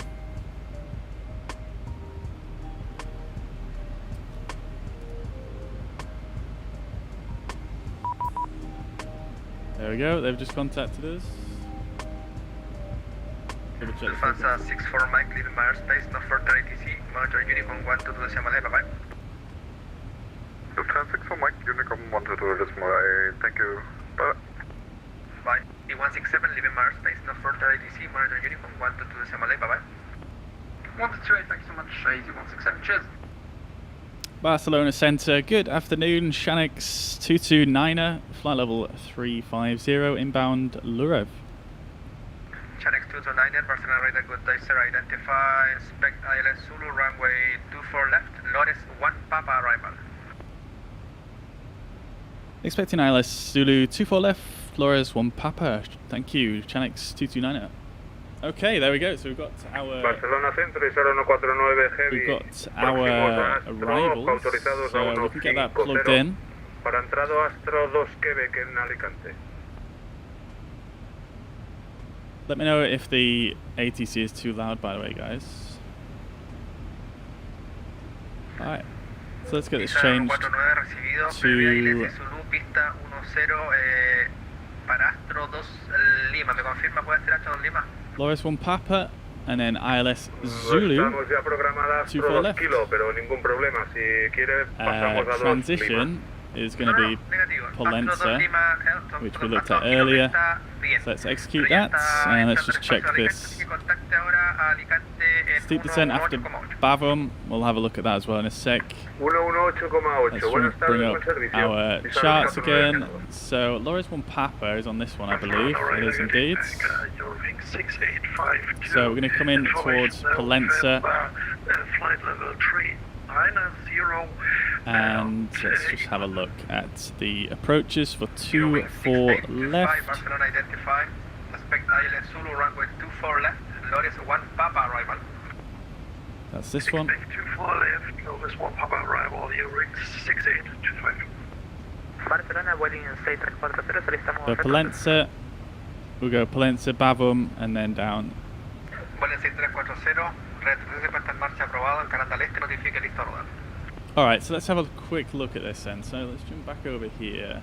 There we go, they've just contacted us. Lufthansa 64 Mike, leaving my airspace, no further ATC, monitor Unicorn 1 to the decimal, bye-bye. Lufthansa 64 Mike, Unicorn 1 to the decimal, thank you, bye. Bye. E167, leaving my airspace, no further ATC, monitor Unicorn 1 to the decimal, bye-bye. 128, thank you so much, E167, cheers. Barcelona Centre, good afternoon, shadeX 229er, flight level 350, inbound Lurev. shadeX 229er, Barcelona radar, good day sir, identify, expect ILS Zulu, runway 24 left, Lores 1 Papa arrival. Expecting ILS Zulu 24 left, Flores 1 Papa, thank you, shadeX 229er. Okay, there we go. So we've got our Barcelona Centre 0149 Heavy. We've got our arrivals, so we can get that plugged in. Para entrado Astro 2 Quebec en Alicante. Let me know if the ATC is too loud, by the way, guys. Alright, so let's get this changed to Loris 1 Papa, and then ILS Zulu 24 left. Transition is going to be Pollenza, which we looked at earlier. So let's execute that, and let's just check this. Steep descent after Bavum, we'll have a look at that as well in a sec. Let's bring up our charts again. So Loris 1 Papa is on this one, I believe. It is indeed. So we're going to come in towards Pollenza. And let's just have a look at the approaches for 24 left. Barcelona identified. Expect ILS Zulu runway 24 left. Lores 1 Papa arrival. That's this one. 24 left, Novus 1 Papa arrival, you rings 6825. Barcelona, Boeing 6340, solicitamos... So Pollenza, we'll go Pollenza, Bavum, and then down. Boeing 6340, red 13 puesta en marcha aprobado, encarando al este, notifique listo a rodar. Alright, so let's have a quick look at this then. So let's jump back over here.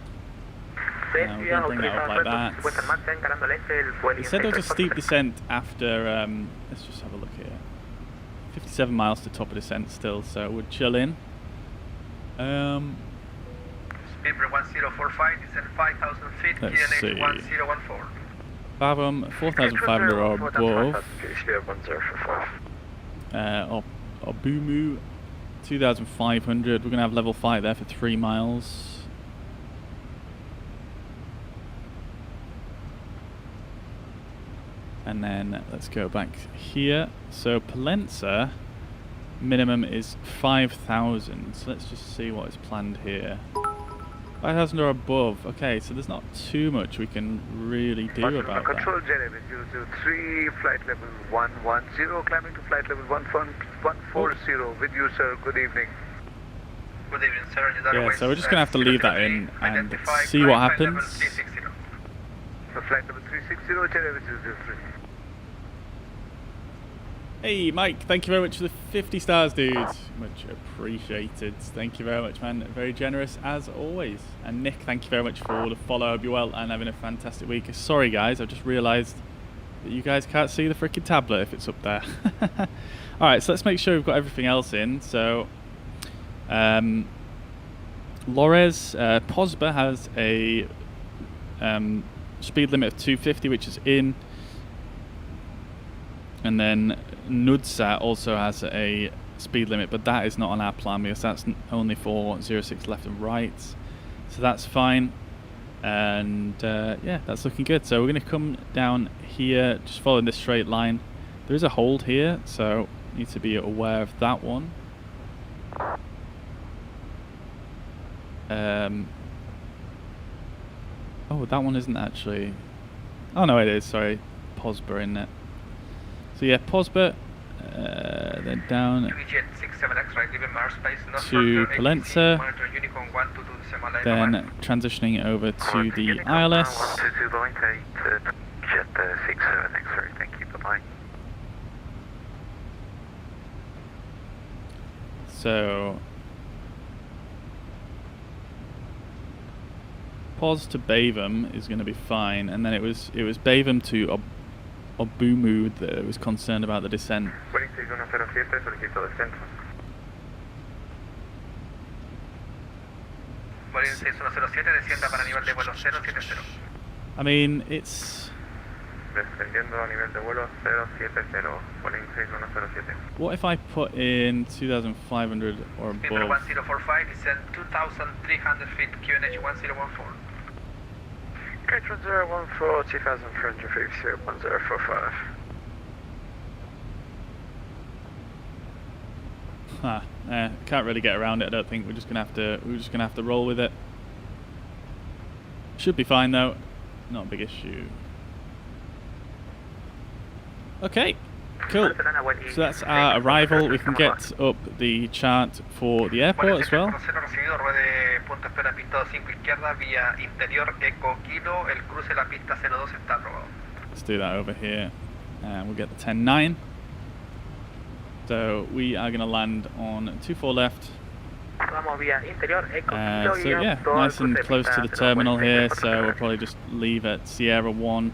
We're going to bring that up like that. It said there was a steep descent after, let's just have a look here. 57 miles to top of descent still, so we're chilling. Speed 1045, descend 5,000 feet, Let's see. QNH 1014. Fathom, 4,500 or above. Obumu, 2,500. We're going to have level 5 there for 3 miles. And then let's go back here. So Pollenza, minimum is 5,000. So let's just see what is planned here. 5,000 or above. Okay, so there's not too much we can really do about Control that. JetAir 003, flight level 110, climbing to flight level 140 with you, sir. Good evening. Good evening, sir. Yeah, so we're just going to have to leave that in and see what happens. Flight level 360, JetAir 003. Hey Mike, thank you very much for the 50 stars, dude. Much appreciated. Thank you very much, man. Very generous as always. And Nick, thank you very much for the follow. Hope you're well and having a fantastic week. Sorry guys, I've just realised that you guys can't see the freaking tablet if it's up there. Alright, so let's make sure we've got everything else in. So, Lores, Posba has a speed limit of 250, which is in. And then Nudsa also has a speed limit, but that is not on our plan because that's only for 06 left and right. So that's fine. And yeah, that's looking good. So we're going to come down here, just following this straight line. There is a hold here, so you need to be aware of that one. Oh, that one isn't actually... Oh no, it is, sorry. Posba in it. So yeah, Posba, then down to Pollenza, then transitioning over to the ILS. Jet2 thank you, bye-bye. So Pos to Bavum is going to be fine, and then it was Bavum to Obumu that was concerned about the descent. Boeing 6107, solicito descenso. Boeing 6107, descienda para nivel de vuelo 070. I mean, it's... Descendiendo a nivel de vuelo 070, Boeing 6107. What if I put in 2,500 or above? Speed 1045, descend 2,300 feet, QNH 1014. Catron 014, 2,350, 1045. Can't really get around it. I don't think we're just gonna have to roll with it. Should be fine though. Not a big issue. Okay, cool. So that's our arrival. We can get up the chart for the airport as well. Let's do that over here. And we'll get the 10-9. So we are going to land on 24 left. So yeah, nice and close to the terminal here. So we'll probably just leave at Sierra 1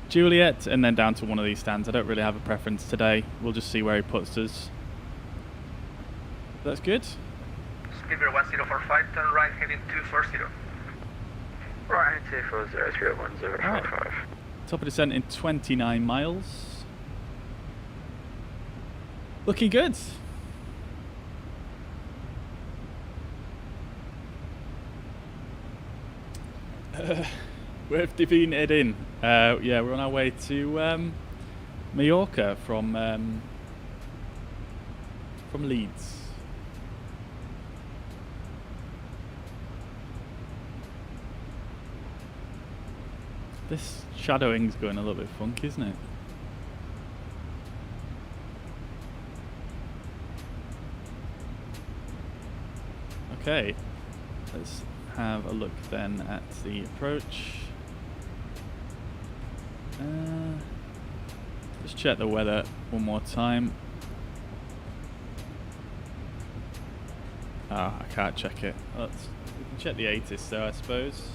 Juliet and then down to one of these stands. I don't really have a preference today. We'll just see where he puts us. That's good. Speedbird 1045, turn right heading 240. Right, 240, 1045. Top of descent in 29 miles. Looking good. Where have they been heading? Yeah, we're on our way to Mallorca from Leeds. This shadowing's going a little bit funky, isn't it? Okay, let's have a look then at the approach. Let's check the weather one more time. Oh, I can't check it. We can check the 80s though, I suppose.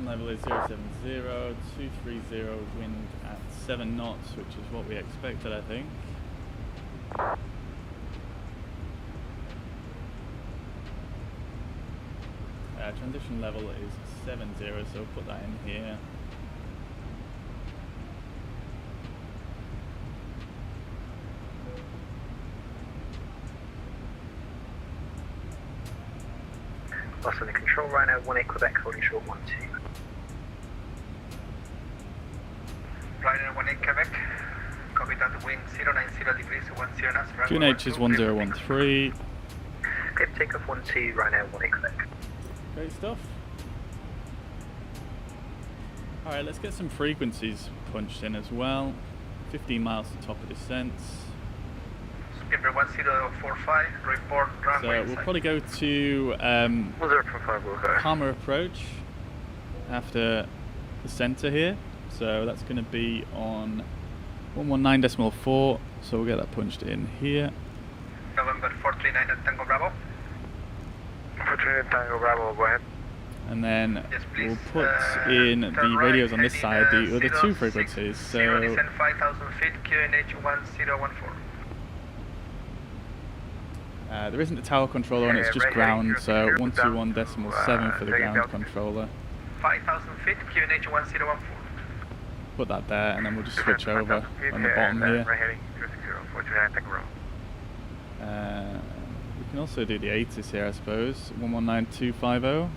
Level is 070, 230, wind at 7 knots, which is what we expected, I think. Transition level is 70, so we'll put that in here. Lost under control right now, 18 Quebec, holding short 12. Ryder 18 Quebec, copy that, wind 090 degrees, 10 knots. QNH is 1013. Okay, takeoff 12 right now, 18 Quebec. Great stuff. Alright, let's get some frequencies punched in as well. 15 miles to top of descent. Skipper 1045, report runway. So we'll probably go to 1045, Palma approach after the center here. So that's going to be on 119.4, so we'll get that punched in here. November 439 at Tango Bravo. 439 Tango Bravo, go ahead. And then Yes, we'll please, put in the turn radios right, on this side, heading, the other 2 060, frequencies. So 0 5,000 feet, QNH 1014. there isn't a tower controller on it, it's just ground, so 121.7 for the ground controller. 5,000 feet, QNH 1014. Put that there, and then we'll just switch over on the bottom here. We can also do the 80s here, I suppose. 119250.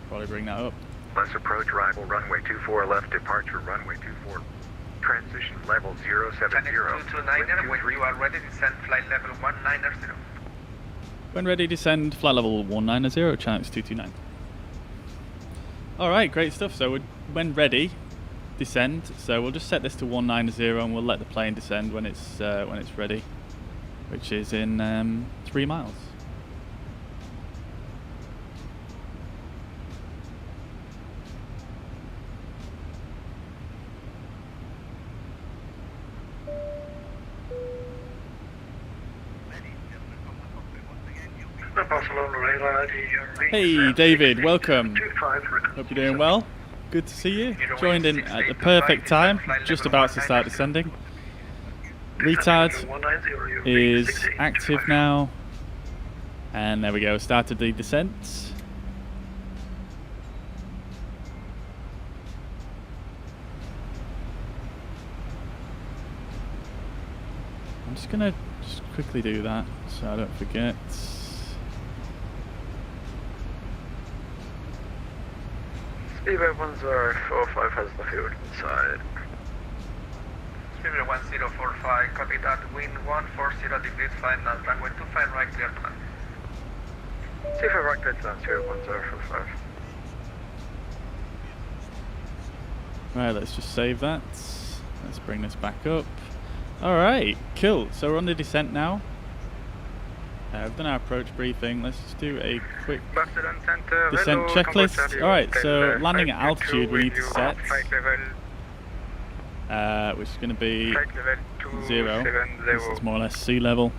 Probably bring that up. Let's approach arrival runway 24 left, departure runway 24. Transition level 070. 229er, when you are ready, descend flight level 190. When ready, descend flight level 190, channel 229. Alright, great stuff. So when ready, descend. So we'll just set this to 190 and we'll let the plane descend when it's ready, which is in 3 miles. Hey David, welcome. Hope you're doing well. Good to see you. Joined in at the perfect time, just about to start descending. Retard is active now. And there we go, started the descent. I'm just gonna quickly do that so I don't forget. Speedway 1045 has the fuel inside. Speedway 1045, copy that, wind 140 degrees, flying now, runway 25 right, clear to land. Speedway right, clear to land, Speedway 1045. Right, let's just save that. Let's bring this back up. Alright, cool. So we're on the descent now. We've done our approach briefing. Let's just do a quick descent checklist. Alright, so landing at altitude we need to set, which is going to be 0. This is more or less sea level.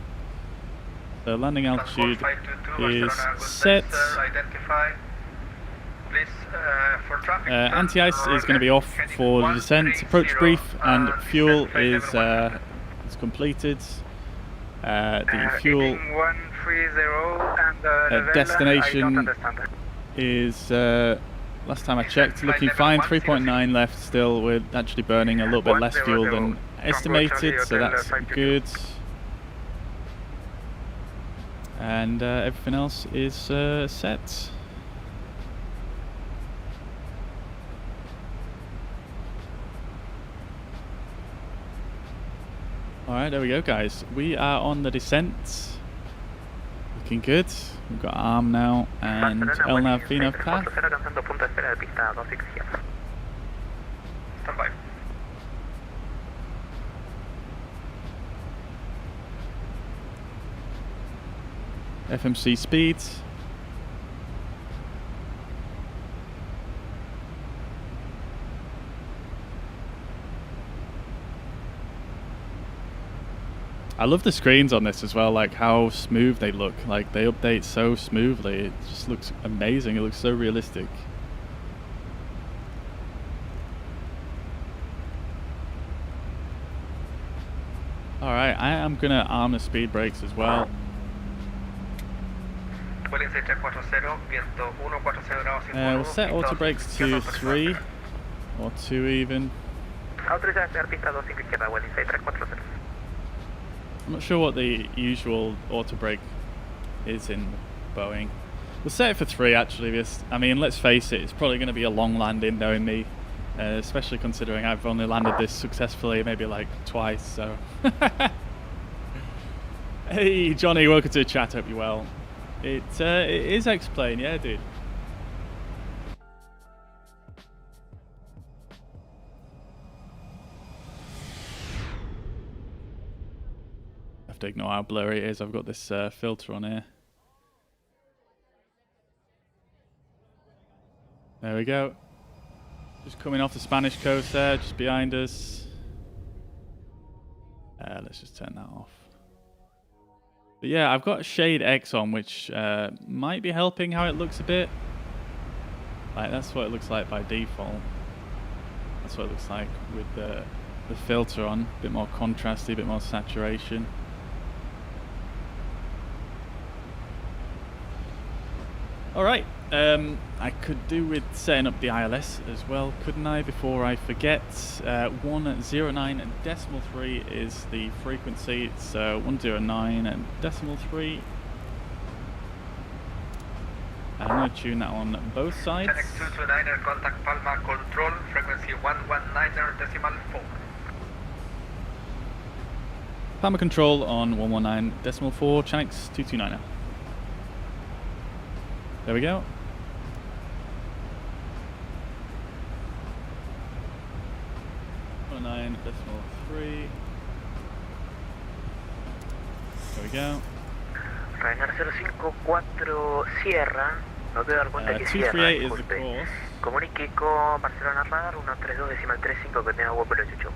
So landing altitude is set. Anti-ice is going to be off for the descent. Approach brief and fuel is completed. The fuel destination is, last time I checked, looking fine. 3.9 left still. We're actually burning a little bit less fuel than estimated, so that's good. And everything else is set. Alright, there we go, guys. We are on the descent. Looking good. We've got ARM now and LNAV VNAV path. Stand by. FMC speed. I love the screens on this as well, like how smooth they look. Like they update so smoothly. It just looks amazing. It looks so realistic. Alright, I am gonna arm the speed brakes as well. We'll set auto brakes to 3 or 2 even. I'm not sure what the usual auto brake is in Boeing. We'll set it for 3 actually, because, I mean, let's face it, it's probably going to be a long landing knowing me, especially considering I've only landed this successfully maybe like twice, so. Hey Johnny, welcome to the chat, hope you're well. It is X-Plane, yeah dude. I have to ignore how blurry it is, I've got this filter on here. There we go. Just coming off the Spanish coast there, just behind us. Let's just turn that off. But yeah, I've got shadeX on, which might be helping how it looks a bit. Like that's what it looks like by default. That's what it looks like with the filter on. A bit more contrasty, a bit more saturation. Alright, I could do with setting up the ILS as well, couldn't I, before I forget. 109.3 is the frequency, so 109.3. I'm going to tune that on both sides. SimToolKit contact Palma control, frequency 119.4. Palma control on 119.4, ShadeX 229. There we go. .9.3. There we go. Ryanair 054 Sierra. No te dar cuenta que Sierra. 238 is the course. Comunique con Barcelona Radar 132.35 que tenga vuelo 88.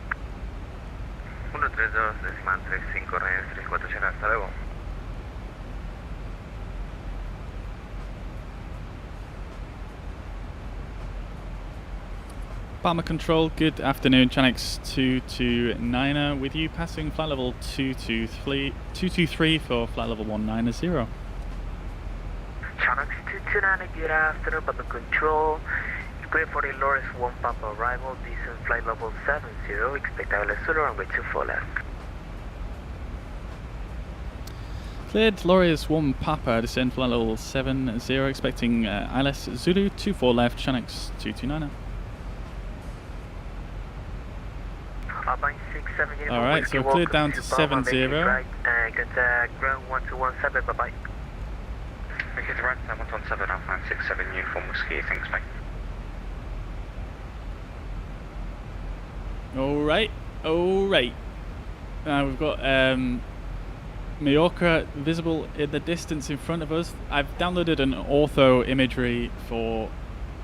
132.35 Ryanair 34 Sierra. Hasta luego. Palma control, good afternoon, ShadeX 229 with you, passing flight level 223 for flight level 190. ShadeX 229, good afternoon, Palma control. Clear for the Loris 1 Papa arrival, descent flight level 70, expect ILS Zulu, runway 24 left. Cleared, Loris 1 Papa, descend flight level 70, expecting ILS Zulu 24 left, ShadeX 229. Alright, so cleared down to 70. Right, contact ground 1217, bye-bye. Okay, to right, 117, Alpha 967, uniform whiskey, thanks mate. Alright, alright. Now we've got Mallorca visible in the distance in front of us. I've downloaded an Ortho imagery for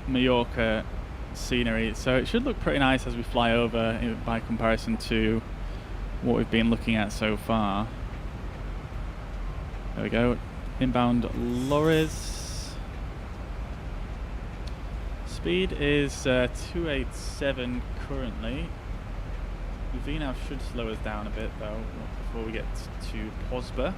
Mallorca scenery, so it should look pretty nice as we fly over by comparison to what we've been looking at so far. There we go, inbound Loris. Speed is 287 currently. The VNAV should slow us down a bit though before we get to Posba.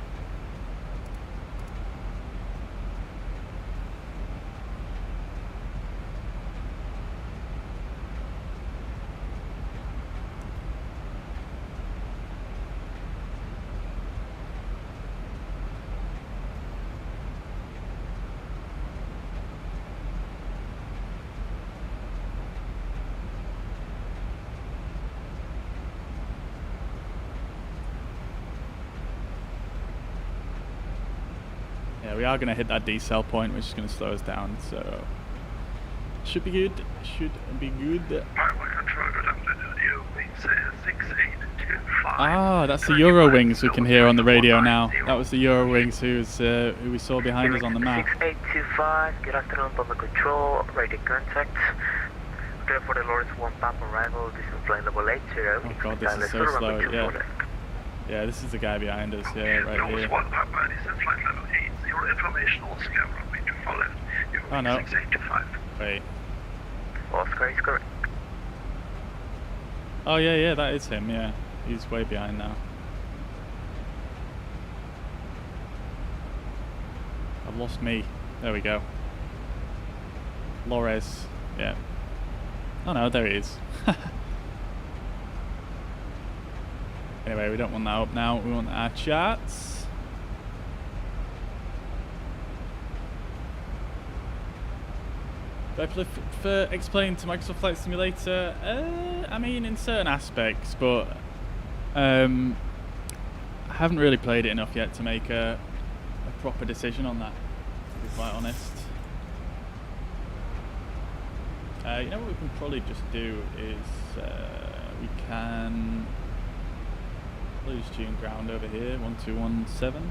Yeah, we are going to hit that decel point, which is going to slow us down, so should be good. Should be good. Ah, that's the Eurowings we can hear on the radio now. That was the Eurowings who we saw behind us on the map. 6825, good afternoon, Palma Control, radio contact. Clear for the Lawrence 1 Papa arrival, this is flight level 80. Oh god, this is so slow, yeah. Yeah, this is the guy behind us, yeah, right here. Oh no. Wait. Oscar is correct. Oh yeah, that is him, yeah. He's way behind now. I've lost me. There we go. Lores, yeah. Oh no, there he is. Anyway, we don't want that up now, we want our charts. Do I prefer explaining to Microsoft Flight Simulator? I mean, in certain aspects, but I haven't really played it enough yet to make a proper decision on that, to be quite honest. You know what we can probably just do is we can lose tune ground over here, 1217.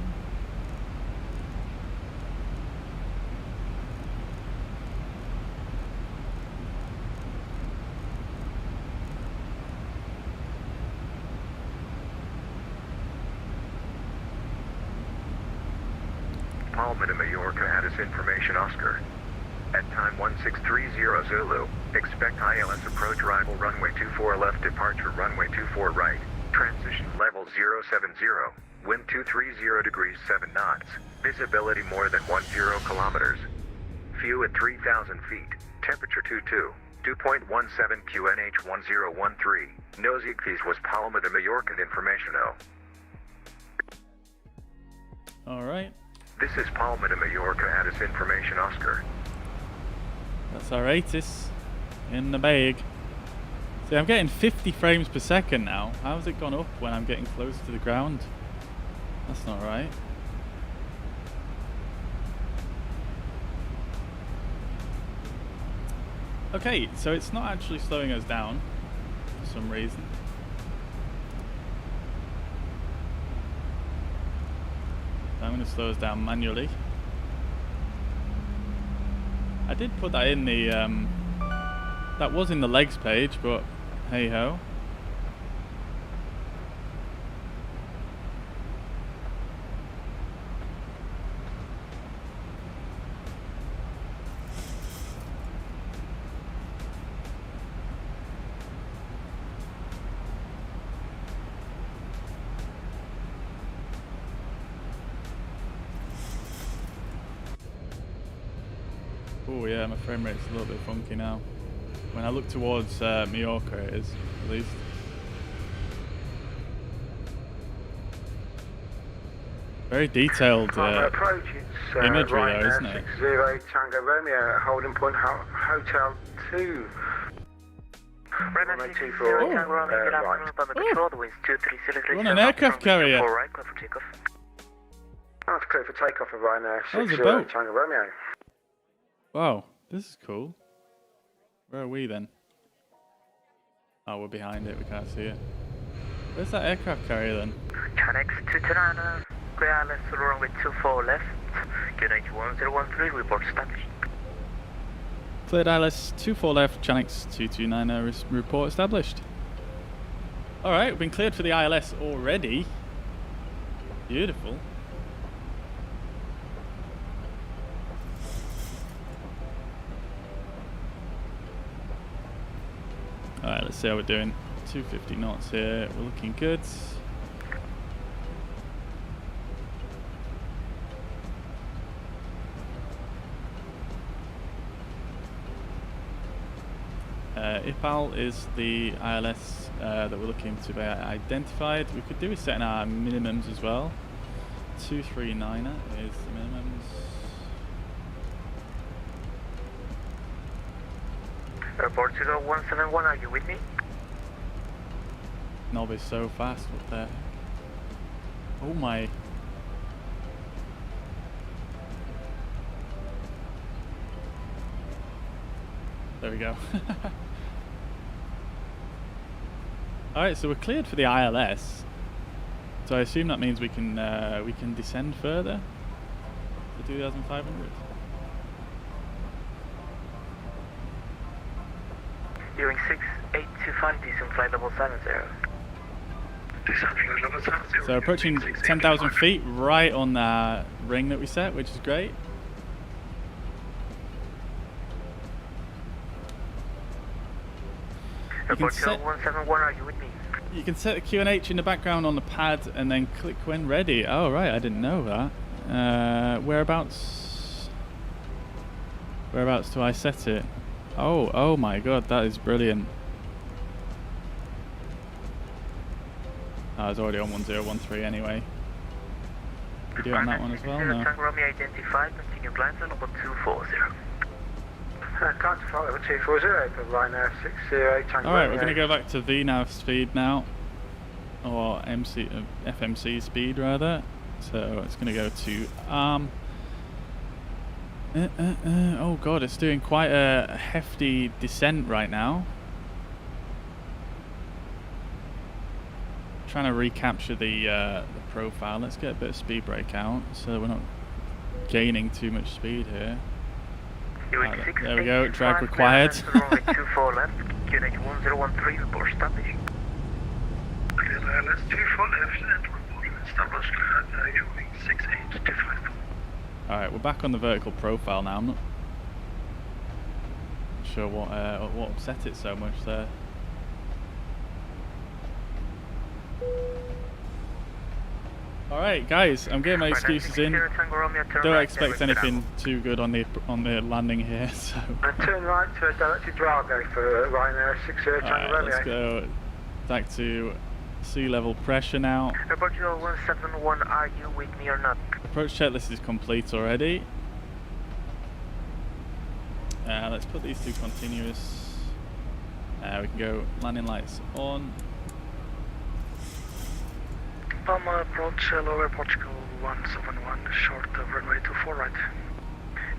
Palma to Mallorca had his information, Oscar. At time 1630 Zulu, expect ILS approach arrival runway 24 left, departure runway 24 right, transition level 070, wind 230 degrees 7 knots, visibility more than 10 kilometers, view at 3,000 feet, temperature 2.17 QNH 1013, NZXT was Palma de Mallorca information Alright. This is Palma de Mallorca at his information, Oscar. That's our ATIS in the bag. See, I'm getting 50 frames per second now. How has it gone up when I'm getting close to the ground? That's not right. Okay, so it's not actually slowing us down for some reason. So I'm going to slow us down manually. I did put that in the, that was in the legs page, but hey ho. Oh yeah, my frame rate's a little bit funky now. When I look towards Majorca, it is, at least. Very detailed imagery though, isn't it? 60 Tango Romeo, holding point Hotel 2. Redman 60 Tango Romeo, good afternoon, Palma Control, the wind's 230. We're on an aircraft carrier. Right, clear for takeoff. That's clear for takeoff of Ryanair 60 a boat. Tango Romeo. Wow, this is cool. Where are we then? Oh, we're behind it, we can't see it. Where's that aircraft carrier then? ShadeX 229, clear ILS to runway 24 left, QNH 1013, report established. Cleared ILS 24 left, ShadeX 229 report established. Alright, we've been cleared for the ILS already. Beautiful. Alright, let's see how we're doing. 250 knots here, we're looking good. IPAL is the ILS that we're looking to be identified. We could do is setting our minimums as well. 239er is the minimums. Airport 0171, are you with me? Knob is so fast, what the... Oh my... There we go. Alright, so we're cleared for the ILS. So I assume that means we can descend further to 2,500. Viewing 6825, decent flight level 70. So approaching 10,000 feet, right on the ring that we set, which is great. Airport 171, are you with me? You can set the QNH in the background on the pad and then click when ready. Oh right, I didn't know that. Whereabouts do I set it? Oh my god, that is brilliant. I was already on 1013 anyway. You do on that one as well? No. Tango Romeo identified, continue climb to level 240. Contact flight level 240 for Ryanair 608 Tango. Alright, we're going to go back to VNAV speed now. Or FMC speed rather. So it's going to go to ARM. Oh god, it's doing quite a hefty descent right now. Trying to recapture the profile. Let's get a bit of speed break out so we're not gaining too much speed here. There we go, drag required. 24 left, QNH 1013, report established. Let's 24 left and report established at Viewing 6825. Alright, we're back on the vertical profile now. I'm not sure what upset it so much there. Alright guys, I'm getting my excuses in. Don't expect anything too good on the landing here, so. And turn right to a directed Drago for Ryanair 608 Tango Romeo. Let's go back to sea level pressure now. Airport 171, are you with me or not? Approach checklist is complete already. Let's put these two continuous. We can go landing lights on. Palma approach lower Portugal 171, short of runway 24 right.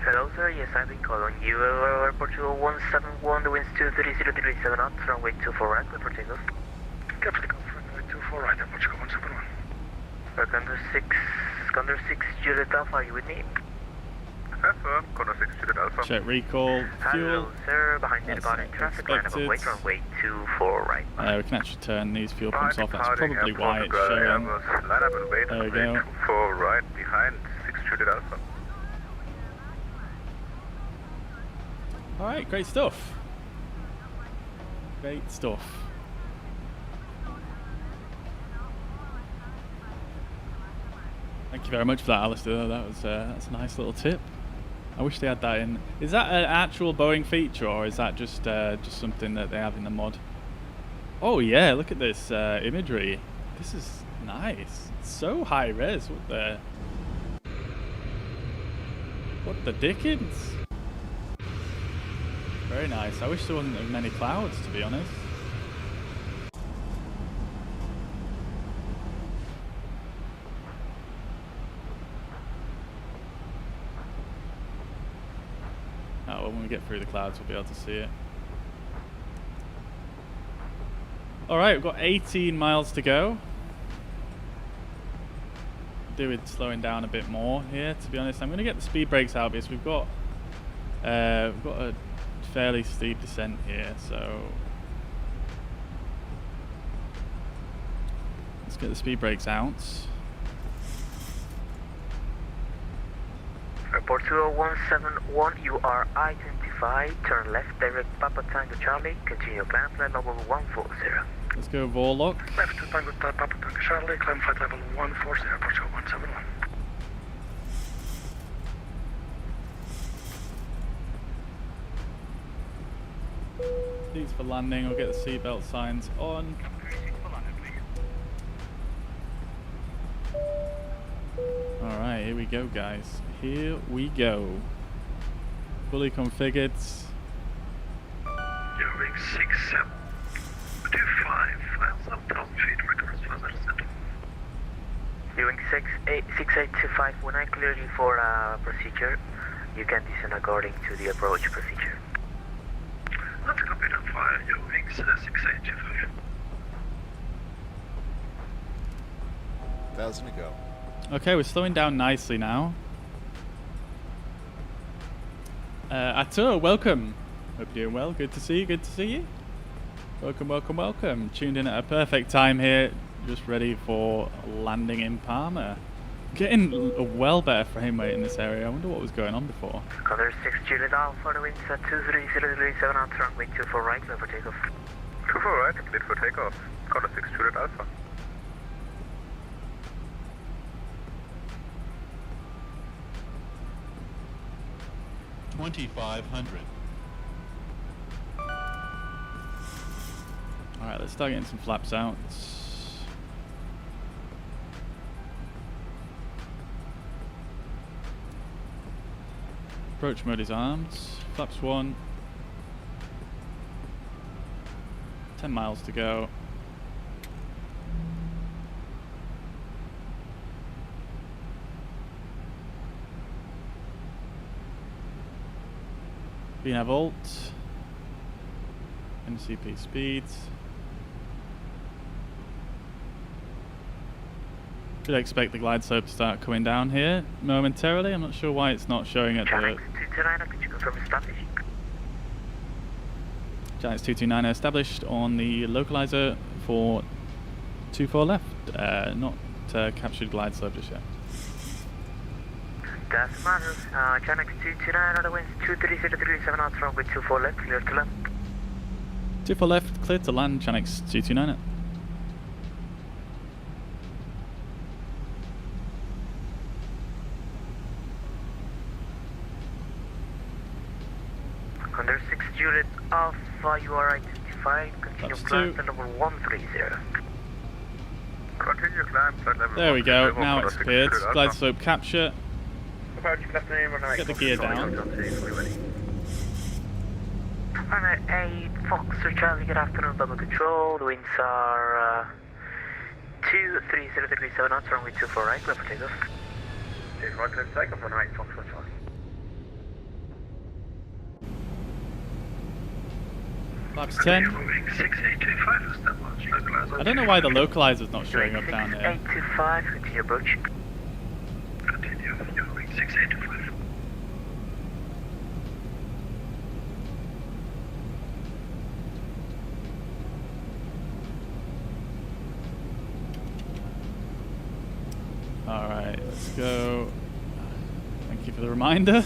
Hello sir, yes I've been calling you. Airport 171, the wind's 230 degrees 7 knots, runway 24 right, with Portugal. Captain Golf, runway 24 right, Portugal 171. Condor 6, Juliet Alpha, are you with me? Affirm, Condor 6, Juliet Alpha. Check recall, fuel. Hello sir, behind the body traffic line of await, runway 24 right. We can actually turn these fuel pumps off, that's probably why it's showing. There we go. 24 right, behind 6 Juliet Alpha. Alright, great stuff. Great stuff. Thank you very much for that, Alistair. That's a nice little tip. I wish they had that in. Is that an actual Boeing feature, or is that just something that they have in the mod? Oh yeah, look at this imagery. This is nice. It's so high res. What the dickens? Very nice. I wish there wasn't as many clouds, to be honest. Oh, well, when we get through the clouds, we'll be able to see it. Alright, we've got 18 miles to go. Do it slowing down a bit more here, to be honest. I'm going to get the speed brakes out because we've got a fairly steep descent here, so let's get the speed brakes out. Airport 171, you are identified. Turn left, direct Papa Tango Charlie. Continue climb flight level 140. Let's go Vorlock. Left to Tango Papa Tango Charlie, climb flight level 140, Airport 171. Seats for landing, we'll get the seatbelt signs on. Alright, here we go guys. Here we go. Fully configured. Viewing 6725, 5,000 feet, records further descent. Viewing 6825, when I clear you for procedure, you can descend according to the approach procedure. fire, your wings 6825. 1,000 to go. Okay, we're slowing down nicely now. Arturo, welcome. Hope you're doing well. Good to see you. Good to see you. Welcome, welcome, welcome. Tuned in at a perfect time here. Just ready for landing in Palma. Getting a well better frame rate in this area. I wonder what was going on before. Color 6 Juliet Alpha, the winds at 23037 out, runway 24 right, clear for takeoff. 24 right, clear for takeoff. Color 6 Juliet Alpha. Alright, let's start getting some flaps out. Approach mode is armed. Flaps 1. 10 miles to go. VNAV Alt. MCP speeds. Should I expect the glide slope to start coming down here momentarily? I'm not sure why it's not showing at the... Could you confirm established? Giants 229 established on the localizer for 24 left. Not captured glide slope just yet. Doesn't matter. Giants 229 on the winds 23037 out, runway 24 left, clear to land. 24 left, clear to land, Chanex 229 it. Under 6 Juliet Alpha, you are identified. Continue climb to level 130. Continue climb to level There we go, 130, now color it's 6 appeared. Juliet Glide Alpha. slope capture. Get the gear down. Runway 8 Foxtrot Charlie, good afternoon, double control. The winds are 23037 knots, runway 24 right, clear for takeoff. 24 right, clear for takeoff, runway 8 Foxtrot Charlie. Flaps 10. I don't know why the localizer's not showing up down there. 6825, continue approach. Continue, your wing 6825. Alright, let's go. Thank you for the reminder.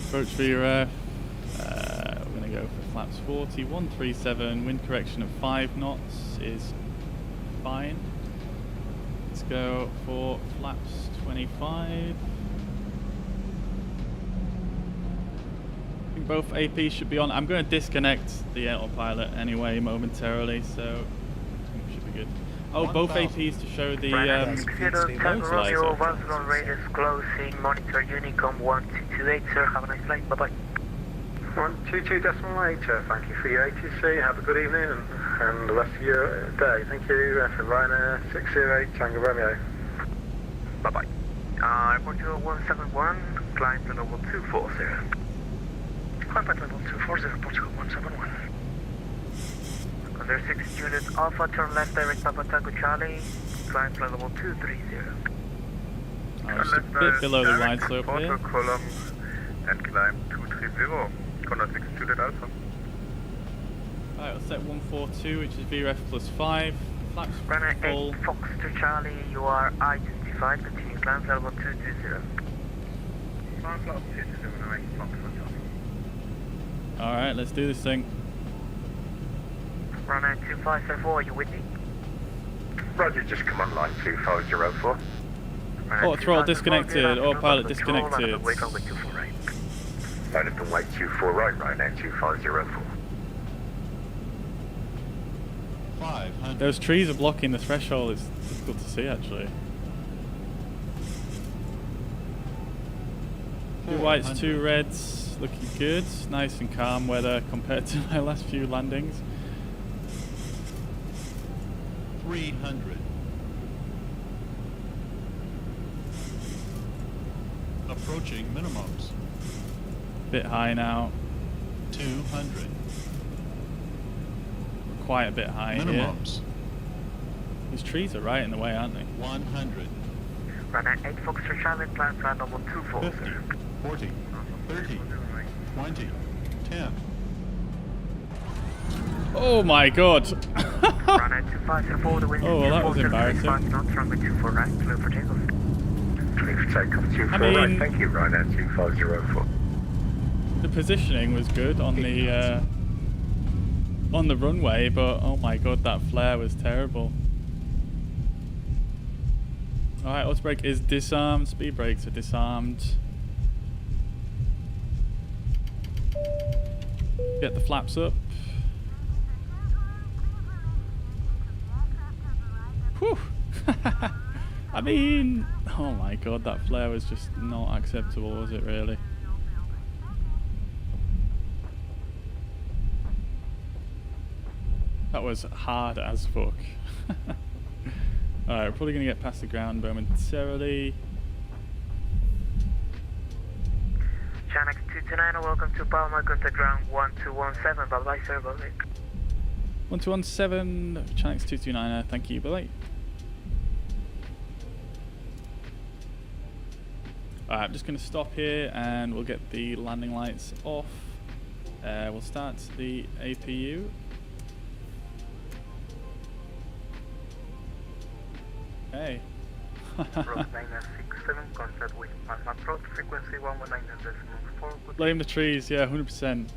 Approach VRF. We're going to go for flaps 40, 137. Wind correction of 5 knots is fine. Let's go for flaps 25. I think both APs should be on. I'm going to disconnect the autopilot anyway momentarily, so I think we should be good. Oh, both APs to show the localizer. Barcelona radius closing, monitor Unicom 1228, sir. Have a nice flight. Bye bye. 122.8, thank you for your ATC. Have a good evening and the rest of your day. Thank you for Ryanair 608 Tango Romeo. Bye bye. Airport 171, climb to level 240. Climb at level 240, Portugal 171. Under 6 Juliet Alpha, turn left, direct Papa Tango Charlie, climb to level 230. Just a bit below the glide slope here. Column and climb 230. Color 6 Juliet Alpha. Alright, we'll set 142, which is VRF plus 5. Flaps Runner full. 8 Fox to Charlie, you are identified. Continue climb to level 220. Climb to level 220, 8 Fox to Charlie. Alright, let's do this thing. Runner 2574, are you with me? Roger, just come on line 2504. Oh, throttle disconnected, autopilot disconnected. Phone up and wait 24 right now, 2504. Those trees are blocking the threshold, it's difficult to see actually. 2 whites, 2 reds, looking good. Nice and calm weather compared to my last few landings. 300. Approaching minimums. Bit high now. 200. quite a bit high Minimums. here. These trees are right in the way, aren't they? 100. Runway 8 Foxtrot Charlie, plan flight level 24, 50. sir. 40. 30. 20. 10. Oh my god! Runway 2504, the wind is Oh, well, that was 24, embarrassing. knots, runway 24 right, clear for jingles. Clear for takeoff 24 I mean- right. Thank you, Ryanair 2504. The positioning was good on the runway, but oh my god, that flare was terrible. Alright, auto brake is disarmed, speed brakes are disarmed. Get the flaps up. Whew! I mean, oh my god, that flare was just not acceptable, was it really? That was hard as fuck. Alright, we're probably going to get past the ground momentarily. Shanex 229, welcome to Palma, contact ground 1217, bye-bye sir, bye-bye. 1217, Chanex 229, thank you, bye-bye. Alright, I'm just going to stop here and we'll get the landing lights off. We'll start the APU. Hey. Route 967, contact with Palma approach, frequency 119.4. Blame the trees, yeah, 100%.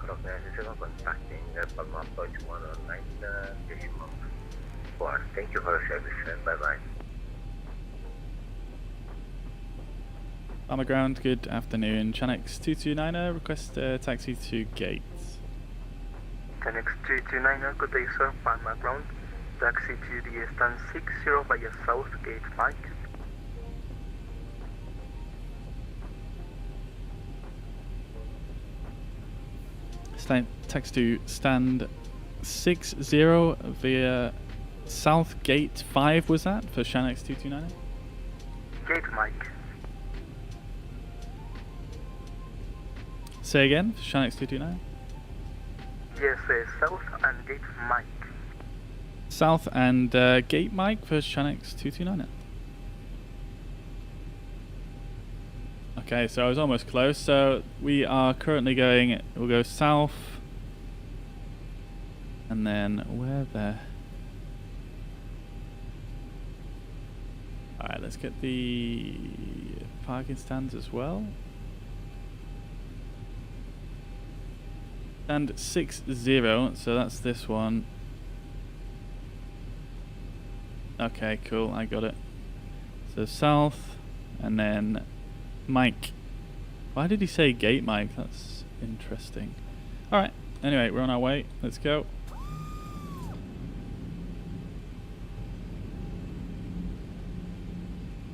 Route 967, contacting Palma approach 119.1. Thank you for your service and bye-bye. Palma ground, good afternoon. Chanex 229, request taxi to gate. Shanex 229, good day sir, Palma ground. Taxi to the stand 60 via South Gate Mike. Taxi to stand 60 via South Gate 5, was that for Shanex 229? Gate Mike. Say again for Shanex 229? Yes, South and Gate Mike. South and Gate Mike for Shanex 229. Okay, so I was almost close. So we are currently going, we'll go south. And then where the... Alright, let's get the parking stands as well. Stand 60, so that's this one. Okay, cool, I got it. So south, and then Mike. Why did he say gate Mike? That's interesting. Alright, anyway, we're on our way. Let's go.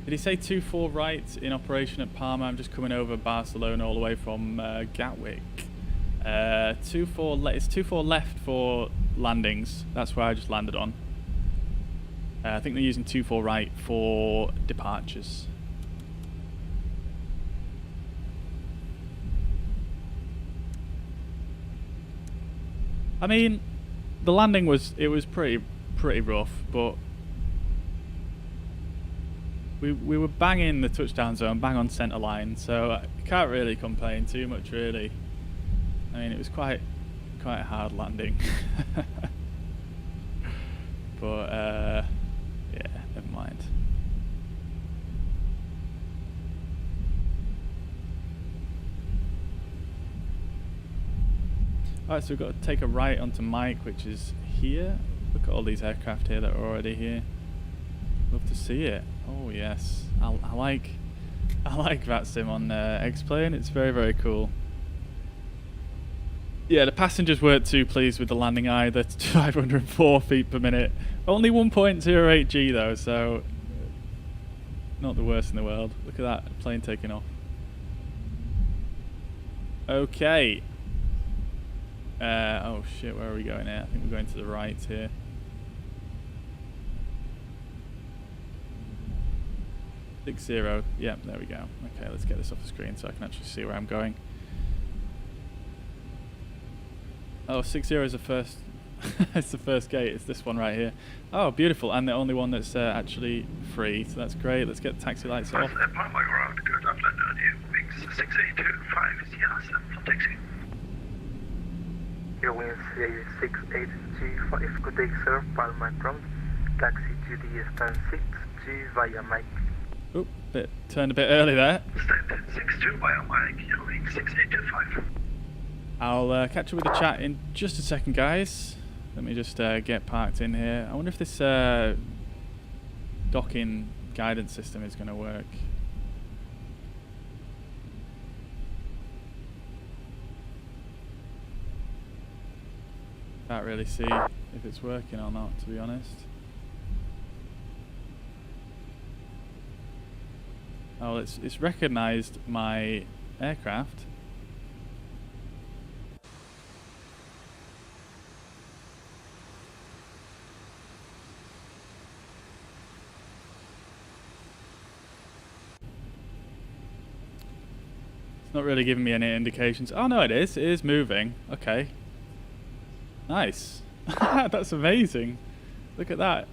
Did he say 2-4 right in operation at Palma? I'm just coming over Barcelona all the way from Gatwick. 2-4 it's 2-4 left for landings. That's where I just landed on. I think they're using 2-4 right for departures. I mean, the landing was pretty rough, but we were banging the touchdown zone, bang on centre line, so I can't really complain too much, really. I mean, it was quite a hard landing. But yeah, never mind. Alright, so we've got to take a right onto Mike, which is here. Look at all these aircraft here that are already here. Love to see it. Oh yes, I like Vatsim on X-Plane. It's very cool. Yeah, the passengers weren't too pleased with the landing either. 504 feet per minute. Only 1.08 G though, so not the worst in the world. Look at that plane taking off. Okay. Oh shit, where are we going here? I think we're going to the right here. Six 0. Yep, there we go. Okay, let's get this off the screen so I can actually see where I'm going. Oh, 60 is the first. It's the first gate. It's this one right here. Oh, beautiful, and the only one that's actually free. So that's great. Let's get the taxi lights off. Palma ground, good afternoon on you. Wings 6825 is yes, for taxi. Your wings 6825, good day sir, Palma ground. Taxi to the stand 62 via Mike. Oop, turned a bit early there. Stand 62 via Mike, your wings 6825. I'll catch up with the chat in just a second, guys. Let me just get parked in here. I wonder if this docking guidance system is going to work. Can't really see if it's working or not, to be honest. Oh, it's recognised my aircraft. It's not really giving me any indications. Oh no, it is. It is moving. Okay. Nice. That's amazing. Look at that.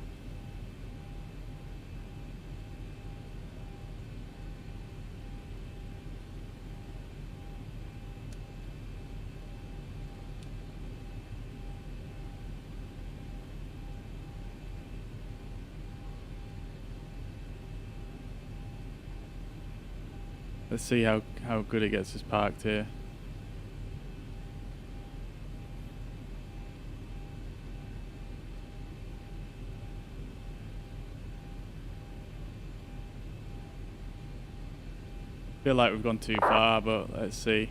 Let's see how good it gets us parked here. Feel like we've gone too far, but let's see.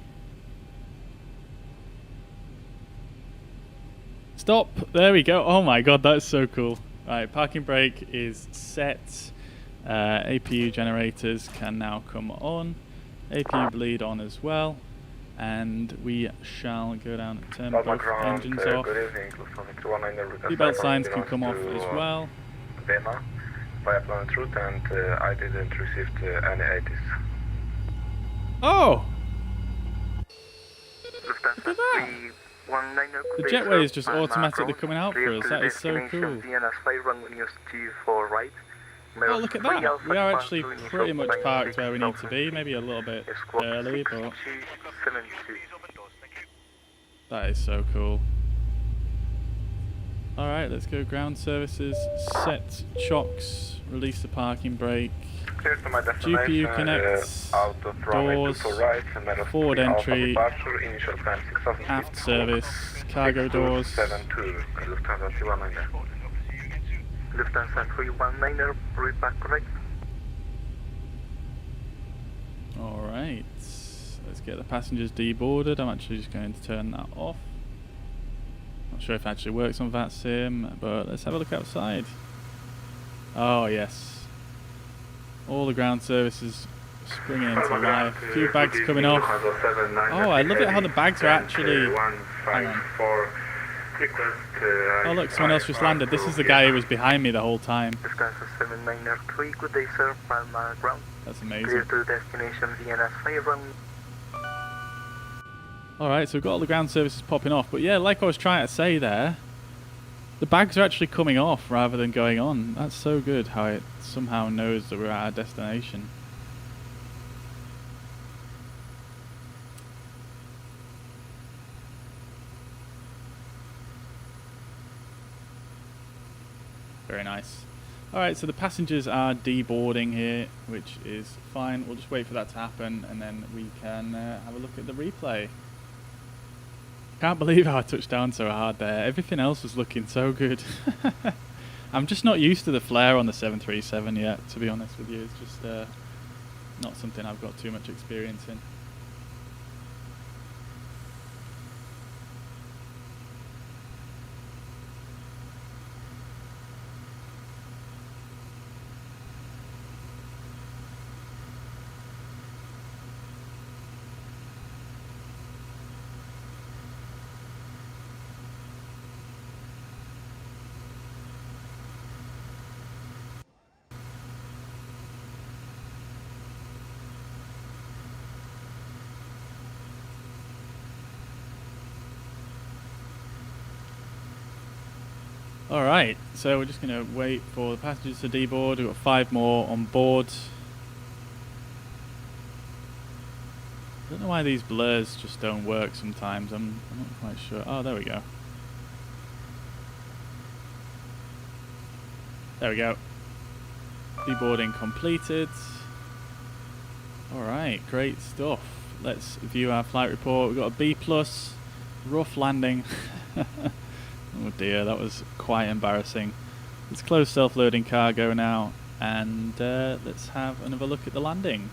Stop! There we go. Oh my god, that's so cool. Right, parking brake is set. APU generators can now come on. APU bleed on as well. And we shall go down and turn both engines off. Seatbelt signs can come off as well. Via planet route, and I didn't receive any 80s. Oh! Look at that! The jetway is just automatically coming out for us. That is so cool. Oh, look at that! We are actually pretty much parked where we need to be. Maybe a little bit early, but that is so cool. Alright, let's go ground services, set chocks, release the parking brake, GPU connect, doors, forward entry, aft service, cargo doors. Lufthansa 319er, read back correct. Alright, let's get the passengers deboarded. I'm actually just going to turn that off. Not sure if it actually works on Vatsim, but let's have a look outside. Oh yes, all the ground services springing into life. A few bags coming off. Oh, I love it how the bags are actually... Hang on. Oh look, someone else just landed. This is the guy who was behind me the whole time. Good day sir, Palma ground. That's amazing. Clear to destination Vienna 5 Alright, so we've got all the ground services popping off, but yeah, like I was trying to say there, the bags are actually coming off rather than going on. That's so good how it somehow knows that we're at our destination. Very nice. Alright, so the passengers are deboarding here, which is fine. We'll just wait for that to happen and then we can have a look at the replay. Can't believe how I touched down so hard there. Everything else was looking so good. I'm just not used to the flare on the 737 yet, to be honest with you. It's just not something I've got too much experience in. Alright, so we're just going to wait for the passengers to deboard. We've got 5 more on board. I don't know why these blurs just don't work sometimes. I'm not quite sure. Oh, there we go. There we go. Deboarding completed. Alright, great stuff. Let's view our flight report. We've got a B+, rough landing. Oh dear, that was quite embarrassing. Let's close self-loading cargo now, and let's have another look at the landing.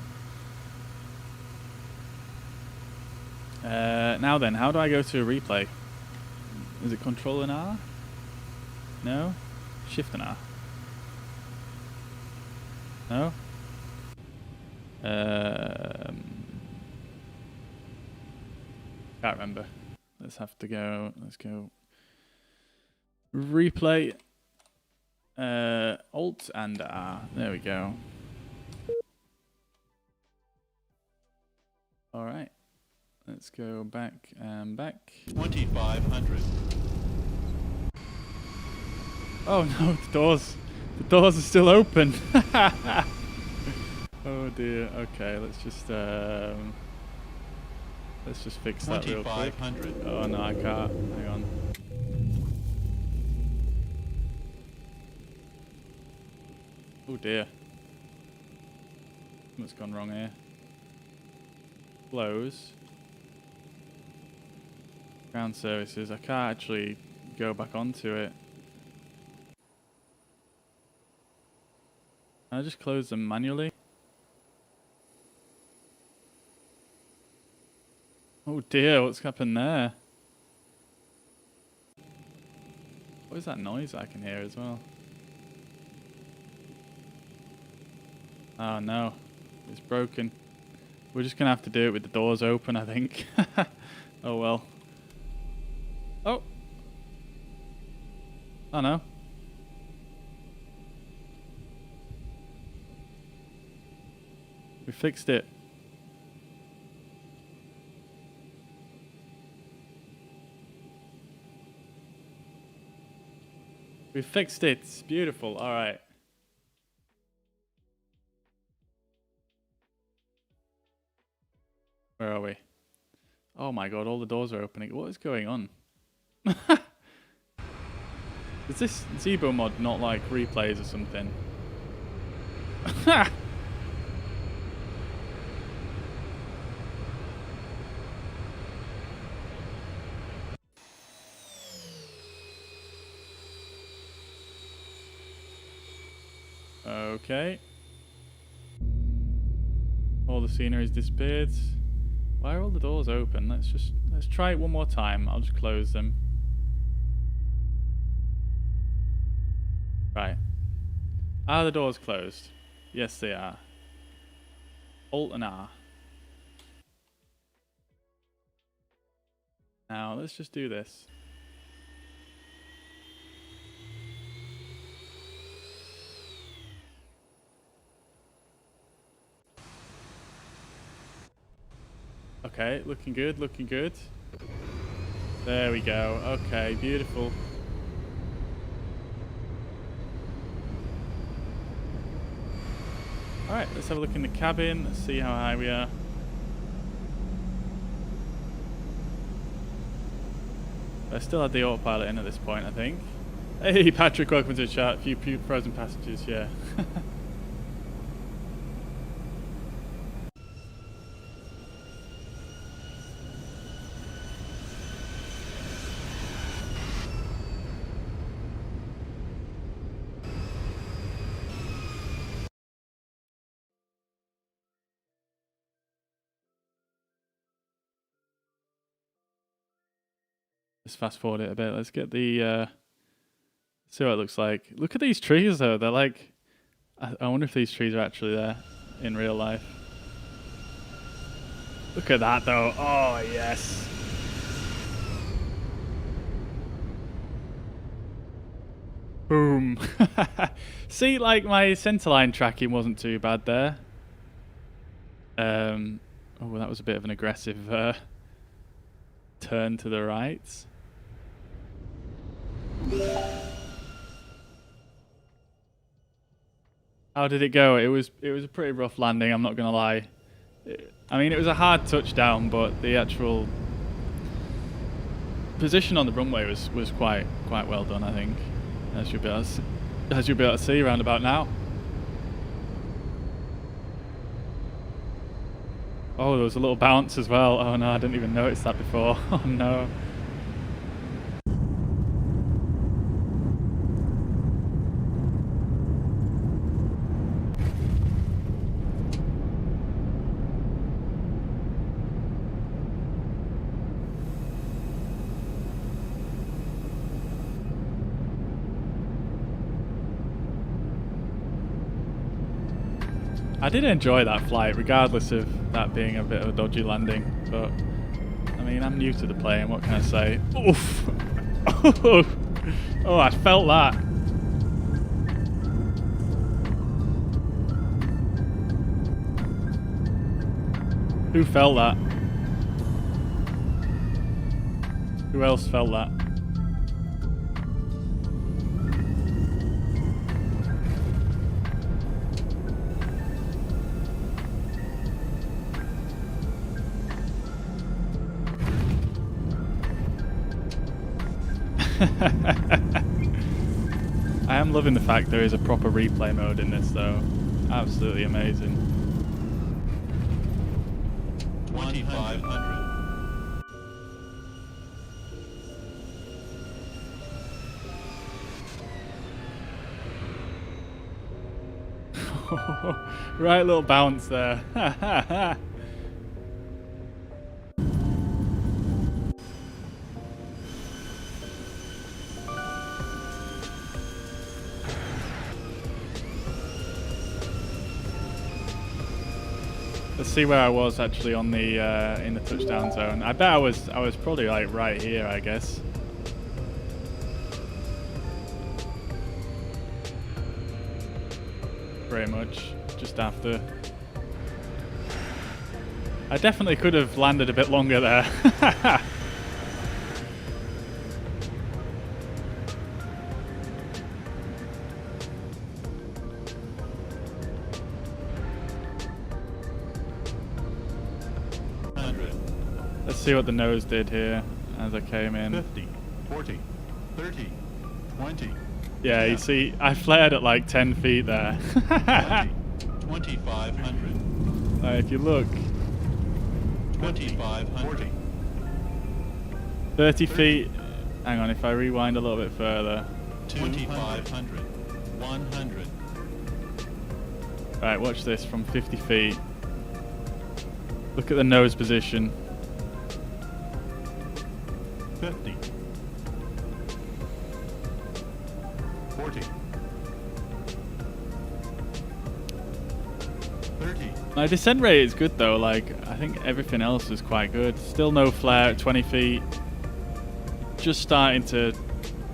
Now then, how do I go to a replay? Is it Control and R? No? Shift and R? No? Can't remember. Let's go. Replay. Alt and R. There we go. Alright. Let's go back and back. 2500. Oh no, the doors are still open. Oh dear. Okay, let's just fix that real quick. 2500. Oh no, I can't. Hang on. Oh dear. What's gone wrong here? Close. Ground services. I can't actually go back onto it. Can I just close them manually? Oh dear, what's happened there? What is that noise I can hear as well? Oh no, it's broken. We're just gonna have to do it with the doors open, I think. Oh well. Oh! Oh no. We fixed it. We fixed it. Beautiful. All right. Where are we? Oh my god, all the doors are opening. What is going on? Is this Zibo mod not like replays or something? Okay. All the scenery's disappeared. Why are all the doors open? Let's try it one more time. I'll just close them. Right. Are the doors closed? Yes, they are. Alt and R. Now, let's just do this. Okay, looking good, looking good. There we go. Okay, beautiful. Alright, let's have a look in the cabin. Let's see how high we are. I still had the autopilot in at this point, I think. Hey, Patrick, welcome to the chat. A few frozen passengers, yeah. Let's fast forward it a bit. Let's get the see what it looks like. Look at these trees though. They're like, I wonder if these trees are actually there in real life. Look at that though. Oh yes. Boom. See, like my centerline tracking wasn't too bad there. Oh, well, that was a bit of an aggressive turn to the right. How did it go? It was a pretty rough landing, I'm not going to lie. I mean, it was a hard touchdown, but the actual position on the runway was quite well done, I think, as you'll be able to see around about now. Oh, there was a little bounce as well. Oh no, I didn't even notice that before. Oh no. I did enjoy that flight, regardless of that being a bit of a dodgy landing, but I mean, I'm new to the plane, what can I say? Oof! Oh, I felt that. Who felt that? Who else felt that? I am loving the fact there is a proper replay mode in this though. Absolutely amazing. 2500. Right little bounce there. Let's see where I was actually on the in the touchdown zone. I bet I was probably like right here, I guess. Pretty much just after. I definitely could have landed a bit longer there. Let's see what the nose did here as I came in. 50, 40, 30, 20. Yeah, you see, I flared at like 10 feet there. 2500. If you look. 2500. 30 feet. Hang on, if I rewind a little bit further. 2500. 100. Right, watch this from 50 feet. Look at the nose position. 50. 40. 30. My descent rate is good though, like I think everything else was quite good. Still no flare at 20 feet. Just starting to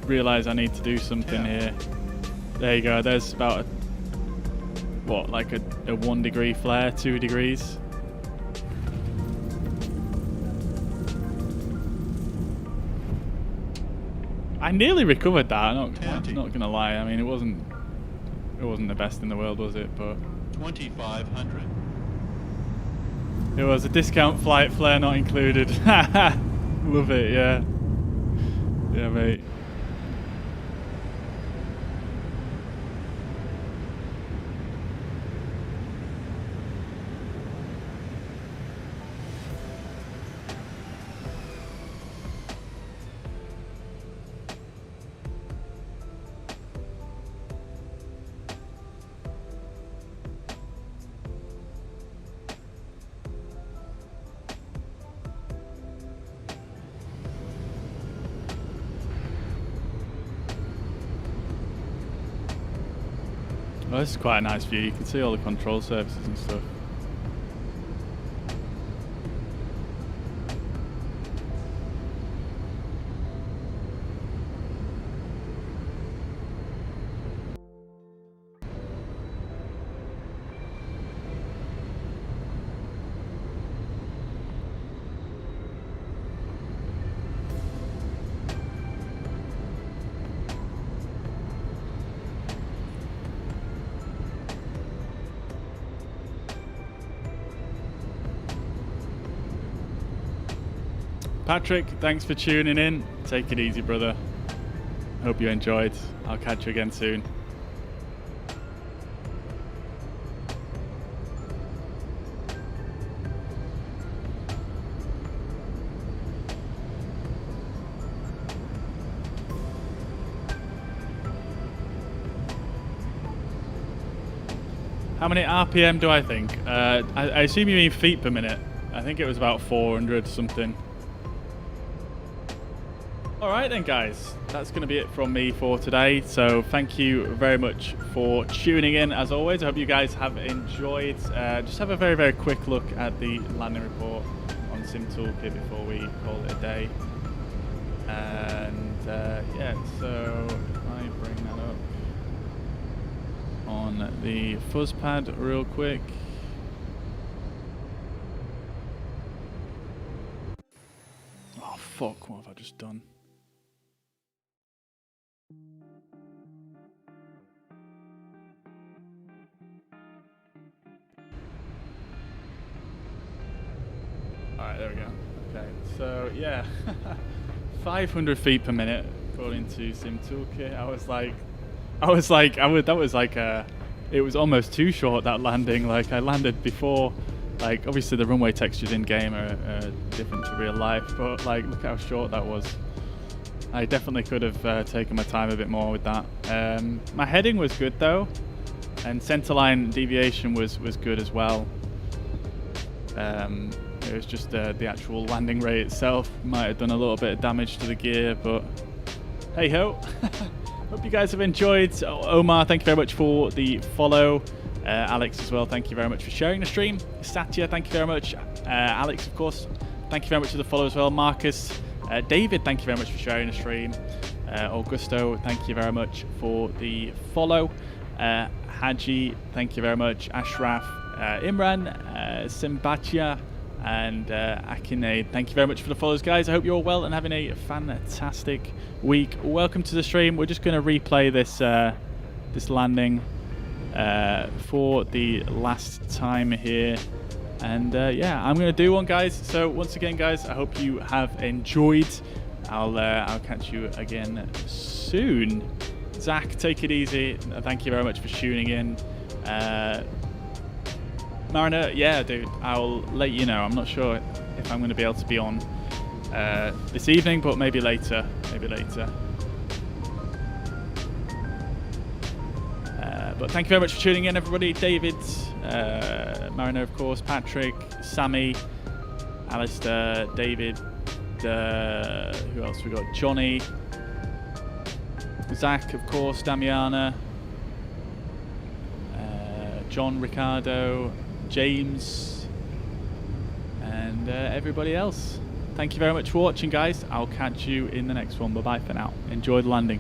realise I need to do something here. There you go, there's about what, like a 1 degree flare, 2 degrees. I nearly recovered that, I'm not gonna lie. I mean, it wasn't the best in the world, was it? But 2500. It was a discount flight, flare not included. Love it, yeah. Yeah, mate. Well, this is quite a nice view. You can see all the control surfaces and stuff. Patrick, thanks for tuning in. Take it easy, brother. Hope you enjoyed. I'll catch you again soon. How many RPM do I think? I assume you mean feet per minute. I think it was about 400 something. Alright then guys, that's going to be it from me for today. So thank you very much for tuning in as always. I hope you guys have enjoyed. Just have a very, very quick look at the landing report on SimToolKit before we call it a day. And yeah, so if I bring that up on the fuzz pad real quick. Oh fuck, what have I just done? Alright, there we go. Okay, so yeah, 500 feet per minute according to SimToolKit. It was almost too short, that landing. Like, I landed before, like, obviously the runway textures in game are different to real life, but like, look how short that was. I definitely could have taken my time a bit more with that. My heading was good though, and centerline deviation was good as well. It was just the actual landing rate itself might have done a little bit of damage to the gear, but hey ho. Hope you guys have enjoyed. Omar, thank you very much for the follow. Alex as well, thank you very much for sharing the stream. Satya, thank you very much. Alex, of course, thank you very much for the follow as well. Marcus, David, thank you very much for sharing the stream. Augusto, thank you very much for the follow. Haji, thank you very much. Ashraf, Imran, Simbatia, and Akine, thank you very much for the follows, guys. I hope you're all well and having a fantastic week. Welcome to the stream. We're just going to replay this this landing for the last time here, and yeah, I'm going to do one, guys. So once again, guys, I hope you have enjoyed. I'll catch you again soon. Zach, take it easy. Thank you very much for tuning in. Mariner, yeah, dude, I'll let you know. I'm not sure if I'm going to be able to be on this evening, but maybe later. Maybe later. But thank you very much for tuning in, everybody. David, Mariner, of course, Patrick, Sammy, Alistair, David, who else we got? Johnny, Zach, of course, Damiana, John, Ricardo, James, and everybody else. Thank you very much for watching, guys. I'll catch you in the next one. Bye bye for now. Enjoy the landing.